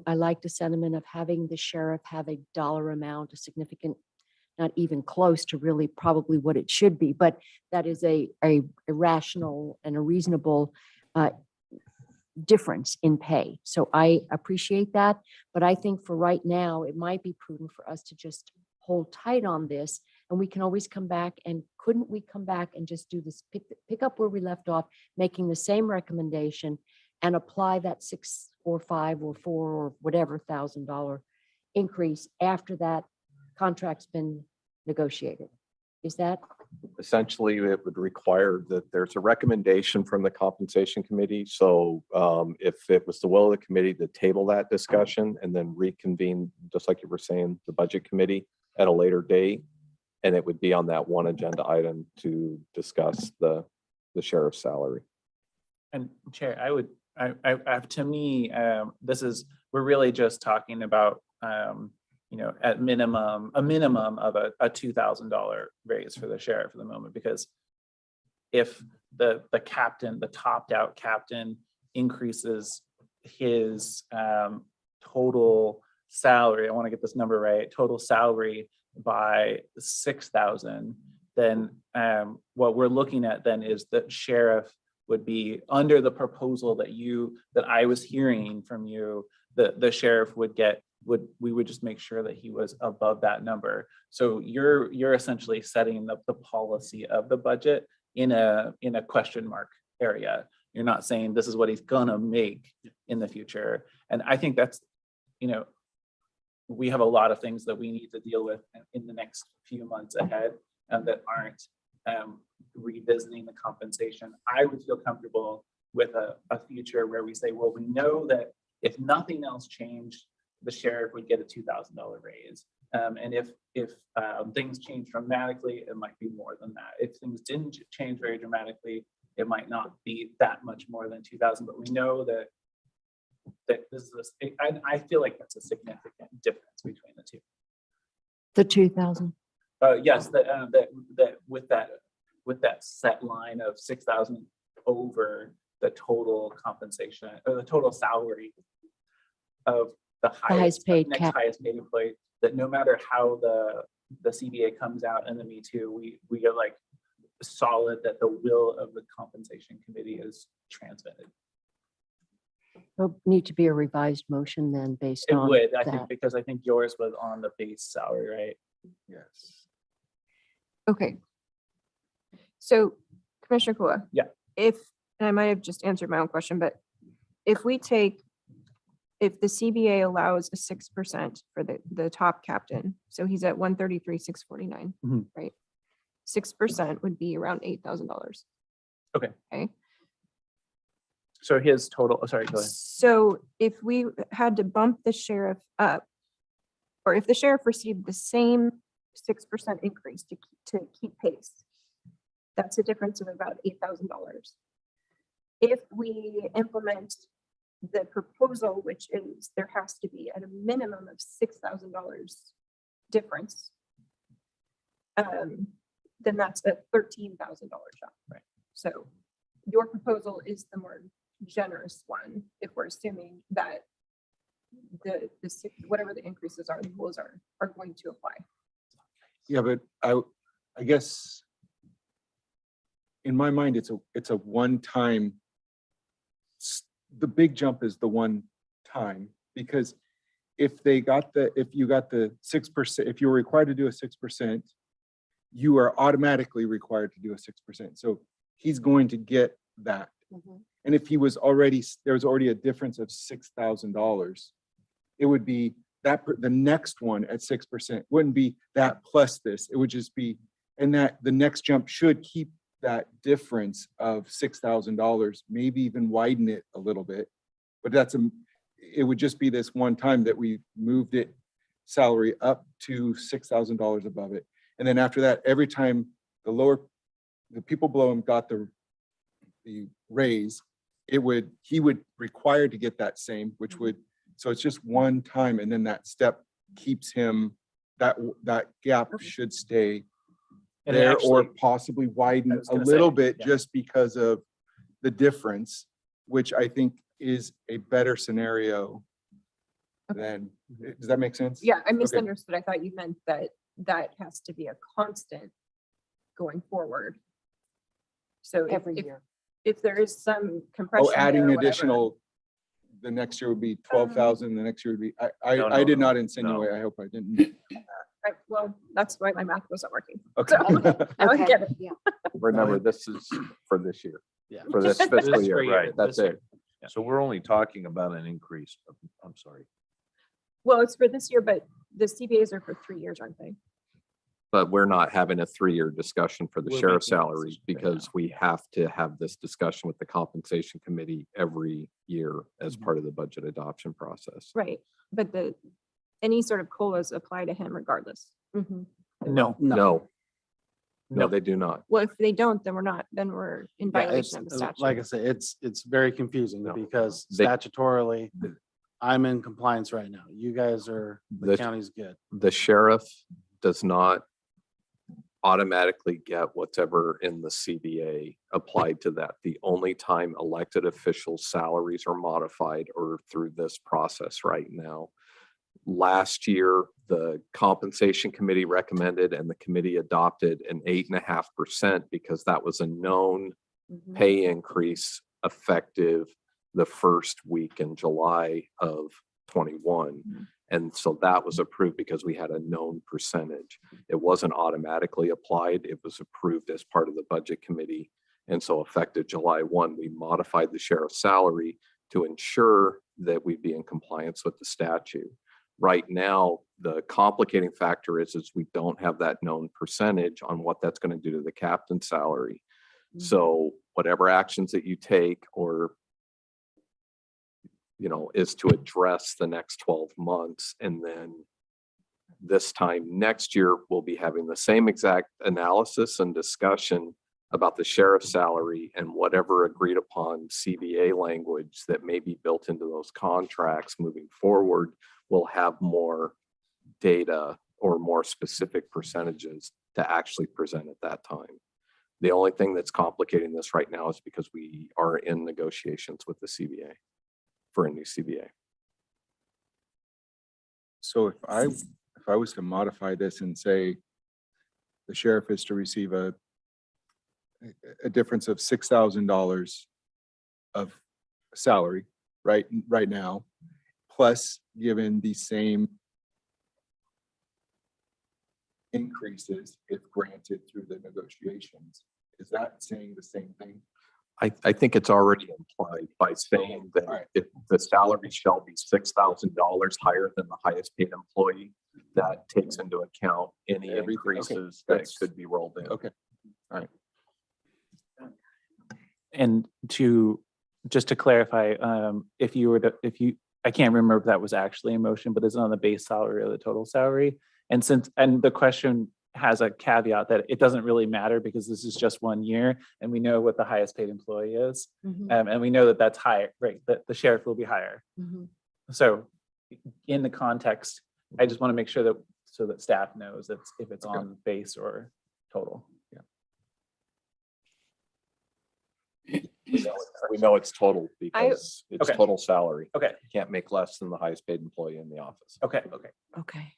S11: like the sentiment of having the sheriff have a dollar amount, a significant, not even close to really probably what it should be, but that is a rational and a reasonable difference in pay. So I appreciate that. But I think for right now, it might be prudent for us to just hold tight on this. And we can always come back, and couldn't we come back and just do this, pick up where we left off, making the same recommendation and apply that 6 or 5 or 4 or whatever $1,000 increase after that contract's been negotiated? Is that?
S6: Essentially, it would require that there's a recommendation from the compensation committee. So if it was the will of the committee to table that discussion and then reconvene, just like you were saying, the budget committee at a later date, and it would be on that one agenda item to discuss the sheriff's salary.
S13: And Chair, to me, we're really just talking about, at minimum, a minimum of a $2,000 raise for the sheriff at the moment, because if the captain, the topped out captain increases his total salary, I want to get this number right, total salary by 6,000, then what we're looking at then is that sheriff would be under the proposal that I was hearing from you, the sheriff we would just make sure that he was above that number. So you're essentially setting up the policy of the budget in a question mark area. You're not saying this is what he's gonna make in the future. And I think that's, we have a lot of things that we need to deal with in the next few months ahead that aren't revisiting the compensation. I would feel comfortable with a future where we say, well, we know that if nothing else changed, the sheriff would get a $2,000 raise. And if things change dramatically, it might be more than that. If things didn't change very dramatically, it might not be that much more than 2,000, but we know that this is, I feel like that's a significant difference between the two.
S11: The 2,000?
S13: Yes, that with that set line of 6,000 over the total compensation or the total salary of the highest paid employee, that no matter how the CBA comes out and the Me Too, we are like solid that the will of the compensation committee is transmitted.
S11: There'll need to be a revised motion then based
S13: It
S11: on
S13: would, I
S11: that.
S13: think, because I think yours was on the base salary, right?
S6: Yes.
S10: Okay. So Commissioner Kua.
S13: Yeah.
S10: And I might have just answered my own question, but if the CBA allows a 6% for the top captain, so he's at 133,649,
S13: Mhm.
S10: right? 6% would be around $8,000.
S13: Okay.
S10: Okay.
S13: So his total, sorry, go ahead.
S10: So if we had to bump the sheriff up, or if the sheriff received the same 6% increase to keep pace, That's a difference of about $8,000. If we implement the proposal, which is there has to be at a minimum of $6,000 difference, then that's a $13,000 jump.
S13: Right.
S10: So your proposal is the more generous one, if we're assuming that whatever the increases are, the rules are going to apply.
S2: Yeah, but I guess in my mind, it's a one-time. The big jump is the one time, because if you got the 6%, if you were required to do a 6%, you are automatically required to do a 6%. So he's going to get that. And if there was already a difference of $6,000, it would be that the next one at 6% wouldn't be that plus this. It would just be, and that the next jump should keep that difference of $6,000, maybe even widen it a little bit. But it would just be this one time that we moved it salary up to $6,000 above it. And then after that, every time the people below him got the raise, he would require to get that same, which would, so it's just one time. And then that step keeps him, that gap should stay
S13: And
S2: there, or
S13: actually-
S2: possibly widen
S13: was
S2: a
S13: gonna
S2: little
S13: say,
S2: bit
S13: yeah.
S2: just because of the difference, which I think is a better scenario than, does that make sense?
S10: Yeah, I
S2: Okay.
S10: misunderstood. I thought you meant that has to be a constant going forward. So
S11: Every year.
S10: if there is some compression.
S2: Oh, adding
S10: there or whatever.
S2: additional, the next year would be 12,000, the next year would be,
S5: No,
S2: I did
S5: no,
S2: not
S5: no,
S2: insinuate, I hope I didn't.
S10: Well, that's why my math wasn't working.
S2: Okay.
S10: Now I
S11: Okay,
S10: get it.
S11: yeah.
S6: Remember, this is for this year,
S16: Yeah.
S6: for this fiscal
S13: This
S6: year,
S13: year,
S6: right? That's
S13: this year.
S6: it.
S5: So we're only talking about an increase. I'm sorry.
S10: Well, it's for this year, but the CBAs are for 3 years, aren't they?
S6: But we're not having a 3-year discussion for the
S13: We're
S6: sheriff's
S13: making a
S6: salary
S13: decision right
S6: because we have to have this discussion with the compensation committee every year as part of the budget adoption process.
S10: Right, but any sort of COLAs apply to him regardless.
S13: No,
S6: No. No, they do not.
S10: Well, if they don't, then we're in
S16: Yeah,
S10: violation of the statute.
S16: like I said, it's very confusing
S6: No.
S16: because
S6: They-
S16: statutorily, I'm in compliance right now. You guys are, the
S6: The-
S16: county's good.
S6: The sheriff does not automatically get whatever in the CBA applied to that. The only time elected officials' salaries are modified are through this process right now. Last year, the compensation committee recommended and the committee adopted an 8.5% because that was a known pay increase effective the first week in July of 21. And so that was approved because we had a known percentage. It wasn't automatically applied. It was approved as part of the budget committee. And so effective July 1, we modified the sheriff's salary to ensure that we'd be in compliance with the statute. Right now, the complicating factor is we don't have that known percentage on what that's going to do to the captain's salary. So whatever actions that you take or is to address the next 12 months. And then this time next year, we'll be having the same exact analysis and discussion about the sheriff's salary and whatever agreed upon CBA language that may be built into those contracts moving forward. We'll have more data or more specific percentages to actually present at that time. The only thing that's complicating this right now is because we are in negotiations with the CBA for a new CBA.
S2: So if I was to modify this and say the sheriff is to receive a difference of $6,000 of salary right now, plus given the same increases if granted through the negotiations, is that saying the same thing?
S6: I think it's already implied by saying that if the salary shall be $6,000 higher than the highest paid employee, that takes into account any
S2: Everything, okay,
S6: increases that
S2: that's-
S6: could be rolled in.
S2: Okay, all right.
S13: and just to clarify, I can't remember if that was actually a motion, but is it on the base salary or the total salary? And the question has a caveat that it doesn't really matter because this is just 1 year and we know what the highest paid employee is. And we know that that's higher, right? That the sheriff will be higher. So in the context, I just want to make sure that, so that staff knows that if it's on base or total.
S6: We know it's total because it's
S13: Okay.
S6: total salary.
S13: Okay,
S6: You can't make less than the highest paid employee in the office.
S13: okay.
S11: Okay.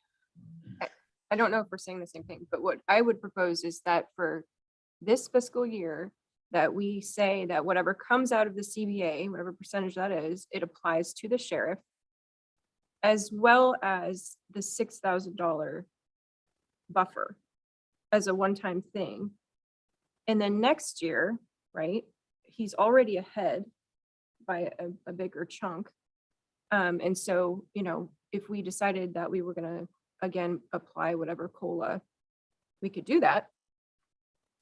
S10: I don't know if we're saying the same thing, but what I would propose is that for this fiscal year, that we say that whatever comes out of the CBA, whatever percentage that is, it applies to the sheriff, as well as the $6,000 buffer as a one-time thing. And then next year, right, he's already ahead by a bigger chunk. And so, you know, if we decided that we were gonna, again, apply whatever COLA, we could do that.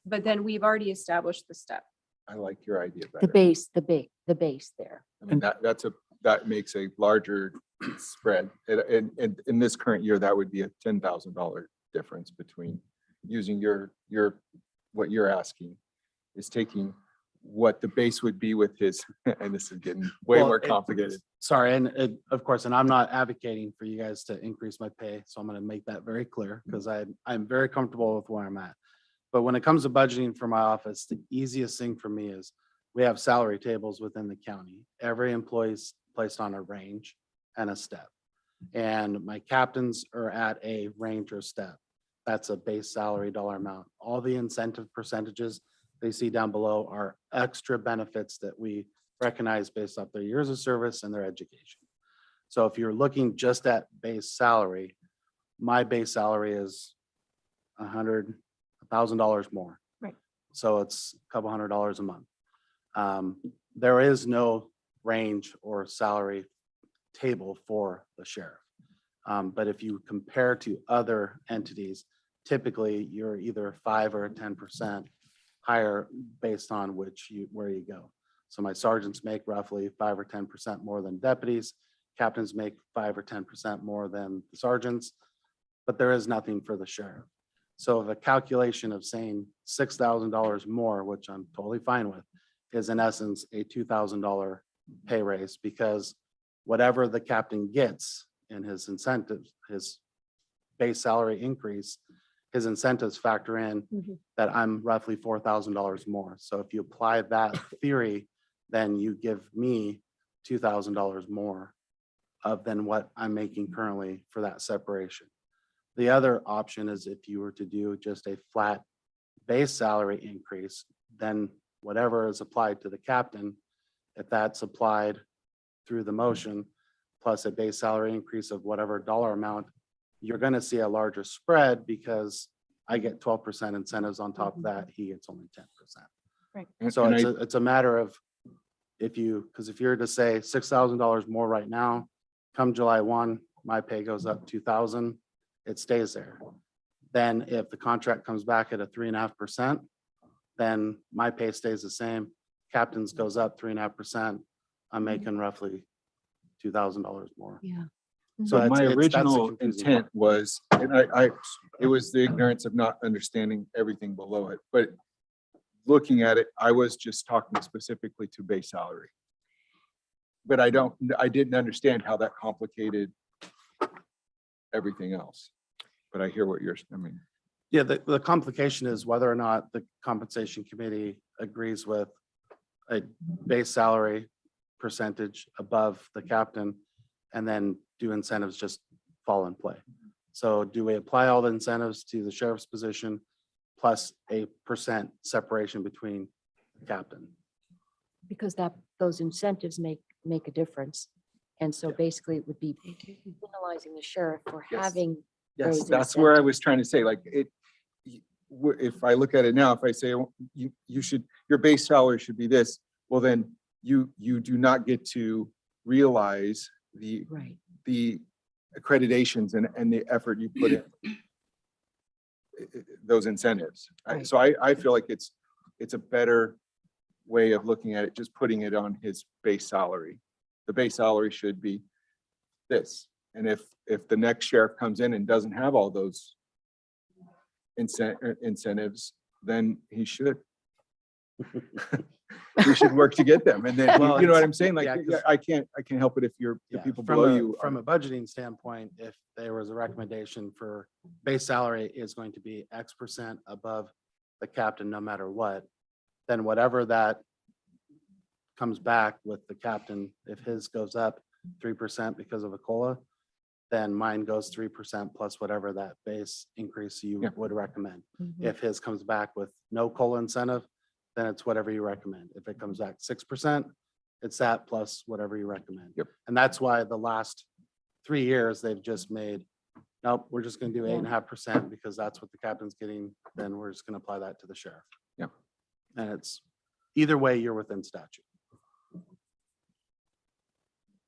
S10: But then we've already established the step.
S2: I like your idea
S11: The
S2: better.
S11: the base there.
S2: I mean, that makes a larger spread. And in this current year, that would be a $10,000 difference between using what you're asking is taking what the base would be with his, and this is getting way
S16: Well,
S2: more complicated.
S16: Sorry, and of course, and I'm not advocating for you guys to increase my pay, so I'm gonna make that very clear, because I'm very comfortable with where I'm at. But when it comes to budgeting for my office, the easiest thing for me is we have salary tables within the county. Every employee's placed on a range and a step. And my captains are at a range or step. That's a base salary dollar amount. All the incentive percentages they see down below are extra benefits that we recognize based off their years of service and their education. So if you're looking just at base salary, my base salary is $100,000 more.
S10: Right.
S16: So it's a couple $100 a month. There is no range or salary table for the sheriff. But if you compare to other entities, typically you're either 5 or 10% higher based on where you go. So my sergeants make roughly 5 or 10% more than deputies. Captains make 5 or 10% more than the sergeants, but there is nothing for the sheriff. So the calculation of saying $6,000 more, which I'm totally fine with, is in essence a $2,000 pay raise, because whatever the captain gets in his incentives, his base salary increase, his incentives factor in that I'm roughly $4,000 more. So if you apply that theory, then you give me $2,000 more than what I'm making currently for that separation. The other option is if you were to do just a flat base salary increase, then whatever is applied to the captain, if that's applied through the motion, plus a base salary increase of whatever dollar amount, you're going to see a larger spread because I get 12% incentives on top of that. He gets only 10%.
S10: Right.
S16: So it's a matter of because if you're to say $6,000 more right now, come July 1, my pay goes up 2,000, it stays there. Then if the contract comes back at a 3.5%, then my pay stays the same. Captain's goes up 3.5%. I'm making roughly $2,000 more.
S11: Yeah.
S16: So
S2: So my
S16: that's the
S2: original
S16: confusing
S2: intent
S16: part.
S2: was, and it was the ignorance of not understanding everything below it, but looking at it, I was just talking specifically to base salary. But I didn't understand how that complicated everything else. But I hear what I mean.
S16: Yeah, the complication is whether or not the compensation committee agrees with a base salary percentage above the captain, and then do incentives just fall in play. So do we apply all the incentives to the sheriff's position plus a % separation between the captain?
S11: Because those incentives make a difference. And so basically it would be penalizing the sheriff for
S2: Yes.
S11: having
S2: Yes,
S11: those
S2: that's where I
S11: incentives.
S2: was trying to say, like, if I look at it now, if I say your base salary should be this, well, then you do not get to realize
S11: Right.
S2: the accreditations and the effort you put in those incentives.
S11: Right.
S2: So I feel like it's a better way of looking at it, just putting it on his base salary. The base salary should be this. And if the next sheriff comes in and doesn't have all those incentives, then he should. We should work to get them. And then,
S16: Well,
S2: you know what
S16: it's-
S2: I'm saying? Like,
S16: yeah, 'cause-
S2: I can't help it if the
S16: Yeah,
S2: people
S16: from
S2: below
S16: a-
S2: you.
S16: From a budgeting standpoint, if there was a recommendation for base salary is going to be X% above the captain, no matter what, then whatever that comes back with the captain, if his goes up 3% because of a COLA, then mine goes 3% plus whatever that base increase you
S2: Yeah.
S16: would recommend.
S3: Mhm.
S16: If his comes back with no COLA incentive, then it's whatever you recommend. If it comes back 6%, it's that plus whatever you recommend.
S2: Yep.
S16: And that's why the last 3 years, they've just made, nope, we're just gonna do
S3: Yeah.
S16: 8.5% because that's what the captain's getting, then we're just gonna apply that to the sheriff.
S2: Yeah.
S16: And it's, either way, you're within statute.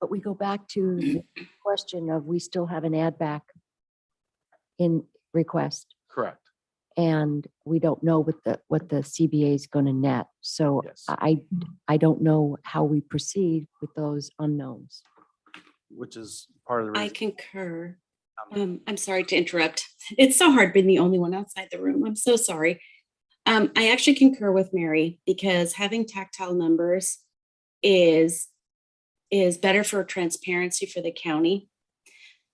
S11: But we go back to the question of, we still have an add back in request,
S16: Correct.
S11: and we don't know what the CBA is going to net. So
S16: Yes.
S11: I don't know how we proceed with those unknowns.
S16: Which is part of the
S4: I
S16: reason.
S4: concur. I'm sorry to interrupt. It's so hard being the only one outside the room. I'm so sorry. I actually concur with Mary because having tactile numbers is better for transparency for the county.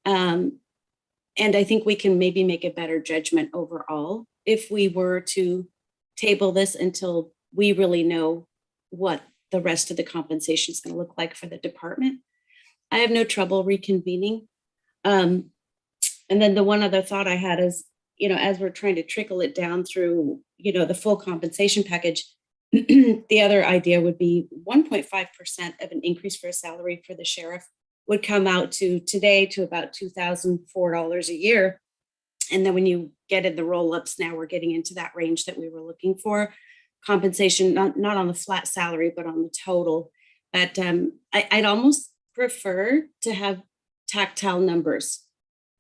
S4: And I think we can maybe make a better judgment overall if we were to table this until we really know what the rest of the compensation is going to look like for the department. I have no trouble reconvening. And then the one other thought I had is, as we're trying to trickle it down through, the full compensation package, the other idea would be 1.5% of an increase for a salary for the sheriff would come out to today to about $2,004 a year. And then when you get in the roll-ups, now we're getting into that range that we were looking for. Compensation, not on the flat salary, but on the total. But I'd almost prefer to have tactile numbers.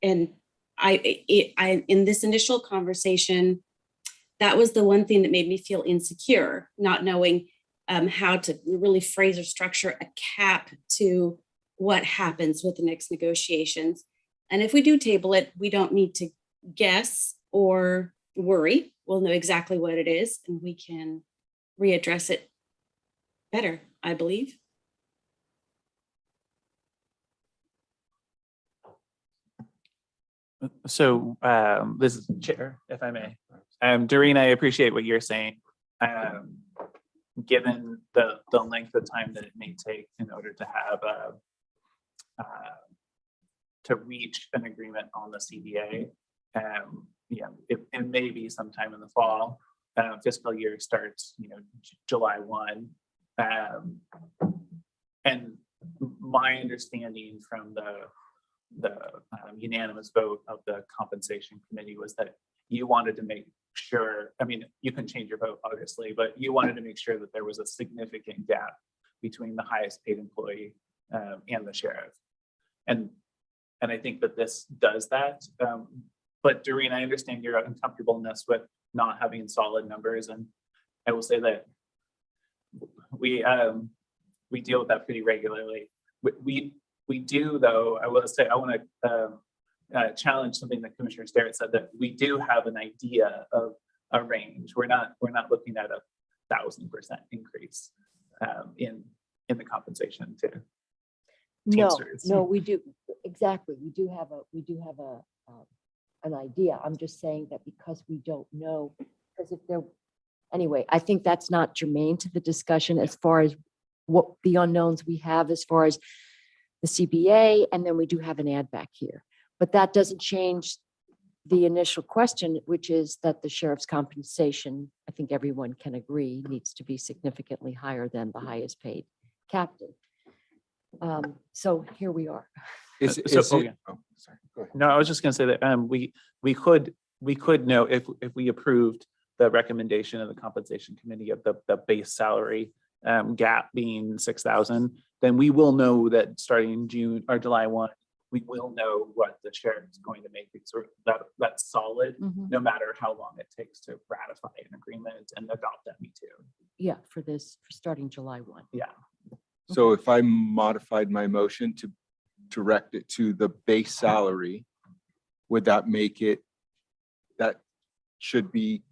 S4: And I in this initial conversation, that was the one thing that made me feel insecure, not knowing how to really phrase or structure a cap to what happens with the next negotiations. And if we do table it, we don't need to guess or worry. We'll know exactly what it is and we can readdress it better, I believe.
S13: So this is Chair, if I may. Doreen, I appreciate what you're saying. Given the length of time that it may take in order to have to reach an agreement on the CBA, it may be sometime in the fall. Fiscal year starts, July 1. And my understanding from the unanimous vote of the compensation committee was that you wanted to make sure, you can change your vote obviously, but you wanted to make sure that there was a significant gap between the highest paid employee and the sheriff. And I think that this does that. But Doreen, I understand your uncomfortableness with not having solid numbers. And I will say that we deal with that pretty regularly. We do, though, I will say, I want to challenge something that Commissioner Starrett said, that we do have an idea of a range. We're not looking at 1,000% increase in the compensation to Teamsters.
S11: No, we do, exactly. We do have an idea. I'm just saying that because we don't know, because anyway, I think that's not germane to the discussion as far as what the unknowns we have as far as the CBA, and then we do have an add back here. But that doesn't change the initial question, which is that the sheriff's compensation, I think everyone can agree, needs to be significantly higher than the highest paid captain. So here we are.
S13: Sorry, go ahead. No, I was just going to say that we could know if we approved the recommendation of the compensation committee of the base salary gap being 6,000, then we will know that starting June or July 1, we will know what the sheriff is going to make. That's solid, no matter how long it takes to ratify an agreement and adopt that Me Too.
S11: Yeah, for starting July 1.
S13: Yeah.
S2: So if I modified my motion to direct it to the base salary, would that make it that should be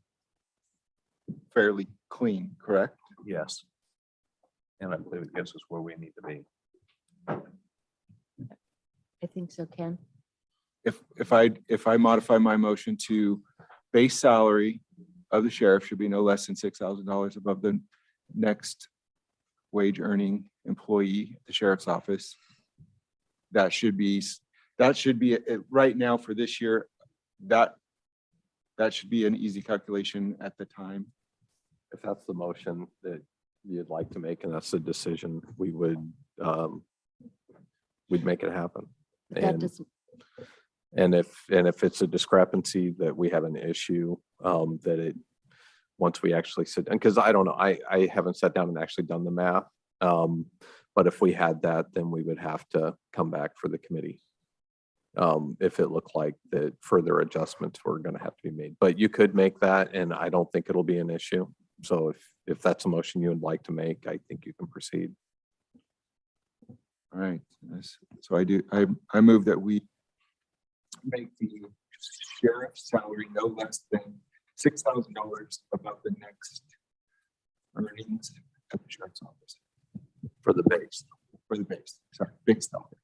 S2: fairly clean, correct?
S5: Yes. And I believe it gets us where we need to be.
S11: I think so, Ken.
S2: If I modify my motion to base salary of the sheriff should be no less than $6,000 above the next wage earning employee at the sheriff's office. That should be right now for this year, that should be an easy calculation at the time.
S6: If that's the motion that you'd like to make and that's the decision, we would, we'd make it happen.
S11: That
S6: And,
S11: doesn't,
S6: and if it's a discrepancy that we have an issue, that it, once we actually sit, and because I don't know, I haven't sat down and actually done the math. But if we had that, then we would have to come back for the committee. If it looked like that further adjustments were gonna have to be made, but you could make that and I don't think it'll be an issue. So if that's a motion you would like to make, I think you can proceed.
S2: All right, so I move that we make the sheriff's salary no less than $6,000 above the next earnings at the sheriff's office.
S5: For the base.
S2: Sorry, base salary.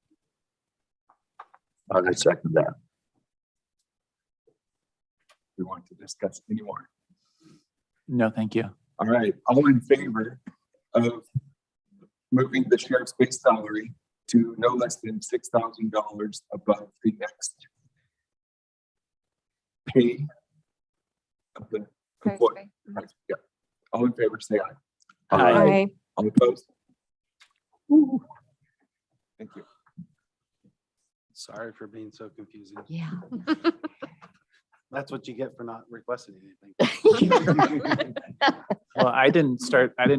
S5: I second that.
S2: We want to discuss any more.
S13: No, thank you.
S2: All right, all in favor of moving the sheriff's base salary to no less than $6,000 above the next pay of the employee. Right, yeah. All in favor, say aye.
S10: Aye.
S2: All opposed? Thank you.
S16: Sorry for being so confusing.
S11: yeah.
S16: That's what you get for not requesting anything.
S13: Well, I didn't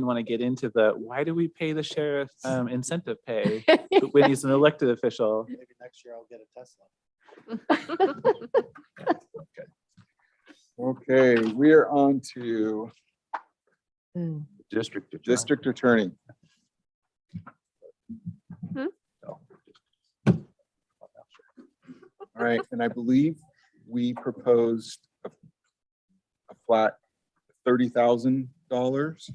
S13: want to get into why do we pay the sheriff incentive pay when he's an elected official?
S16: Maybe next year I'll get a Tesla.
S2: Okay, we are on to
S11: Mm.
S2: district attorney. All right, and I believe we proposed a flat $30,000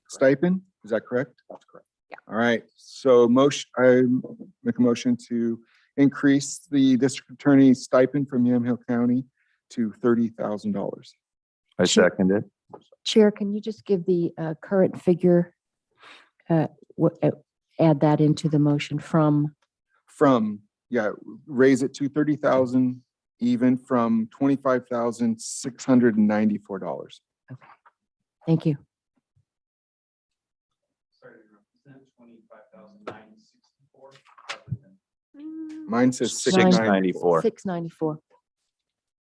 S2: stipend. Is that correct? That's correct.
S10: Yeah.
S2: All right, so I make a motion to increase the district attorney stipend from Yamhill County to $30,000.
S5: I second it.
S11: Chair, can you just give the current figure? Add that into the motion from,
S2: Raise it to 30,000 even from $25,694.
S11: thank you.
S2: Mine says
S5: 694.
S11: 694.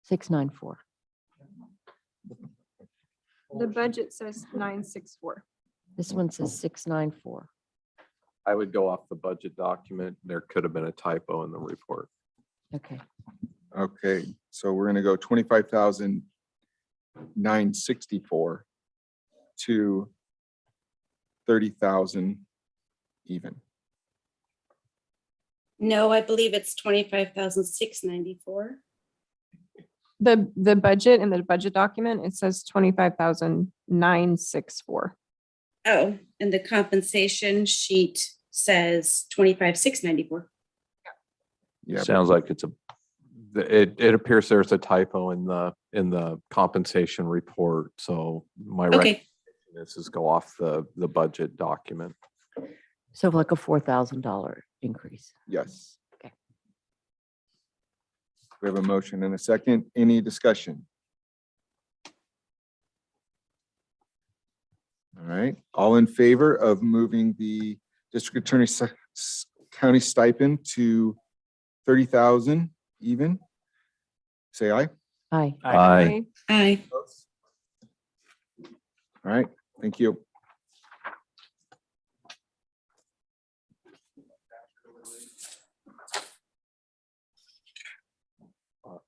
S11: 694.
S10: The budget says 964.
S11: This one says 694.
S6: I would go off the budget document. There could have been a typo in the report.
S11: Okay.
S2: Okay, so we're gonna go 25,964 to 30,000 even.
S4: No, I believe it's 25,694.
S10: The budget in the budget document, it says 25,964.
S4: Oh, and the compensation sheet says 25,694.
S2: Yeah,
S5: Sounds like it's a,
S6: It appears there's a typo in the compensation report. So my
S4: Okay.
S6: recommendation is go off the budget document.
S11: So like a $4,000 increase.
S2: yes.
S11: Okay.
S2: We have a motion and a second. Any discussion? All right, all in favor of moving the district attorney county stipend to 30,000 even? Say aye.
S11: Aye.
S5: Aye.
S4: Aye.
S2: All right, thank you.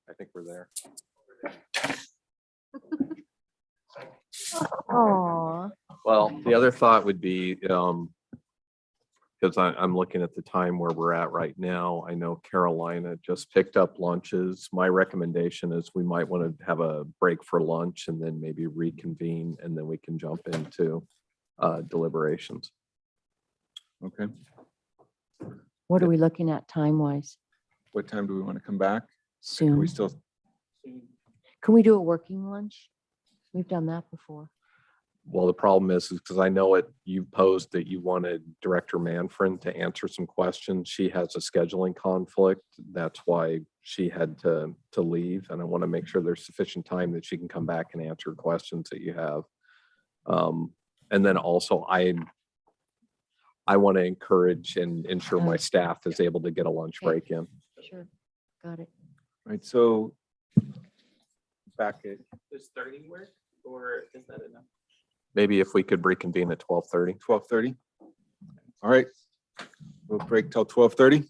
S6: I think we're there.
S11: Aw.
S6: Well, the other thought would be, because I'm looking at the time where we're at right now. I know Carolina just picked up lunches. My recommendation is we might want to have a break for lunch and then maybe reconvene, and then we can jump into deliberations.
S2: Okay.
S11: What are we looking at time-wise?
S2: What time do we want to come back? Can
S11: Soon.
S2: we still,
S11: Can we do a working lunch? We've done that before.
S6: Well, the problem is because I know you posed that you wanted Director Manfred to answer some questions. She has a scheduling conflict. That's why she had to leave. And I want to make sure there's sufficient time that she can come back and answer questions that you have. And then also I want to encourage and ensure my staff is able to get a lunch
S11: Okay.
S6: break in.
S11: Sure. Got it.
S2: right, so back at,
S1: Does 30 work or is that enough?
S6: Maybe if we could reconvene at 12:30.
S2: 12:30? All right, we'll break till 12:30.